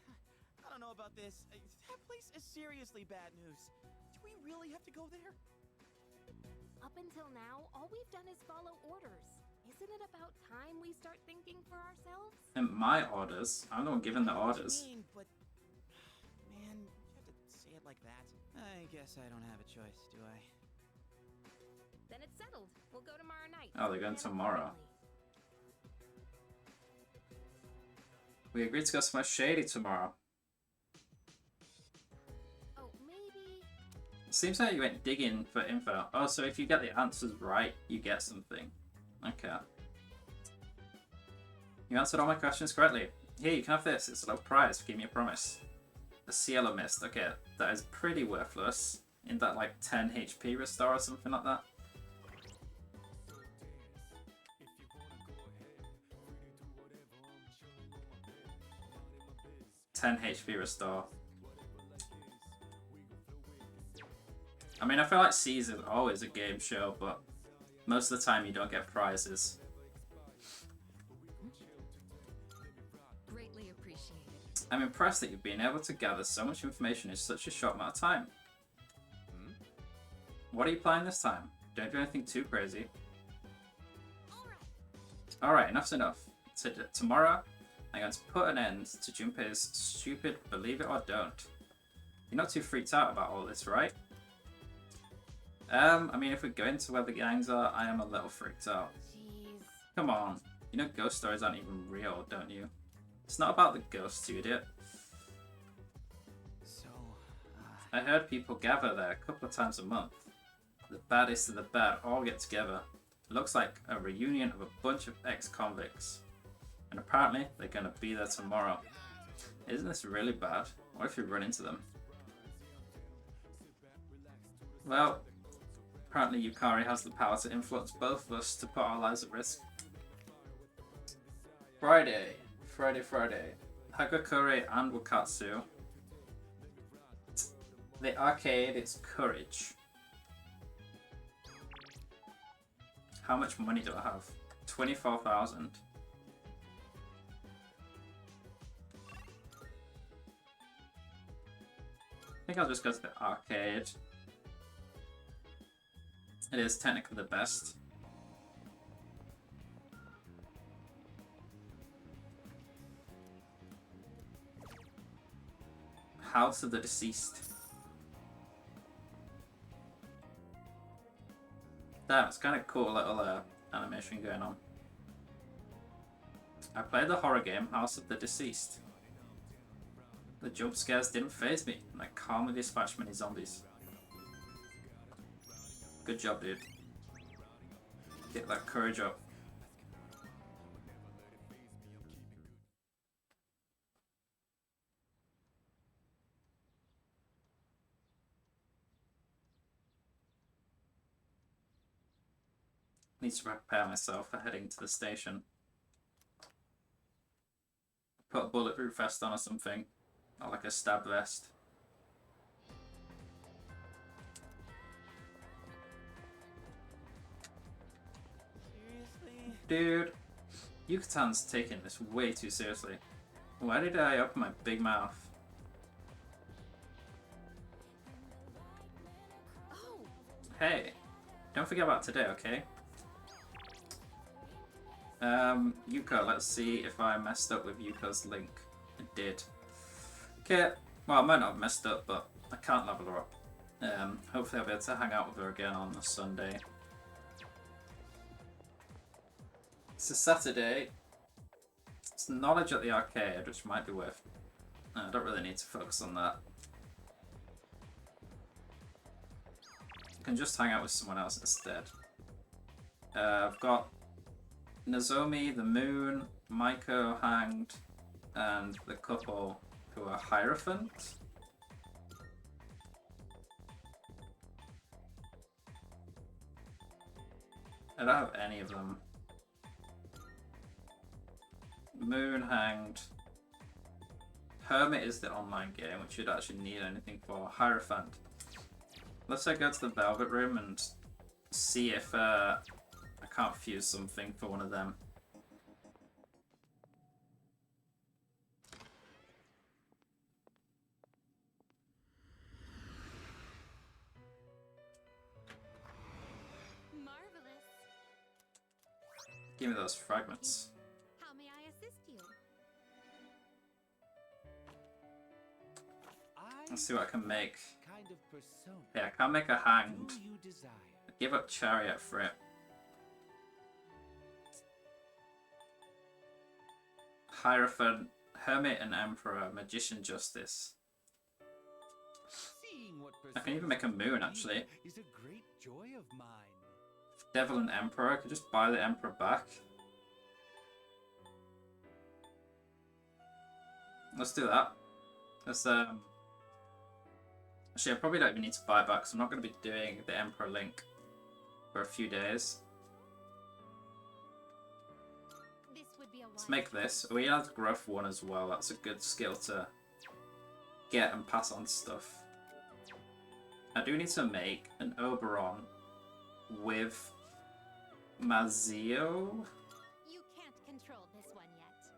I don't know about this. That place is seriously bad news. Do we really have to go there? Up until now, all we've done is follow orders. Isn't it about time we start thinking for ourselves? And my orders? I'm the one giving the I know what you orders. mean, but man, you have to say it like that. I guess I don't have a choice, do I? Then it's settled. We'll go tomorrow night. Oh, they're going Plan tomorrow. accordingly. We agreed to go somewhere shady tomorrow. Oh, maybe. Seems like you went digging for info. Oh, so if you get the answers right, you get something. Okay. You answered all my questions correctly. Here, you can have this. It's a low prize for keeping your promise. The Cielo Mist. Okay, that is pretty worthless. In that, like, 10 HP restore or something like that. HP restore. I mean, I feel like C's is always a game show, but most of the time you don't get prizes. Greatly appreciated. I'm impressed that you've been able to gather so much information in such a short amount of time. What are you planning this time? Don't do anything too crazy. Alright, enough's enough. Tomorrow, I'm going to put an end to Junpei's stupid believe it or don't. You're not too freaked out about all this, right? I mean, if we go into where the gangs are, I am a little freaked out. Jeez. Come on. You know ghost stories aren't even real, don't you? It's not about the ghosts, you idiot. So, I heard people gather there a couple of times a month. The baddest of the bad all get together. It looks like a reunion of a bunch of ex-convicts. And apparently, they're going to be there tomorrow. Isn't this really bad? What if we run into them? Well, apparently Yukari has the power to influence both of us to put our lives at risk. Friday. Hagakure and Wakatsu. The arcade is courage. How much money do I have? 24,000. I think I'll just go to the arcade. It is technically the best. House of the Deceased. That's kind of cool little animation going on. I played the horror game House of the Deceased. The jump scares didn't faze me, and I calmly dispatched many zombies. Good job, dude. Get that courage up. Need to prepare myself for heading to the station. Put a bulletproof vest on or something. Or like a stab vest. seriously? Dude, Yucatan's taking this way too seriously. Why did I open my big mouth? Oh, Hey, don't forget about today, okay? Yuka, let's see if I messed up with Yuka's link. I did. Okay, well, I might not have messed up, but I can't level her up. Hopefully I'll be able to hang out with her again on a Sunday. It's a Saturday. It's knowledge at the arcade, which might be worth. I don't really need to focus on that. I can just hang out with someone else instead. I've got Nozomi, the Moon, Maiko hanged, and the couple who are Hierophant. I don't have any of them. Moon hanged. Hermit is the online game, which you'd actually need anything for. Hierophant. Let's go to the Velvet Room and see if I can't fuse something for one of them. Give me those fragments. How may I assist you? Let's see what I can make. Kind of persona. Yeah, I can't make a hanged. Do you desire? Give up chariot for it. Hierophant, Hermit and Emperor, Magician Justice. Seeing what I can even make a moon actually. Is a great joy of mine. Devil and Emperor, I could just buy the Emperor back. Let's do that. Let's actually I probably don't even need to buy it back because I'm not going to be doing the Emperor Link for a few days. This would be a Let's make this. We have Gruff 1 as well. That's a good skill to get and pass on stuff. I do need to make an Oberon with Mazio, You can't control this one yet.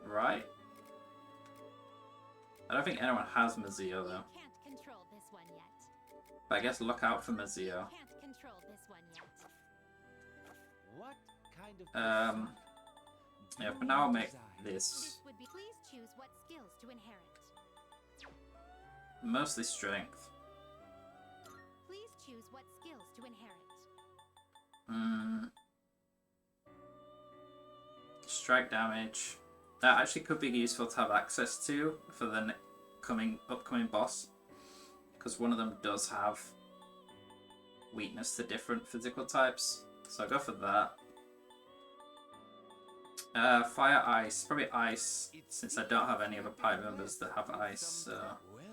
right? I don't think anyone has Mazio though. You can't control this one yet. But I guess look out for Mazio. Can't control this one yet. What kind of Yeah, for now I'll make this. This would be. Please choose what skills to inherit. Mostly strength. Please choose what skills to inherit. Strike damage. That actually could be useful to have access to for the upcoming boss. Because one of them does have weakness to different physical types. So I'll go for that. Fire, ice. Probably ice, since I don't have any other party members that have ice. So well.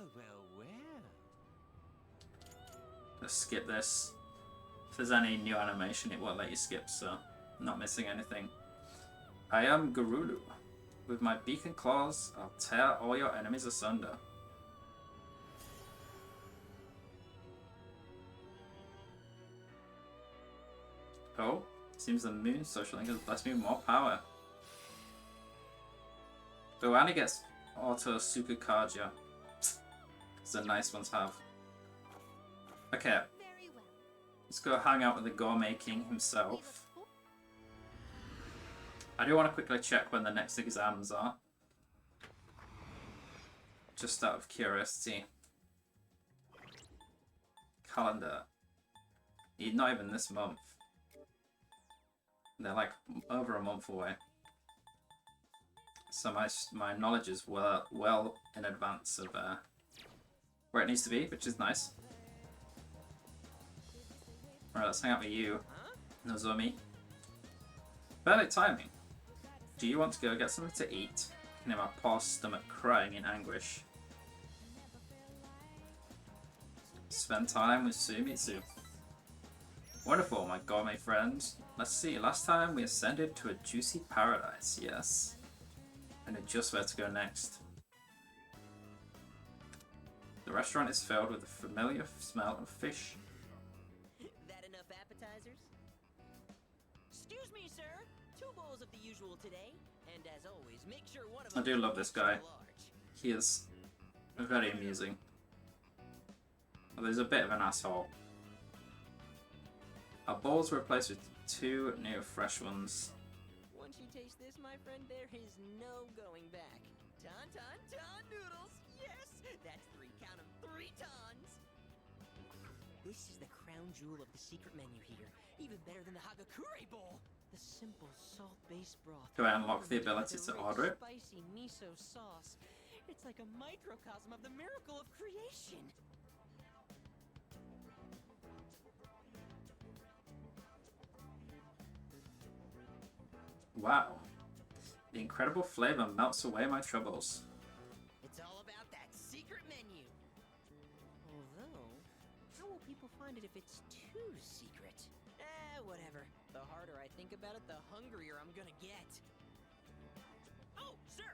let's skip this. If there's any new animation, it won't let you skip, so I'm not missing anything. I am Garulu. With my beak and claws, I'll tear all your enemies asunder. Oh, seems the moon social link has blessed me with more power. Oh, and it gets auto Sukukaja. It's a nice one to have. Okay. Very well. Let's go hang out with the Gourmet King himself. I do want to quickly check when the next exams are. Just out of curiosity. Calendar. Not even this month. They're like over a month away. So my knowledge is well in advance of where it needs to be, which is nice. Alright, let's hang out with you, Nozomi. Perfect timing. Do you want to go get something to eat? I can hear my poor stomach crying in anguish. Spend time with Sumitsu. Wonderful, my gourmet friend. Let's see, last time we ascended to a juicy paradise, yes. I know just where to go next. The restaurant is filled with the familiar smell of fish. That enough appetizers? Excuse me, sir. 2 bowls of the usual today, and as always, make sure one of I them do is love this guy. extra large. He is very amusing. Although he's a bit of an asshole. Our bowls were replaced with 2 new fresh ones. Once you taste this, my friend, there is no going back. Ton noodles! Yes! That's 3, count 'em, 3 tons! This is the crown jewel of the secret menu here. Even better than the Hagakure bowl! The simple salt-based broth. Do I unlock the ability to order it? Spicy miso sauce. It's like a microcosm of the miracle of creation. Wow. The incredible flavor melts away my troubles. It's all about that secret menu. Although, how will people find it if it's too secret? Whatever. The harder I think about it, the hungrier I'm gonna get. Oh, sir!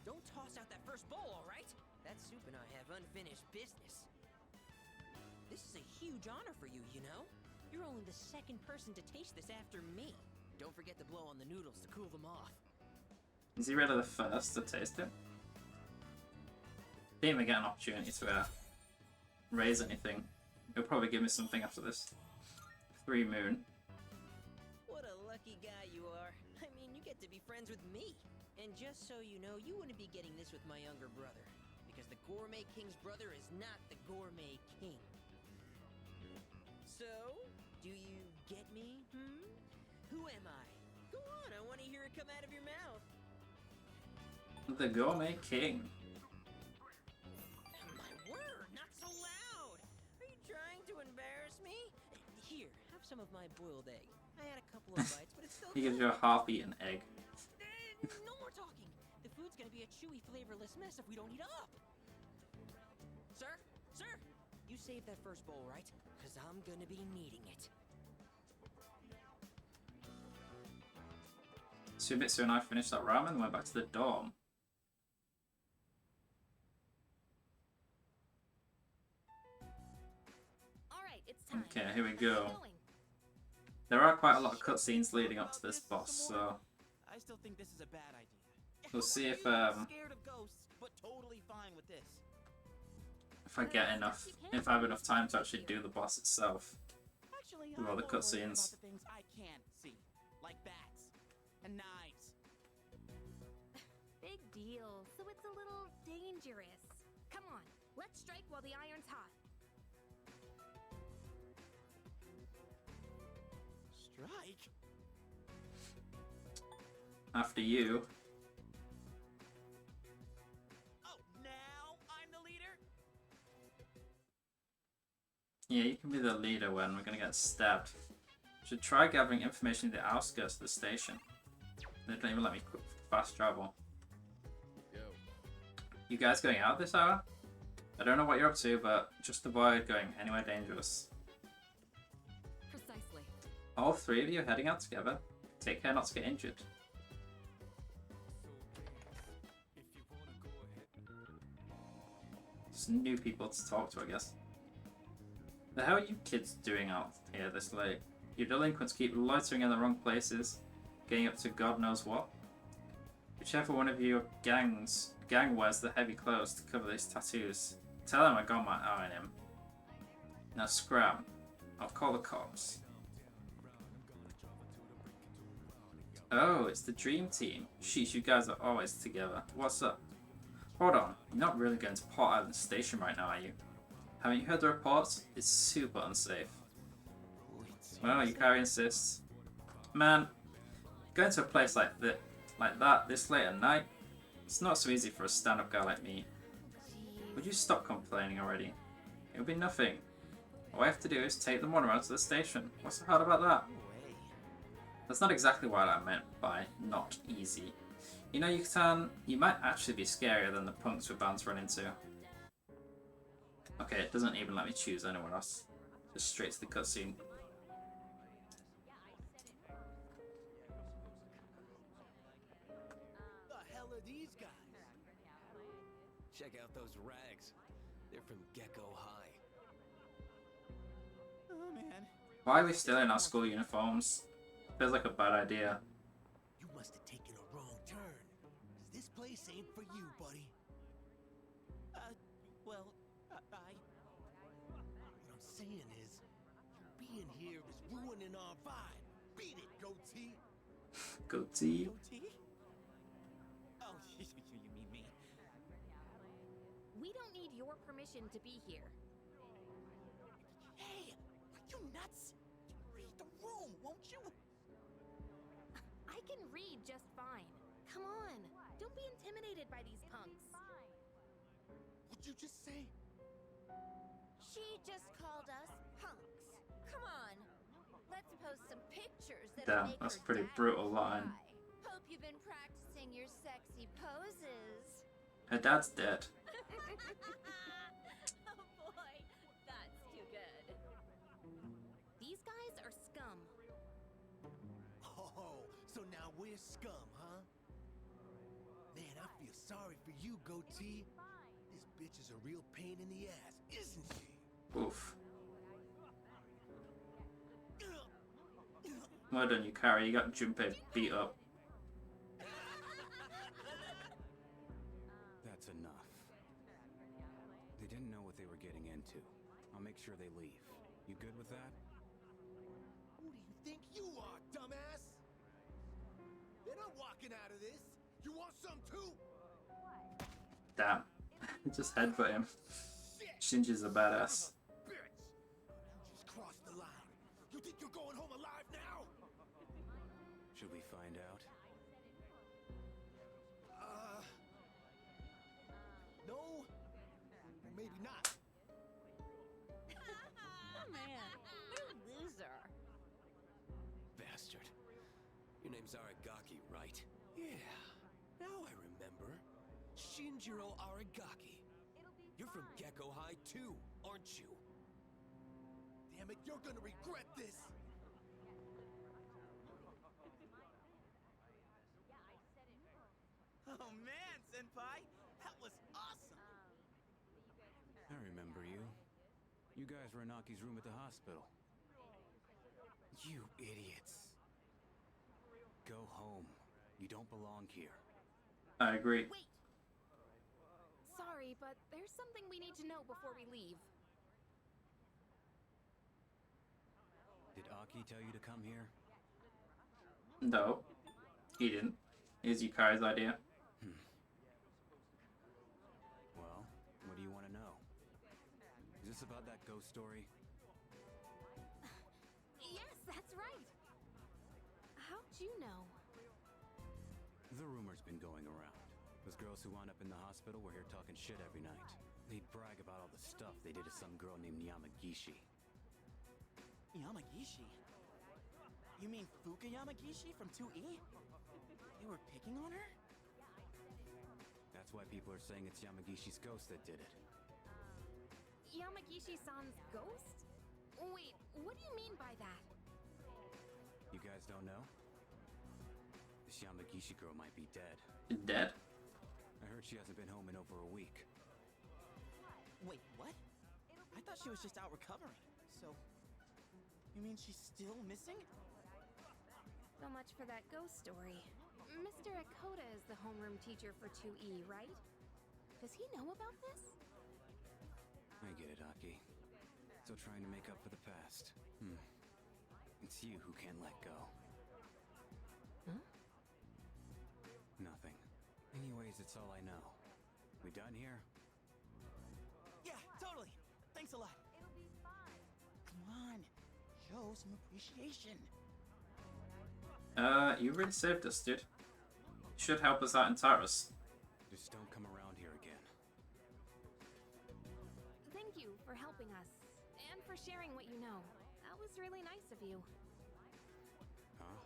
Don't toss out that first bowl, all right? That soup and I have unfinished business. This is a huge honor for you, you know? You're only the 2nd person to taste this after me. Don't forget to blow on the noodles to cool them off. Is he really the first to taste it? Didn't even get an opportunity to raise anything. He'll probably give me something after this. 3 moon. What a lucky guy you are. get to be friends with me. And just so you know, you wouldn't be getting this with my younger brother. Because the Gourmet King's brother is not the Gourmet King. So, do you get me, Who am I? Go on, I want to hear it come out of your mouth. The Gourmet King. My word, not so loud! Are you trying to embarrass me? Here, have some of my boiled egg. I had a couple of bites, but it's still He gives you a half-eaten egg. No more talking! The food's gonna be a chewy, flavorless mess if we don't eat up! Sir? Sir! You saved that first bowl, right? Because I'm gonna be needing it. Sumitsu and I finished that ramen and went back to the dorm. Alright, it's time. Okay, here we go. Let's get going. There are quite a lot of cutscenes leading up to this boss, so I still think this is a bad idea. we'll see if Scared of ghosts, but totally fine with this. I get enough, if I have enough time to actually do the boss itself. Actually, With all the I'm more worried cutscenes. about the things I can't see, like bats and knives. Big deal. So it's a little dangerous. Come on, let's strike while the iron's hot. Strike? After you. Oh, now I'm the leader? Yeah, you can be the leader when we're gonna get stabbed. Should try gathering information in the outskirts of the station. They don't even let me fast travel. Yo. You guys going out this hour? I don't know what you're up to, but just avoid going anywhere dangerous. Precisely. All three of you heading out together. Take care not to get injured. Just new people to talk to, I guess. The hell are you kids doing out here this late? You delinquents keep loitering in the wrong places, getting up to God knows what. Whichever one of your gang wears the heavy clothes to cover these tattoos, tell him I got my eye on him. Now scram. I'll call the cops. Oh, it's the dream team. Sheesh, you guys are always together. What's up? Hold on, you're not really going to Port Island Station right now, are you? Haven't you heard the reports? It's super unsafe. Well, Yukari insists. Man, going to a place like that this late at night, it's not so easy for a stand-up guy like me. Would you stop complaining already? It'll be nothing. All I have to do is take the monorail to the station. What's so hard about that? That's not exactly what I meant by not easy. You know, Yucatan, you might actually be scarier than the punks we're bound to run into. Okay, it doesn't even let me choose anyone else. Just straight to the cutscene. The hell are these guys? Check out those rags. They're from Gecko High. Oh, man. Why are we still in our school uniforms? Feels like a bad idea. You must have taken a wrong turn. 'Cause this place ain't for you, buddy. Well, What I'm saying is, you being here is ruining our vibe. Beat it, goatee. Goatee. goatee? Oh, you mean me? We don't need your permission to be here. Hey, are you nuts? Read the room, won't you? I can read just fine. Come on, don't be intimidated by these punks. What'd you just say? She just called us punks. Come on. Let's post some pictures that Damn, make that's a her pretty dad brutal line. cry. Hope you've been practicing your sexy poses. Her dad's dead. Oh boy, that's too good. These guys are scum. Oh, so now we're scum, huh? Man, I feel sorry for you, goatee. This bitch is a real pain in the ass, isn't she? Oof. Well done, Yukari. You got Junpei beat up. That's enough. They didn't know what they were getting into. I'll make sure they leave. You good with that? Who do you think you are, dumbass? They're not walking out of this. You want some too? Damn. Just headbutt him. Shinji's a badass. Bitch! You just crossed the line. You think you're going home alive now? Should we find out? No. Or maybe not. Man, what a loser. Bastard. Your name's Aragaki, right? Yeah, now I remember. Shinjiro Aragaki. You're from Gecko High too, aren't you? Damn it, you're gonna regret this. Oh man, Senpai! That was awesome! I remember you. You guys were in Aki's room at the hospital. You idiots. Go home. You don't belong here. I agree. Wait! Sorry, but there's something we need to know before we leave. Did Aki tell you to come here? No, he didn't. Is Yukari's idea. Well, what do you want to know? Is this about that ghost story? Yes, that's right. How'd you know? The rumor's been going around. Those girls who wound up in the hospital were here talking shit every night. They'd brag about all the stuff they did to some girl named Yamagishi. Yamagishi? You mean Fuka Yamagishi from 2E? They were picking on her? That's why people are saying it's Yamagishi's ghost that did it. Yamagishi-san's ghost? Wait, what do you mean by that? You guys don't know? This Yamagishi girl might be dead. Dead? I heard she hasn't been home in over a week. Wait, what? I thought she was just out recovering. So, you mean she's still missing? So much for that ghost story. Mr. Akota is the homeroom teacher for 2E, right? Does he know about this? I get it, Aki. Still trying to make up for the past. It's you who can't let go. Huh? Nothing. Anyways, it's all I know. We done here? Yeah, totally. Thanks a lot. It'll be fine. Come on. Show some appreciation. You really saved us, dude. You should help us out in Taurus. Just don't come around here again. Thank you for helping us, and for sharing what you know. That was really nice of you. Huh?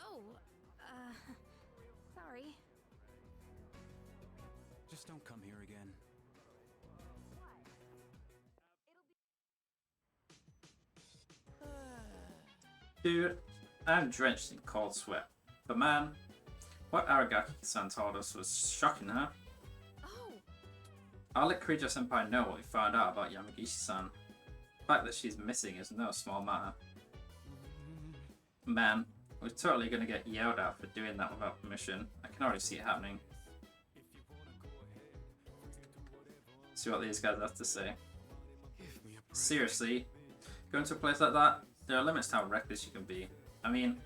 Oh, sorry. Just don't come here again. Dude, I'm drenched in cold sweat. But man, what Aragaki-san told us was shocking, huh? Oh! I'll let Kirijo-senpai know what we found out about Yamagishi-san. The fact that she's missing is no small matter. Man, we're totally gonna get yelled at for doing that without permission. I can already see it happening. See what these guys have to say. Seriously, going to a place like that, there are limits to how reckless you can be. I mean,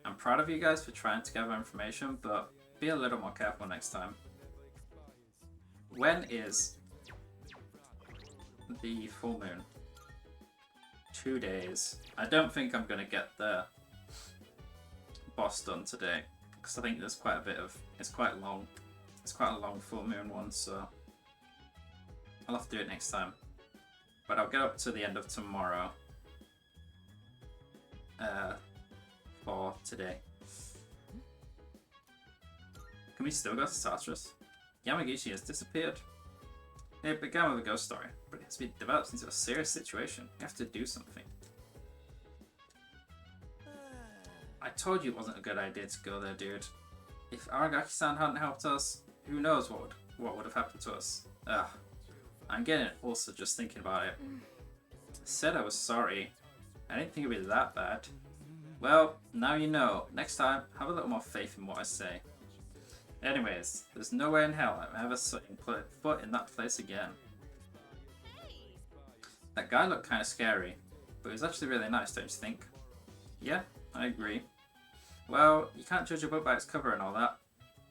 I'm proud of you guys for trying to gather information, but be a little more careful next time. When is the full moon? 2 days. I don't think I'm gonna get the boss done today, because I think there's quite a bit of, it's quite long. It's quite a long full moon one, so I'll have to do it next time. But I'll get up to the end of tomorrow for today. Can we still go to Tartarus? Yamagishi has disappeared. It began with a ghost story, but it has been developed into a serious situation. We have to do something. I told you it wasn't a good idea to go there, dude. If Aragaki-san hadn't helped us, who knows what would have happened to us. Ugh. I'm getting it also just thinking about it. I said I was sorry. I didn't think it would be that bad. Well, now you know. Next time, have a little more faith in what I say. Anyways, there's no way in hell I'm ever setting foot in that place again. That guy looked kind of scary, but he was actually really nice, don't you think? Yeah, I agree. Well, you can't judge a book by its cover and all that,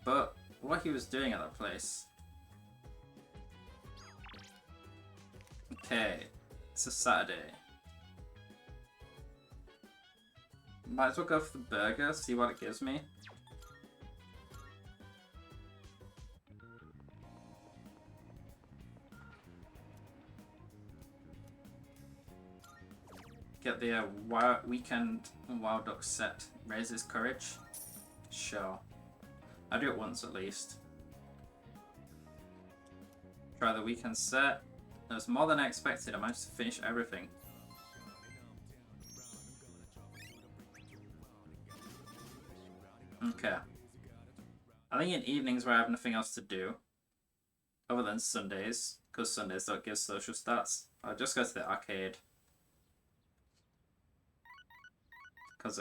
but what he was doing at that place. Okay, it's a Saturday. Might as well go for the burger, see what it gives me. Get the weekend Wild Duck set. Raises courage. Sure. I'll do it once at least. Try the weekend set. It was more than I expected. I managed to finish everything. Okay. I think in evenings where I have nothing else to do, other than Sundays, because Sundays don't give social stats, I'll just go to the arcade. Because,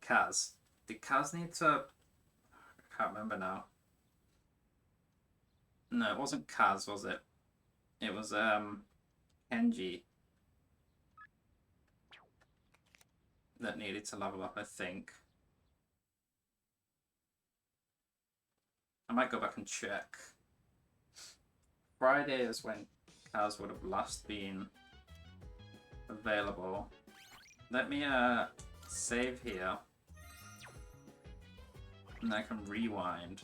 Kaz. Did Kaz need to... I can't remember now. No, it wasn't Kaz, was it? It was, Kenji. That needed to level up, I think. I might go back and check. Friday is when Kaz would have last been available. Let me save here. And I can rewind.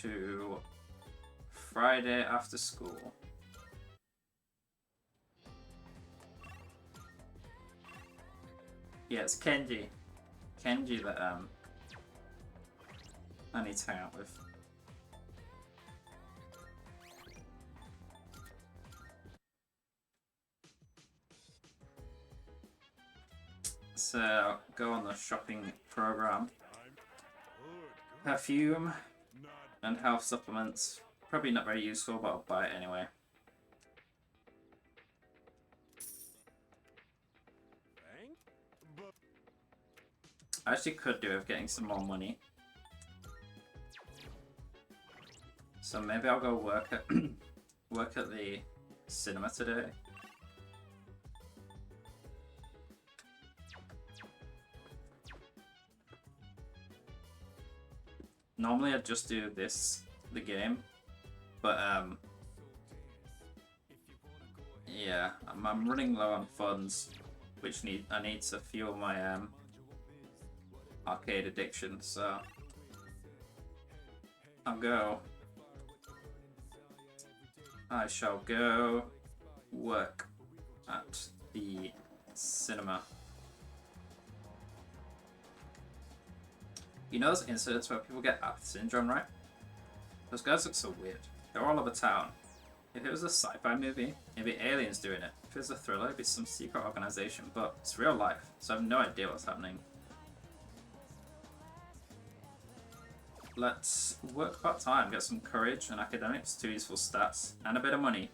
To Friday after school. Yeah, it's Kenji. Kenji that I need to hang out with. So go on the shopping program. Perfume and health supplements. Probably not very useful, but I'll buy it anyway. I actually could do with getting some more money. So maybe I'll go work at work at the cinema today. Normally I'd just do the game, but yeah, I'm running low on funds, which I need to fuel my arcade addiction, so I shall go work at the cinema. You know those incidents where people get Apathy Syndrome, right? Those guys look so weird. They're all over town. If it was a sci-fi movie, it'd be aliens doing it. If it was a thriller, it'd be some secret organization, but it's real life, so I have no idea what's happening. Let's work part-time, get some courage and academics, 2 useful stats, and a bit of money.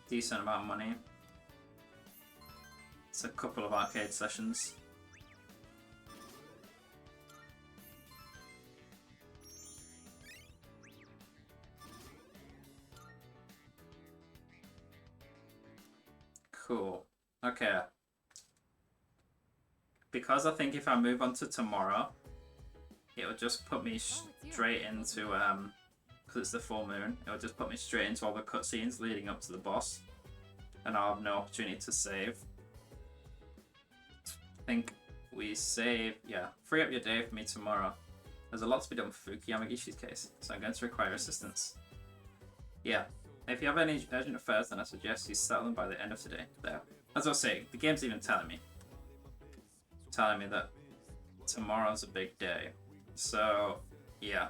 Decent amount of money. It's a couple of arcade sessions. Cool. Okay. Because I think if I move on to tomorrow, it'll just put me straight into, because it's the full moon, it'll just put me straight into all the cutscenes leading up to the boss. And I'll have no opportunity to save. I think we save, yeah, free up your day for me tomorrow. There's a lot to be done for Fuki Yamagishi's case, so I'm going to require assistance. Yeah. If you have any urgent affairs, then I suggest you settle them by the end of today. There. As I was saying, the game's even telling me that tomorrow's a big day. So, yeah.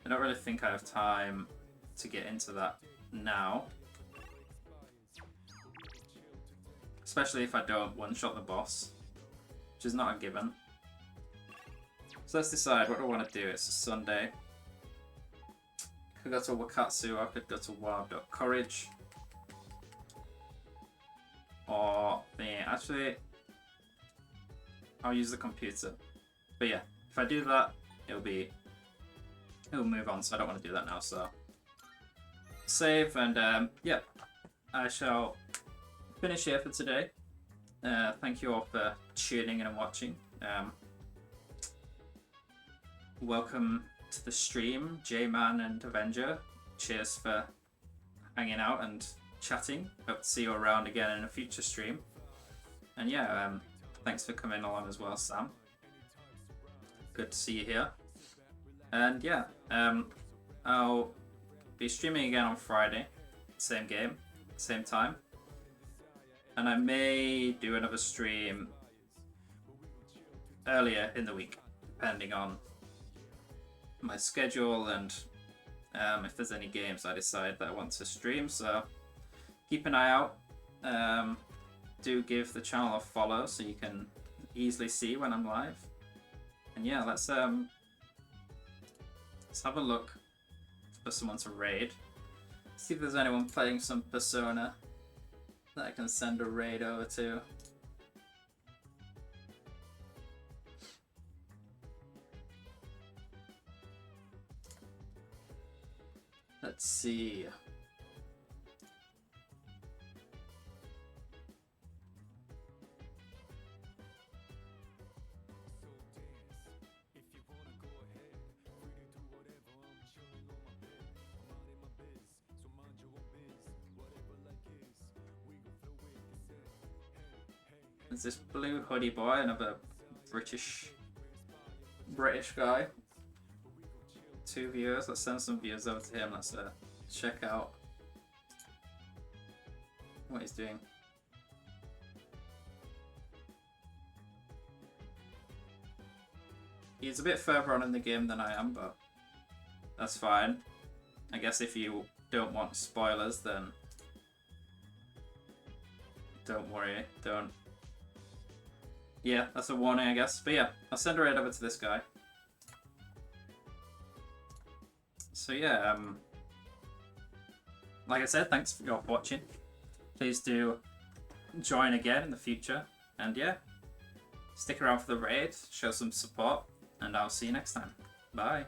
I don't really think I have time to get into that now. Especially if I don't one-shot the boss, which is not a given. So let's decide, what do I want to do? It's a Sunday. Could go to Wakatsu, I could go to Wild Duck Courage. Or actually, I'll use the computer. But yeah, if I do that, it'll move on, so I don't want to do that now, so save, and yeah, I shall finish here for today. Thank you all for tuning in and watching. Welcome to the stream, J-Man and Avenger. Cheers for hanging out and chatting. Hope to see you around again in a future stream. And yeah, thanks for coming along as well, Sam. Good to see you here. And yeah, I'll be streaming again on Friday. Same game, same time. And I may do another stream earlier in the week, depending on my schedule and if there's any games I decide that I want to stream. So keep an eye out. Do give the channel a follow so you can easily see when I'm live. And yeah, let's have a look for someone to raid. See if there's anyone playing some Persona that I can send a raid over to. Let's see. There's this blue hoodie boy, another British guy. 2 viewers. Let's send some viewers over to him. Let's check out what he's doing. He's a bit further on in the game than I am, but that's fine. I guess if you don't want spoilers, then don't worry. Don't. Yeah, that's a warning, I guess. But yeah, I'll send a raid over to this guy. So yeah, like I said, thanks for watching. Please do join again in the future. And yeah, stick around for the raid, show some support, and I'll see you next time. Bye.